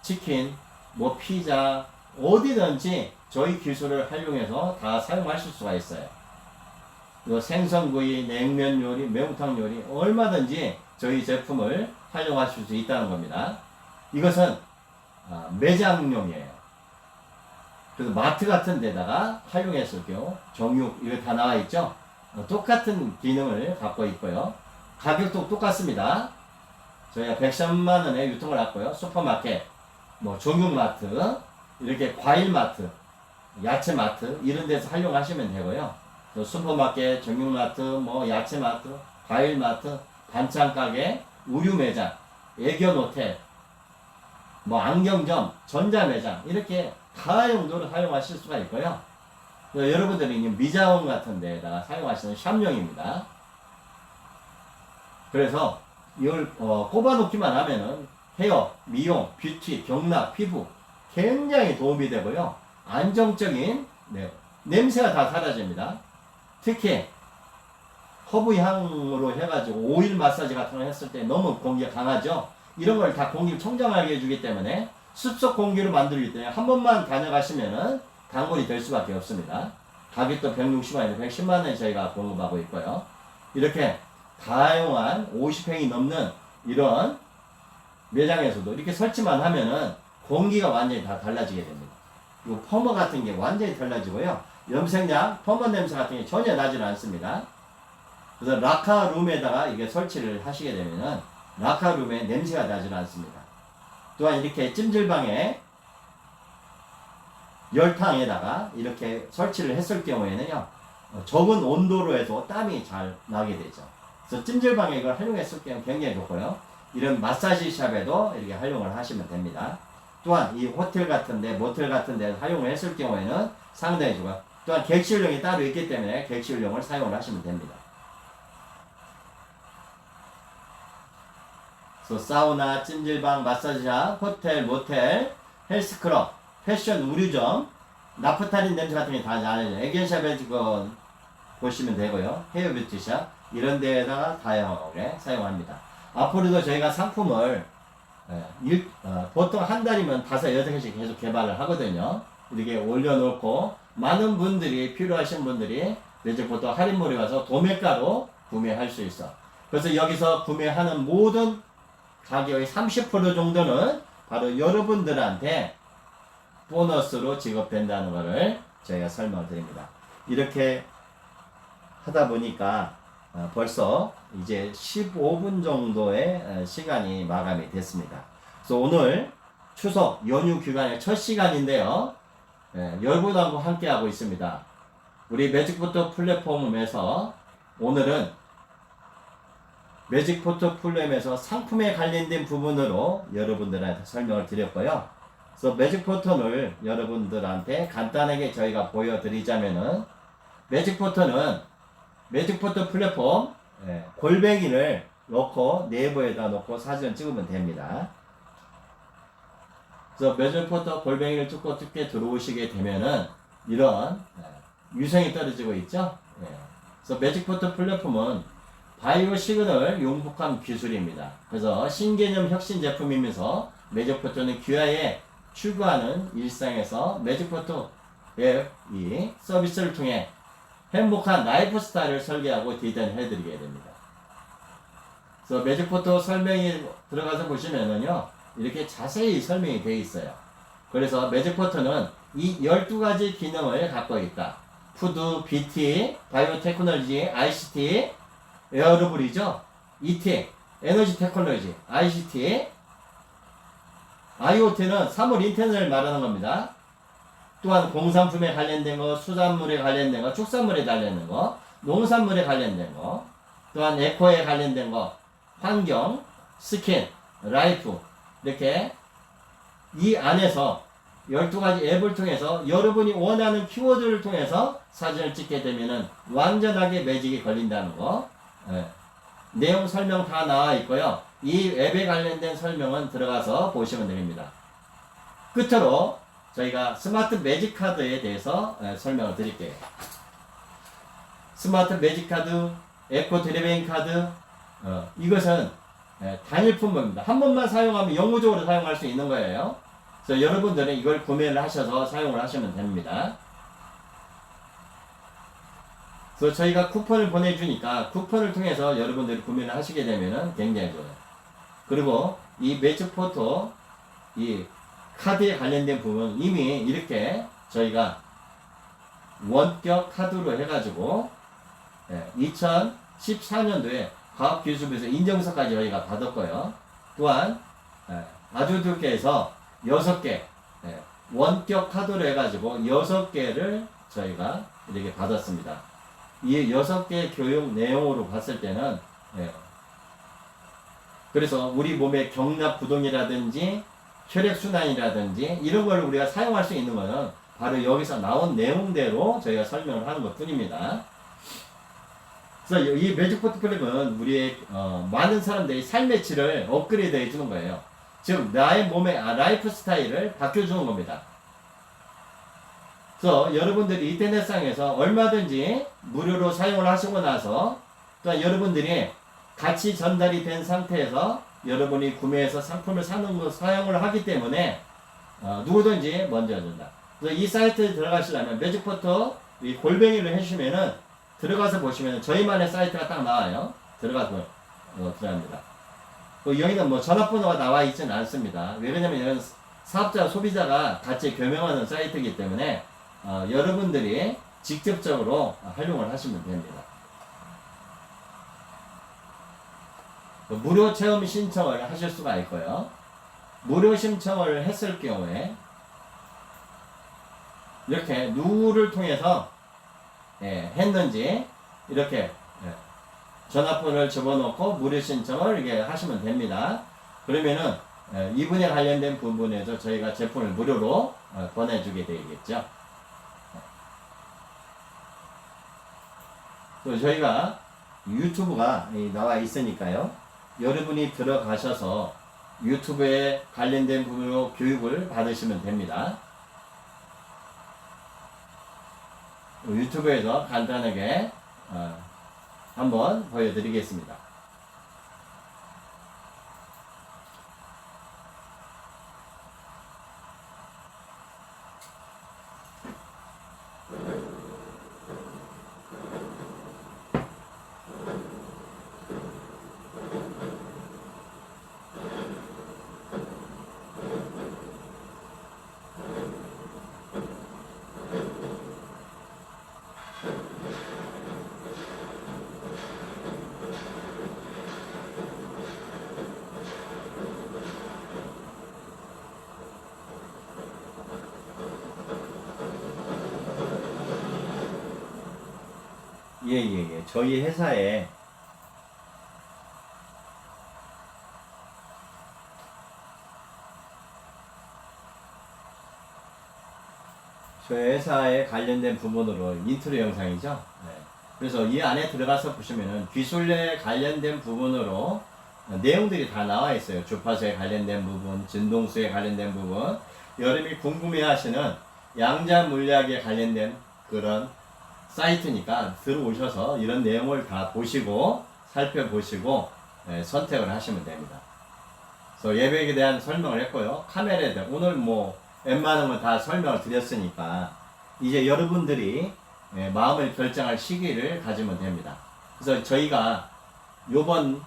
치킨, 뭐 피자 어디든지 저희 기술을 활용해서 다 사용하실 수가 있어요. 생선구이, 냉면 요리, 매운탕 요리 얼마든지 저희 제품을 활용하실 수 있다는 겁니다. 이것은 매장용이에요. 그래서 마트 같은 데다가 활용했을 경우 정육 이거 다 나와 있죠. 똑같은 기능을 갖고 있고요. 가격도 똑같습니다. 저희가 110만원에 유통을 했고요. 슈퍼마켓, 뭐 정육마트, 이렇게 과일마트, 야채마트 이런 데서 활용하시면 되고요. 슈퍼마켓, 정육마트, 뭐 야채마트, 과일마트, 반찬가게, 우유매장, 애견호텔 뭐 안경점, 전자매장 이렇게 다용도로 사용하실 수가 있고요. 여러분들이 미자원 같은 데다가 사용하시는 샵용입니다. 그래서 이걸 꼽아놓기만 하면은 헤어, 미용, 뷰티, 경락, 피부 굉장히 도움이 되고요. 안정적인 냄새가 다 사라집니다. 특히 허브 향으로 해가지고 오일 마사지 같은 거 했을 때 너무 공기가 강하죠. 이런 걸 다 공기를 청정하게 해주기 때문에 습속 공기로 만들기 때문에 한 번만 다녀가시면은 단골이 될 수밖에 없습니다. 가격도 160만원에서 110만원에 저희가 공급하고 있고요. 이렇게 다양한 50평이 넘는 이런 매장에서도 이렇게 설치만 하면은 공기가 완전히 다 달라지게 됩니다. 이 퍼머 같은 게 완전히 달라지고요. 염색약, 퍼머 냄새 같은 게 전혀 나지는 않습니다. 그래서 라카룸에다가 이게 설치를 하시게 되면은 라카룸에 냄새가 나지는 않습니다. 또한 이렇게 찜질방에 열탕에다가 이렇게 설치를 했을 경우에는요, 적은 온도로 해서 땀이 잘 나게 되죠. 그래서 찜질방에 이걸 활용했을 경우 굉장히 좋고요. 이런 마사지 샵에도 이렇게 활용을 하시면 됩니다. 또한 이 호텔 같은데, 모텔 같은데 활용을 했을 경우에는 상당히 좋아요. 또한 객실용이 따로 있기 때문에 객실용을 사용을 하시면 됩니다. 그래서 사우나, 찜질방, 마사지샵, 호텔, 모텔, 헬스클럽, 패션 의류점, 나프탈린 냄새 같은 게 다 나죠. 애견샵에 지금 보시면 되고요. 헤어 뷰티샵 이런 데에다가 다양하게 사용합니다. 앞으로도 저희가 상품을 보통 한 달이면 5, 6개씩 계속 개발을 하거든요. 이렇게 올려놓고 많은 분들이 필요하신 분들이 매직포터 할인몰에 가서 도매가로 구매할 수 있어. 그래서 여기서 구매하는 모든 가격의 30% 정도는 바로 여러분들한테 보너스로 지급된다는 것을 저희가 설명을 드립니다. 이렇게 하다 보니까 벌써 이제 15분 정도의 시간이 마감이 됐습니다. 그래서 오늘 추석 연휴 기간의 첫 시간인데요. 여러분하고 함께 하고 있습니다. 우리 매직포터 플랫폼에서 오늘은 매직포터 플랫폼에서 상품에 관련된 부분으로 여러분들한테 설명을 드렸고요. 그래서 매직포터를 여러분들한테 간단하게 저희가 보여드리자면은 매직포터는 매직포터 플랫폼 골뱅이를 넣고 내부에다 넣고 사진을 찍으면 됩니다. 그래서 매직포터 골뱅이를 찍고 뜯게 들어오시게 되면은 이런 유성이 떨어지고 있죠. 그래서 매직포터 플랫폼은 바이오 시그널 용폭함 기술입니다. 그래서 신개념 혁신 제품이면서 매직포터는 귀하에 추구하는 일상에서 매직포터의 이 서비스를 통해 행복한 라이프 스타일을 설계하고 디자인해드리게 됩니다. 그래서 매직포터 설명이 들어가서 보시면은요, 이렇게 자세히 설명이 되어 있어요. 그래서 매직포터는 이 12가지 기능을 갖고 있다. 푸드, BT, 바이오 테크놀로지, ICT, 에어로블이죠. ET, 에너지 테크놀로지, ICT, IoT는 사물 인터넷을 말하는 겁니다. 또한 공산품에 관련된 거, 수산물에 관련된 거, 축산물에 관련된 거, 농산물에 관련된 거, 또한 에코에 관련된 거, 환경, 스킨, 라이프 이렇게 이 안에서 12가지 앱을 통해서 여러분이 원하는 키워드를 통해서 사진을 찍게 되면은 완전하게 매직이 걸린다는 거. 내용 설명 다 나와 있고요. 이 앱에 관련된 설명은 들어가서 보시면 됩니다. 끝으로 저희가 스마트 매직 카드에 대해서 설명을 드릴게요. 스마트 매직 카드, 에코 드리뱅 카드, 이것은 단일 품목입니다. 한 번만 사용하면 영구적으로 사용할 수 있는 거예요. 그래서 여러분들은 이걸 구매를 하셔서 사용을 하시면 됩니다. 그래서 저희가 쿠폰을 보내주니까 쿠폰을 통해서 여러분들이 구매를 하시게 되면 굉장히 좋아요. 그리고 이 매직포터 이 카드에 관련된 부분 이미 이렇게 저희가 원격 카드로 해가지고 2014년도에 과학기술부에서 인정서까지 저희가 받았고요. 또한 아주두께서 6개 원격 카드로 해가지고 6개를 저희가 이렇게 받았습니다. 이 6개 교육 내용으로 봤을 때는 그래서 우리 몸의 경락 부동이라든지 혈액순환이라든지 이런 걸 우리가 사용할 수 있는 거는 바로 여기서 나온 내용대로 저희가 설명을 하는 것 뿐입니다. 그래서 이 매직 포트플립은 우리의 많은 사람들이 삶의 질을 업그레이드 해주는 거예요. 즉 나의 몸의 라이프 스타일을 바뀌어주는 겁니다. 그래서 여러분들이 인터넷상에서 얼마든지 무료로 사용을 하시고 나서 또한 여러분들이 같이 전달이 된 상태에서 여러분이 구매해서 상품을 사용을 하기 때문에 누구든지 먼저 해준다. 그래서 이 사이트에 들어가시려면 매직포터 골뱅이를 해주시면은 들어가서 보시면 저희만의 사이트가 딱 나와요. 들어가서 들어갑니다. 여기는 뭐 전화번호가 나와 있지는 않습니다. 왜냐면 이건 사업자, 소비자가 같이 겸용하는 사이트이기 때문에 여러분들이 직접적으로 활용을 하시면 됩니다. 무료 체험 신청을 하실 수가 있고요. 무료 신청을 했을 경우에 이렇게 누구를 통해서 했는지 이렇게 전화번호를 집어넣고 무료 신청을 이렇게 하시면 됩니다. 그러면은 이분에 관련된 부분에서 저희가 제품을 무료로 보내주게 되겠죠. 또 저희가 유튜브가 나와 있으니까요. 여러분이 들어가셔서 유튜브에 관련된 부분으로 교육을 받으시면 됩니다. 유튜브에서 간단하게 한번 보여드리겠습니다. 예. 저희 회사에 관련된 부분으로 인트로 영상이죠. 네. 그래서 이 안에 들어가서 보시면은 기술에 관련된 부분으로 내용들이 다 나와 있어요. 주파수에 관련된 부분, 진동수에 관련된 부분, 여러분이 궁금해하시는 양자 물리학에 관련된 그런 사이트니까 들어오셔서 이런 내용을 다 보시고 살펴보시고 선택을 하시면 됩니다. 그래서 예배에 대한 설명을 했고요. 카메라에 대한 오늘 뭐 웬만한 건 다 설명을 드렸으니까 이제 여러분들이 마음을 결정할 시기를 가지면 됩니다. 그래서 저희가 요번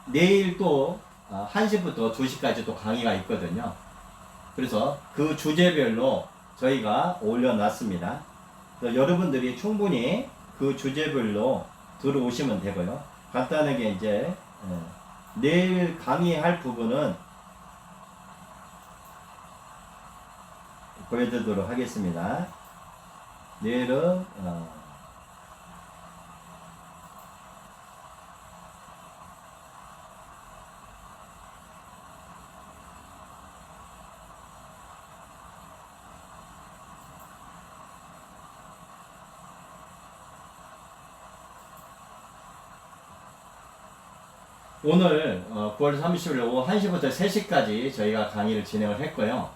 내일 또 1시부터 2시까지 또 강의가 있거든요. 그래서 그 주제별로 저희가 올려놨습니다. 여러분들이 충분히 그 주제별로 들어오시면 되고요. 간단하게 이제 내일 강의할 부분은 보여드리도록 하겠습니다. 내일은 오늘 9월 30일 오후 1시부터 3시까지 저희가 강의를 진행을 했고요.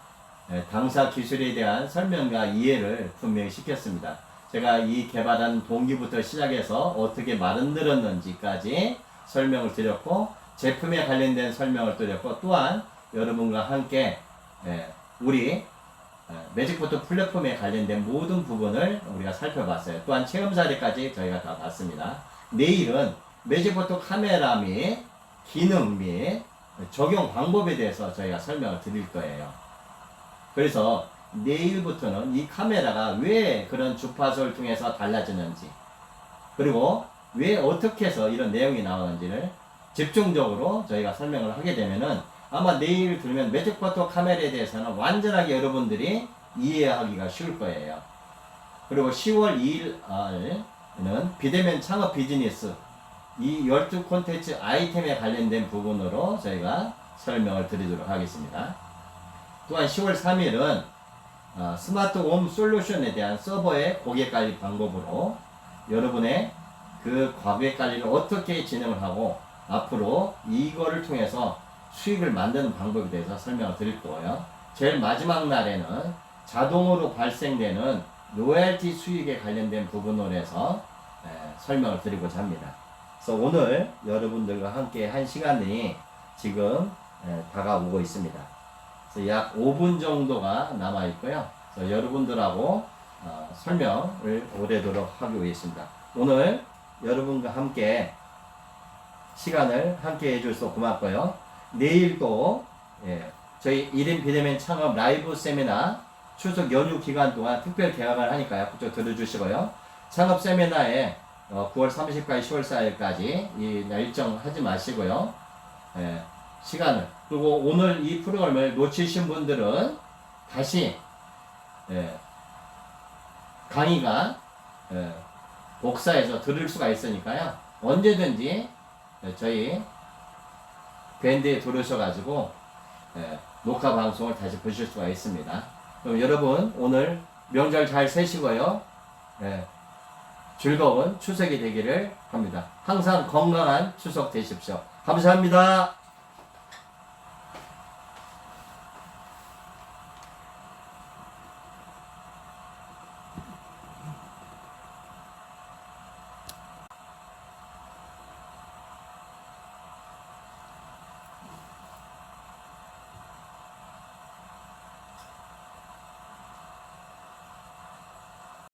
당사 기술에 대한 설명과 이해를 분명히 시켰습니다. 제가 이 개발한 동기부터 시작해서 어떻게 만들었는지까지 설명을 드렸고, 제품에 관련된 설명을 드렸고, 또한 여러분과 함께 우리 매직포트 플랫폼에 관련된 모든 부분을 우리가 살펴봤어요. 또한 체험 사례까지 저희가 다 봤습니다. 내일은 매직포트 카메라 및 기능 및 적용 방법에 대해서 저희가 설명을 드릴 거예요. 그래서 내일부터는 이 카메라가 왜 그런 주파수를 통해서 달라지는지, 그리고 왜 어떻게 해서 이런 내용이 나오는지를 집중적으로 저희가 설명을 하게 되면은 아마 내일 들으면 매직포트 카메라에 대해서는 완전하게 여러분들이 이해하기가 쉬울 거예요. 그리고 10월 2일은 비대면 창업 비즈니스 이 12 콘텐츠 아이템에 관련된 부분으로 저희가 설명을 드리도록 하겠습니다. 또한 10월 3일은 스마트홈 솔루션에 대한 서버의 고객 관리 방법으로 여러분의 그 고객 관리를 어떻게 진행을 하고 앞으로 이거를 통해서 수익을 만드는 방법에 대해서 설명을 드릴 거고요. 제일 마지막 날에는 자동으로 발생되는 로열티 수익에 관련된 부분으로 해서 설명을 드리고자 합니다. 그래서 오늘 여러분들과 함께 한 시간이 지금 다가오고 있습니다. 그래서 약 5분 정도가 남아 있고요. 그래서 여러분들하고 설명을 오래도록 하기 위해서입니다. 오늘 여러분과 함께 시간을 함께 해줘서 고맙고요. 내일도 저희 1인 비대면 창업 라이브 세미나 추석 연휴 기간 동안 특별 개강을 하니까요. 그쪽 들어주시고요. 창업 세미나에 9월 30일까지 10월 4일까지 이 일정 하지 마시고요. 시간을 그리고 오늘 이 프로그램을 놓치신 분들은 다시 강의가 복사해서 들을 수가 있으니까요. 언제든지 저희 밴드에 들어오셔가지고 녹화 방송을 다시 보실 수가 있습니다. 그럼 여러분 오늘 명절 잘 세시고요. 즐거운 추석이 되기를 합니다. 항상 건강한 추석 되십시오. 감사합니다.